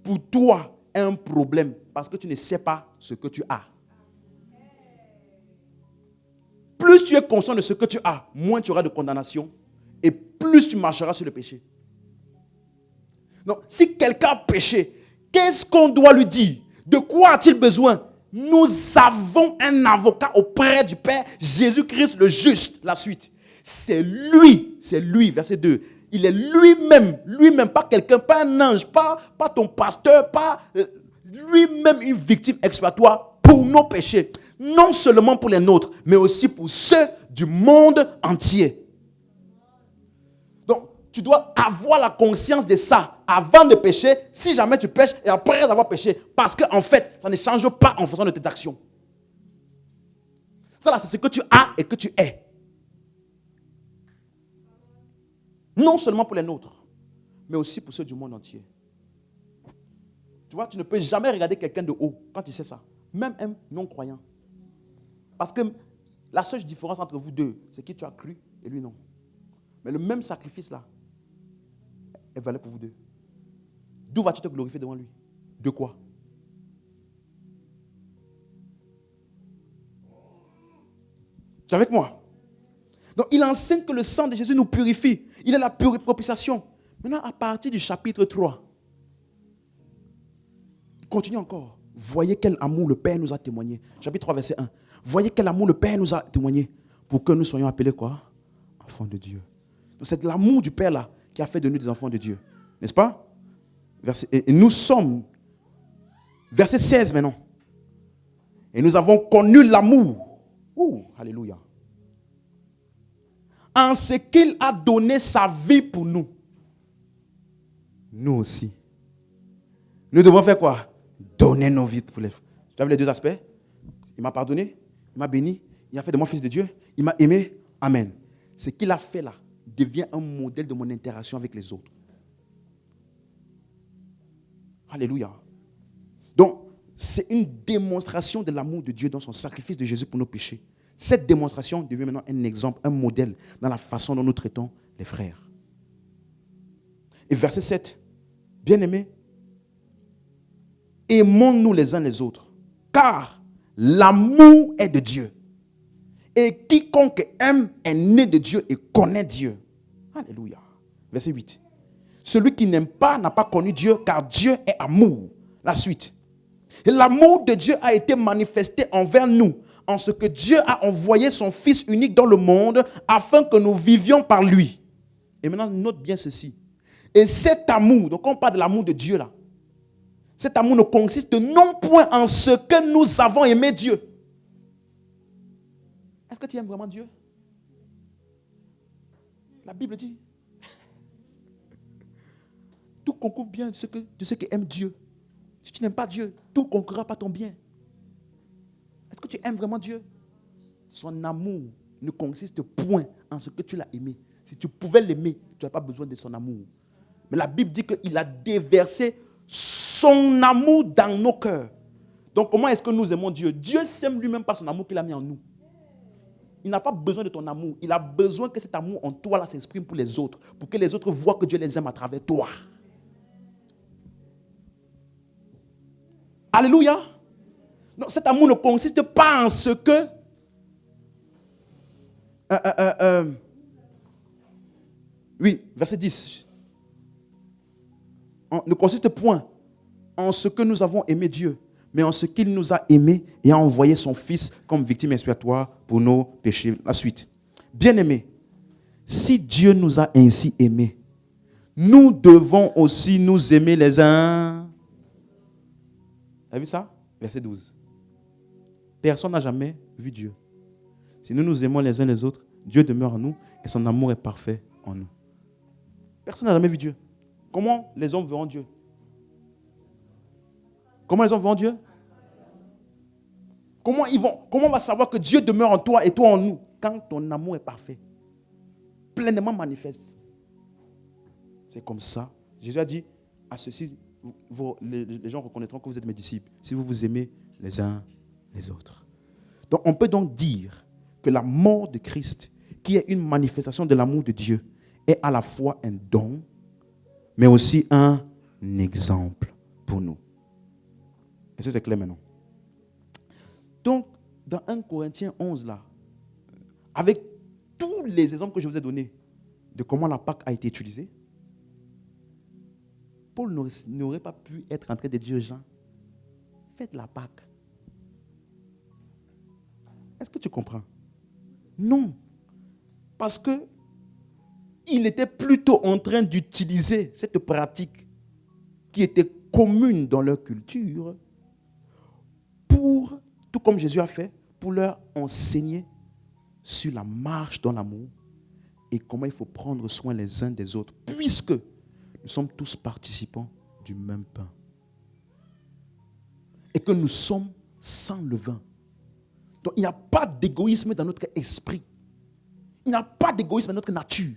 Speaker 2: pour toi est un problème parce que tu ne sais pas ce que tu as. Plus tu es conscient de ce que tu as, moins tu auras de condamnation et plus tu marcheras sur le péché. Donc, si quelqu'un a péché, qu'est-ce qu'on doit lui dire? De quoi a-t-il besoin? Nous avons un avocat auprès du Père, Jésus-Christ le juste. La suite. C'est lui, verset 2. Il est lui-même, pas quelqu'un, pas un ange, pas ton pasteur, pas lui-même une victime expiatoire pour nos péchés. Non seulement pour les nôtres, mais aussi pour ceux du monde entier. Donc, tu dois avoir la conscience de ça avant de pécher, si jamais tu pêches et après avoir péché. Parce qu'en fait, ça ne change pas en fonction de tes actions. Ça là, c'est ce que tu as et que tu es. Non seulement pour les nôtres, mais aussi pour ceux du monde entier. Tu vois, tu ne peux jamais regarder quelqu'un de haut quand tu sais ça. Même un non-croyant. Parce que la seule différence entre vous deux, c'est que tu as cru et lui non. Mais le même sacrifice là, est valable pour vous deux. D'où vas-tu te glorifier devant lui? De quoi? Tu es avec moi? Donc il enseigne que le sang de Jésus nous purifie. Il est la propitiation. Maintenant, à partir du chapitre 3, il continue encore. Voyez quel amour le Père nous a témoigné. Chapitre 3, verset 1. Voyez quel amour le Père nous a témoigné pour que nous soyons appelés quoi? Enfants de Dieu. Donc c'est l'amour du Père là qui a fait de nous des enfants de Dieu. N'est-ce pas? Et nous sommes, verset 16 maintenant. Et nous avons connu l'amour. Alléluia. En ce qu'il a donné sa vie pour nous. Nous aussi. Nous devons faire quoi? Donner nos vies pour les frères. Tu as vu les deux aspects? Il m'a pardonné, il m'a béni, il a fait de moi fils de Dieu, il m'a aimé. Amen. Ce qu'il a fait là devient un modèle de mon interaction avec les autres. Alléluia. Donc, c'est une démonstration de l'amour de Dieu dans son sacrifice de Jésus pour nos péchés. Cette démonstration devient maintenant un exemple, un modèle dans la façon dont nous traitons les frères. Et verset 7. Bien-aimés, aimons-nous les uns les autres, car l'amour est de Dieu. Et quiconque aime est né de Dieu et connaît Dieu. Alléluia. Verset 8. Celui qui n'aime pas n'a pas connu Dieu, car Dieu est amour. La suite. Et l'amour de Dieu a été manifesté envers nous, en ce que Dieu a envoyé son Fils unique dans le monde, afin que nous vivions par lui. Et maintenant, note bien ceci. Et cet amour, donc on parle de l'amour de Dieu là, cet amour ne consiste non point en ce que nous avons aimé Dieu. Est-ce que tu aimes vraiment Dieu? La Bible dit, tout concourt bien de ceux qui aiment Dieu. Si tu n'aimes pas Dieu, tout ne concourra pas ton bien. Est-ce que tu aimes vraiment Dieu? Son amour ne consiste point en ce que tu l'as aimé. Si tu pouvais l'aimer, tu n'as pas besoin de son amour. Mais la Bible dit qu'il a déversé son amour dans nos cœurs. Donc comment est-ce que nous aimons Dieu? Dieu s'aime lui-même par son amour qu'il a mis en nous. Il n'a pas besoin de ton amour. Il a besoin que cet amour en toi là s'exprime pour les autres. Pour que les autres voient que Dieu les aime à travers toi. Alléluia. Donc cet amour ne consiste pas en ce que... Oui, verset 10. Ne consiste point en ce que nous avons aimé Dieu, mais en ce qu'il nous a aimés et a envoyé son Fils comme victime expiatoire pour nos péchés. La suite. Bien-aimés, si Dieu nous a ainsi aimés, nous devons aussi nous aimer les uns. Vous avez vu ça? Verset 12. Personne n'a jamais vu Dieu. Si nous nous aimons les uns les autres, Dieu demeure en nous et son amour est parfait en nous. Personne n'a jamais vu Dieu. Comment les hommes verront Dieu? Comment les hommes verront Dieu? Comment on va savoir que Dieu demeure en toi et toi en nous? Quand ton amour est parfait, pleinement manifeste. C'est comme ça. Jésus a dit, à ceci, les gens reconnaîtront que vous êtes mes disciples, si vous vous aimez les uns les autres. Donc on peut donc dire que la mort de Christ, qui est une manifestation de l'amour de Dieu, est à la fois un don, mais aussi un exemple pour nous. Est-ce que c'est clair maintenant? Donc, dans 1 Corinthiens 11, là, avec tous les exemples que je vous ai donnés de comment la Pâque a été utilisée, Paul n'aurait pas pu être en train de dire aux gens, faites la Pâque. Est-ce que tu comprends? Non. Parce que il était plutôt en train d'utiliser cette pratique qui était commune dans leur culture pour, tout comme Jésus a fait, pour leur enseigner sur la marche dans l'amour et comment il faut prendre soin les uns des autres, puisque nous sommes tous participants du même pain. Et que nous sommes sans levain. Donc il n'y a pas d'égoïsme dans notre esprit. Il n'y a pas d'égoïsme dans notre nature.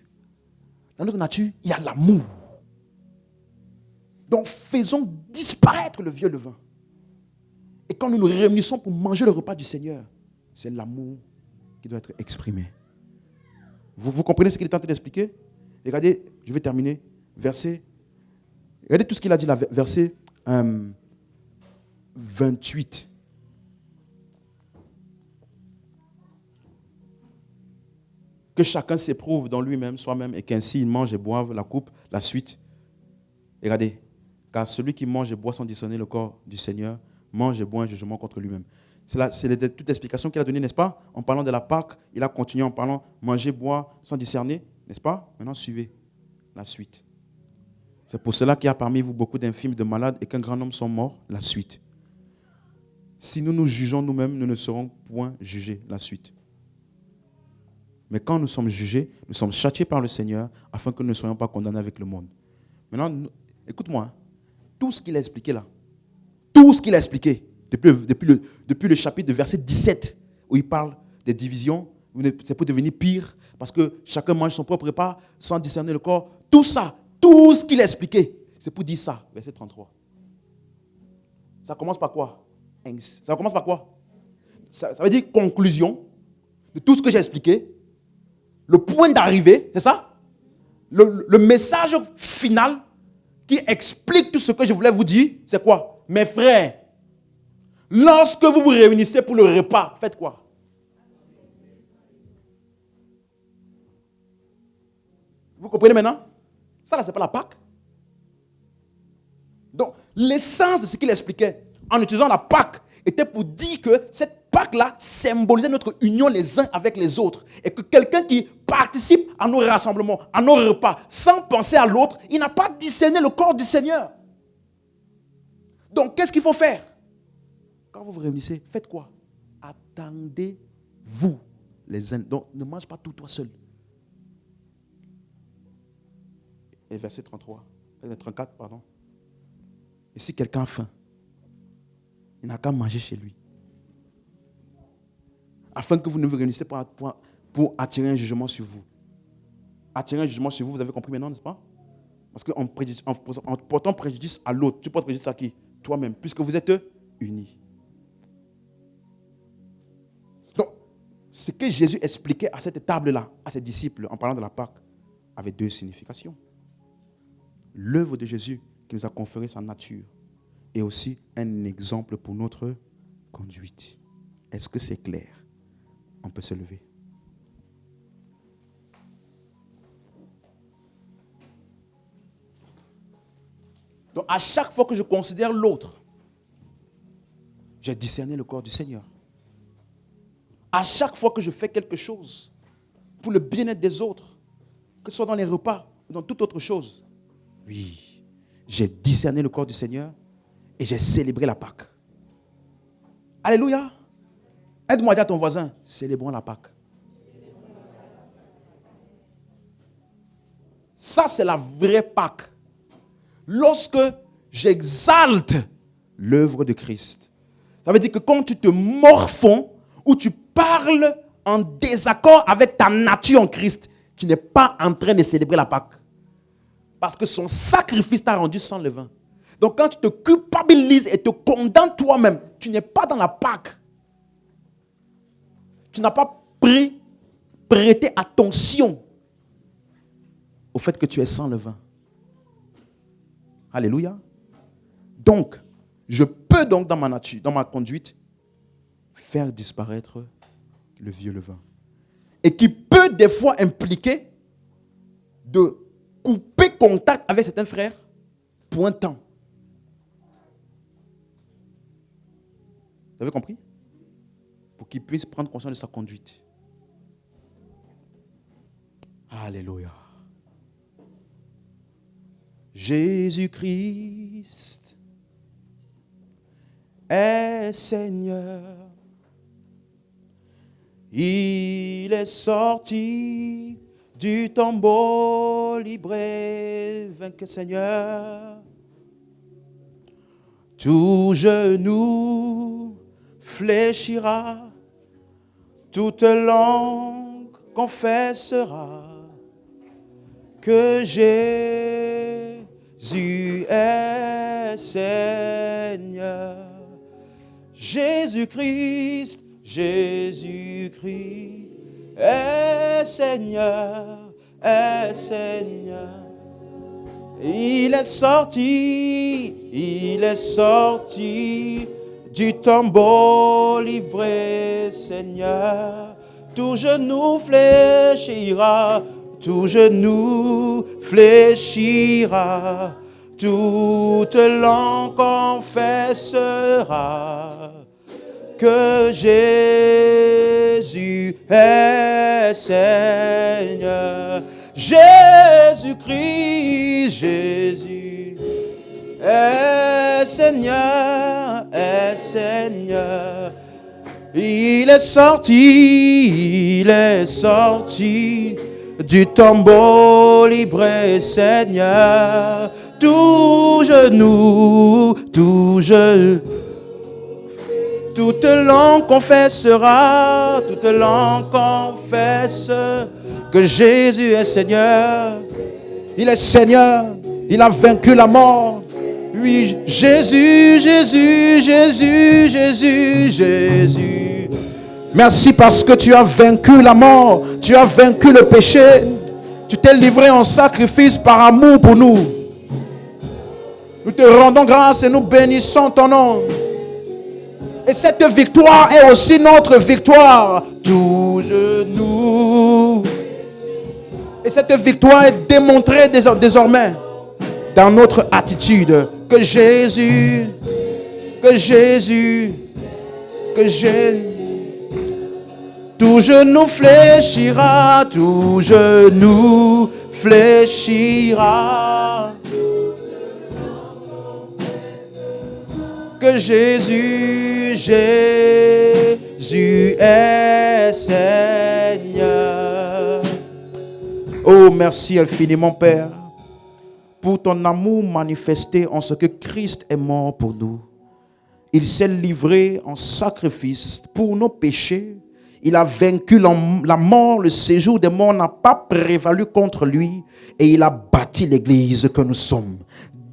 Speaker 2: Dans notre nature, il y a l'amour. Donc faisons disparaître le vieux levain. Et quand nous nous réunissons pour manger le repas du Seigneur, c'est l'amour qui doit être exprimé. Vous comprenez ce qu'il est en train d'expliquer? Regardez, je vais terminer. Regardez tout ce qu'il a dit là, verset 28. Que chacun s'éprouve dans lui-même, soi-même, et qu'ainsi il mange et boive la coupe, la suite. Et regardez, car celui qui mange et boit sans discerner le corps du Seigneur, mange et boit un jugement contre lui-même. C'est toute l'explication qu'il a donnée, n'est-ce pas? En parlant de la Pâque, il a continué en parlant manger, boire sans discerner, n'est-ce pas? Maintenant, suivez la suite. C'est pour cela qu'il y a parmi vous beaucoup d'infirmes, de malades et qu'un grand nombre sont morts. La suite. Si nous nous jugeons nous-mêmes, nous ne serons point jugés. La suite. Mais quand nous sommes jugés, nous sommes châtiés par le Seigneur afin que nous ne soyons pas condamnés avec le monde. Maintenant, écoute-moi. Hein. Tout ce qu'il a expliqué là, tout ce qu'il a expliqué depuis le chapitre de verset 17 où il parle des divisions, c'est pour devenir pire parce que chacun mange son propre repas sans discerner le corps. Tout ça, tout ce qu'il a expliqué, c'est pour dire ça. Verset 33. Ça commence par quoi? Ça commence par quoi? Ça veut dire conclusion de tout ce que j'ai expliqué. Le point d'arrivée, c'est ça? Le message final qui explique tout ce que je voulais vous dire, c'est quoi? Mes frères, lorsque vous vous réunissez pour le repas, faites quoi? Vous comprenez maintenant? Ça, là, c'est pas la Pâque. Donc, l'essence de ce qu'il expliquait en utilisant la Pâque était pour dire que cette Pâque-là symbolisait notre union les uns avec les autres. Et que quelqu'un qui participe à nos rassemblements, à nos repas, sans penser à l'autre, il n'a pas discerné le corps du Seigneur. Donc, qu'est-ce qu'il faut faire? Quand vous vous réunissez, faites quoi? Attendez-vous les uns. Donc, ne mange pas tout toi seul. Et verset 34, pardon. Et si quelqu'un a faim, il n'a qu'à manger chez lui. Afin que vous ne vous réunissez pas pour attirer un jugement sur vous. Attirer un jugement sur vous, vous avez compris maintenant, n'est-ce pas? Parce qu'en portant préjudice à l'autre, tu portes préjudice à qui? Toi-même, puisque vous êtes unis. Donc, ce que Jésus expliquait à cette table-là, à ses disciples, en parlant de la Pâque, avait deux significations. L'œuvre de Jésus qui nous a conféré sa nature et aussi un exemple pour notre conduite. Est-ce que c'est clair? On peut se lever. Donc, à chaque fois que je considère l'autre, j'ai discerné le corps du Seigneur. À chaque fois que je fais quelque chose pour le bien-être des autres, que ce soit dans les repas ou dans toute autre chose, oui, j'ai discerné le corps du Seigneur et j'ai célébré la Pâque. Alléluia. Aide-moi à dire à ton voisin, célébrons la Pâque. Ça, c'est la vraie Pâque. Lorsque j'exalte l'œuvre de Christ. Ça veut dire que quand tu te morfonds ou tu parles en désaccord avec ta nature en Christ, tu n'es pas en train de célébrer la Pâque. Parce que son sacrifice t'a rendu sans levain. Donc quand tu te culpabilises et te condamnes toi-même, tu n'es pas dans la Pâque. Tu n'as pas prêté attention au fait que tu es sans levain. Alléluia. Donc, je peux donc dans ma nature, dans ma conduite, faire disparaître le vieux levain. Et qui peut des fois impliquer de couper contact avec certains frères pour un temps. Vous avez compris? Pour qu'il puisse prendre conscience de sa conduite. Alléluia. Jésus-Christ est Seigneur. Il est sorti du tombeau libre et vainqueur Seigneur. Tout genou fléchira, toute langue confessera que Jésus est Seigneur. Jésus-Christ, Jésus-Christ est Seigneur, est Seigneur. Il est sorti du tombeau livré, Seigneur. Tout genou fléchira, tout genou fléchira, toute langue confessera que Jésus est Seigneur. Jésus-Christ, Jésus est Seigneur, est Seigneur. Il est sorti du tombeau libre, Seigneur. Tout genou, toute langue confessera, toute langue confesse que Jésus est Seigneur. Il est Seigneur, il a vaincu la mort. Oui, Jésus, Jésus, Jésus, Jésus, Jésus. Merci parce que tu as vaincu la mort, tu as vaincu le péché. Tu t'es livré en sacrifice par amour pour nous. Nous te rendons grâce et nous bénissons ton nom. Et cette victoire est aussi notre victoire. Tout genou. Et cette victoire est démontrée désormais dans notre attitude. Que Jésus, tout genou fléchira, tout genou fléchira. Que Jésus est Seigneur. Oh, merci infiniment, Père, pour ton amour manifesté en ce que Christ est mort pour nous. Il s'est livré en sacrifice pour nos péchés. Il a vaincu la mort, le séjour des morts n'a pas prévalu contre lui et il a bâti l'église que nous sommes.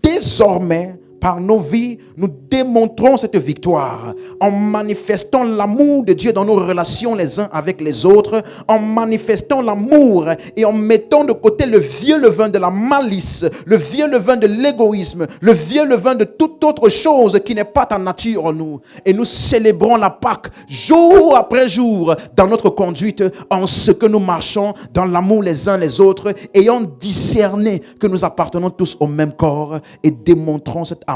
Speaker 2: Désormais, par nos vies, nous démontrons cette victoire en manifestant l'amour de Dieu dans nos relations les uns avec les autres, en manifestant l'amour et en mettant de côté le vieux levain de la malice, le vieux levain de l'égoïsme, le vieux levain de toute autre chose qui n'est pas ta nature en nous. Et nous célébrons la Pâque jour après jour dans notre conduite, en ce que nous marchons dans l'amour les uns les autres, ayant discerné que nous appartenons tous au même corps et démontrons cet amour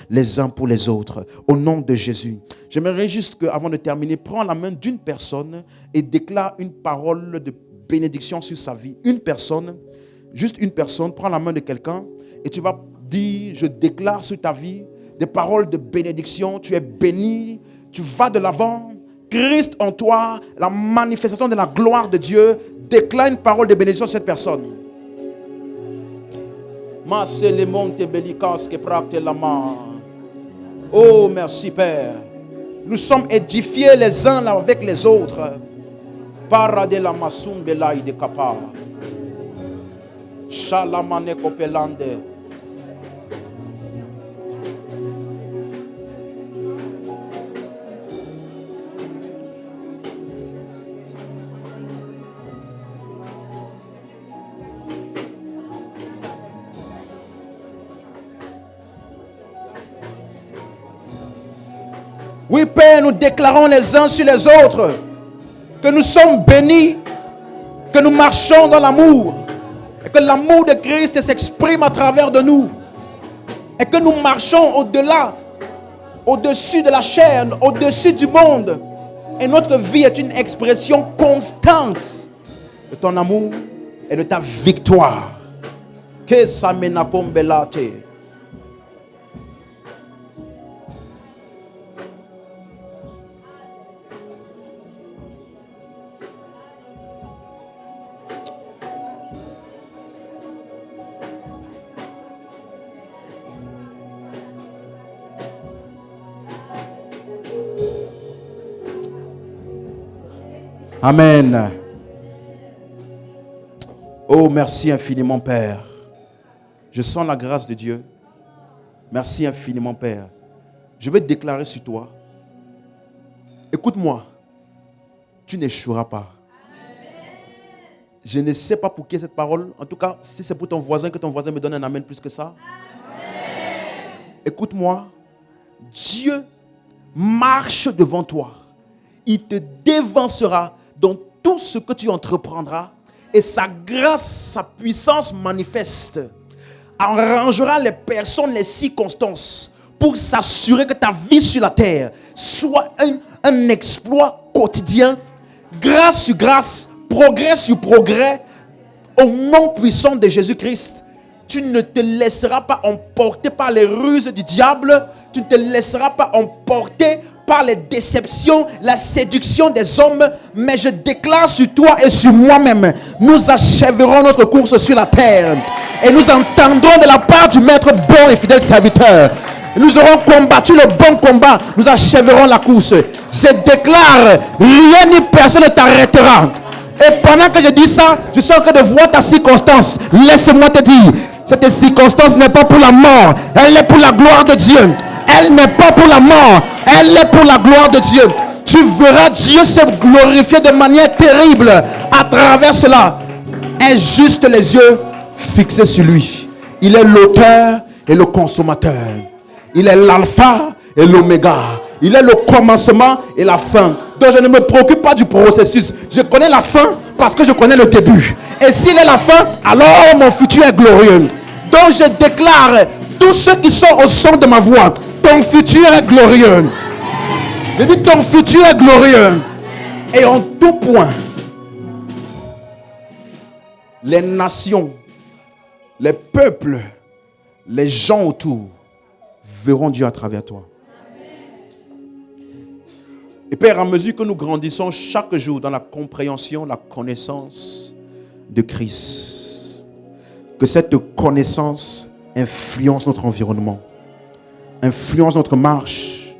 Speaker 2: les uns pour les autres. Au nom de Jésus. J'aimerais juste qu'avant de terminer, prends la main d'une personne et déclare une parole de bénédiction sur sa vie. Une personne, juste une personne, prends la main de quelqu'un et tu vas dire, je déclare sur ta vie des paroles de bénédiction. Tu es béni, tu vas de l'avant. Christ en toi, la manifestation de la gloire de Dieu. Déclare une parole de bénédiction sur cette personne. Oh, merci Père. Nous sommes édifiés les uns avec les autres. Para de la masumbela de kapa. Shalamane kopelande. Oui, Père, nous déclarons les uns sur les autres que nous sommes bénis, que nous marchons dans l'amour, et que l'amour de Christ s'exprime à travers de nous, et que nous marchons au-delà, au-dessus de la chair, au-dessus du monde. Et notre vie est une expression constante de ton amour et de ta victoire. Que ça mena kombelate. Amen. Oh, merci infiniment, Père. Je sens la grâce de Dieu. Merci infiniment, Père. Je vais te déclarer sur toi. Écoute-moi. Tu n'échoueras pas. Je ne sais pas pour qui est cette parole. En tout cas, si c'est pour ton voisin, que ton voisin me donne un amen plus que ça. Écoute-moi. Dieu marche devant toi. Il te dévancera dans tout ce que tu entreprendras, et sa grâce, sa puissance manifeste arrangera les personnes, les circonstances pour s'assurer que ta vie sur la terre soit un exploit quotidien, grâce sur grâce, progrès sur progrès, au nom puissant de Jésus-Christ. Tu ne te laisseras pas emporter par les ruses du diable, tu ne te laisseras pas emporter par les déceptions, la séduction des hommes, mais je déclare sur toi et sur moi-même, nous achèverons notre course sur la terre et nous entendrons de la part du Maître bon et fidèle serviteur. Nous aurons combattu le bon combat, nous achèverons la course. Je déclare, rien ni personne ne t'arrêtera. Et pendant que je dis ça, je suis en train de voir ta circonstance. Laisse-moi te dire, cette circonstance n'est pas pour la mort, elle est pour la gloire de Dieu. Elle n'est pas pour la mort, elle est pour la gloire de Dieu. Tu verras Dieu se glorifier de manière terrible à travers cela. Aie juste les yeux fixés sur lui. Il est l'auteur et le consommateur. Il est l'alpha et l'oméga. Il est le commencement et la fin. Donc je ne me préoccupe pas du processus. Je connais la fin parce que je connais le début. Et s'il est la fin, alors mon futur est glorieux. Donc je déclare, tous ceux qui sont au son de ma voix, ton futur est glorieux. Je dis ton futur est glorieux. Et en tout point, les nations, les peuples, les gens autour verront Dieu à travers toi. Et Père, à mesure que nous grandissons chaque jour dans la compréhension, la connaissance de Christ, que cette connaissance influence notre environnement, influence notre marche,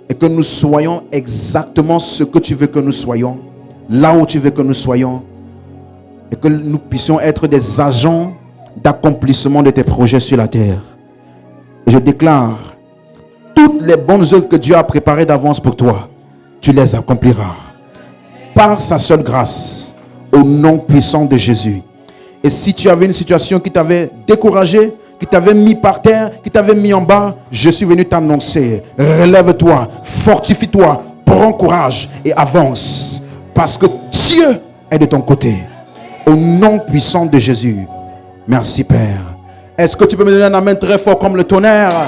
Speaker 2: et que nous soyons exactement ce que tu veux que nous soyons, là où tu veux que nous soyons, et que nous puissions être des agents d'accomplissement de tes projets sur la terre. Et je déclare, toutes les bonnes œuvres que Dieu a préparées d'avance pour toi, tu les accompliras par sa seule grâce, au nom puissant de Jésus. Et si tu avais une situation qui t'avait découragé, qui t'avait mis par terre, qui t'avait mis en bas, je suis venu t'annoncer, relève-toi, fortifie-toi, prends courage et avance, parce que Dieu est de ton côté. Au nom puissant de Jésus. Merci Père. Est-ce que tu peux me donner un amen très fort comme le tonnerre?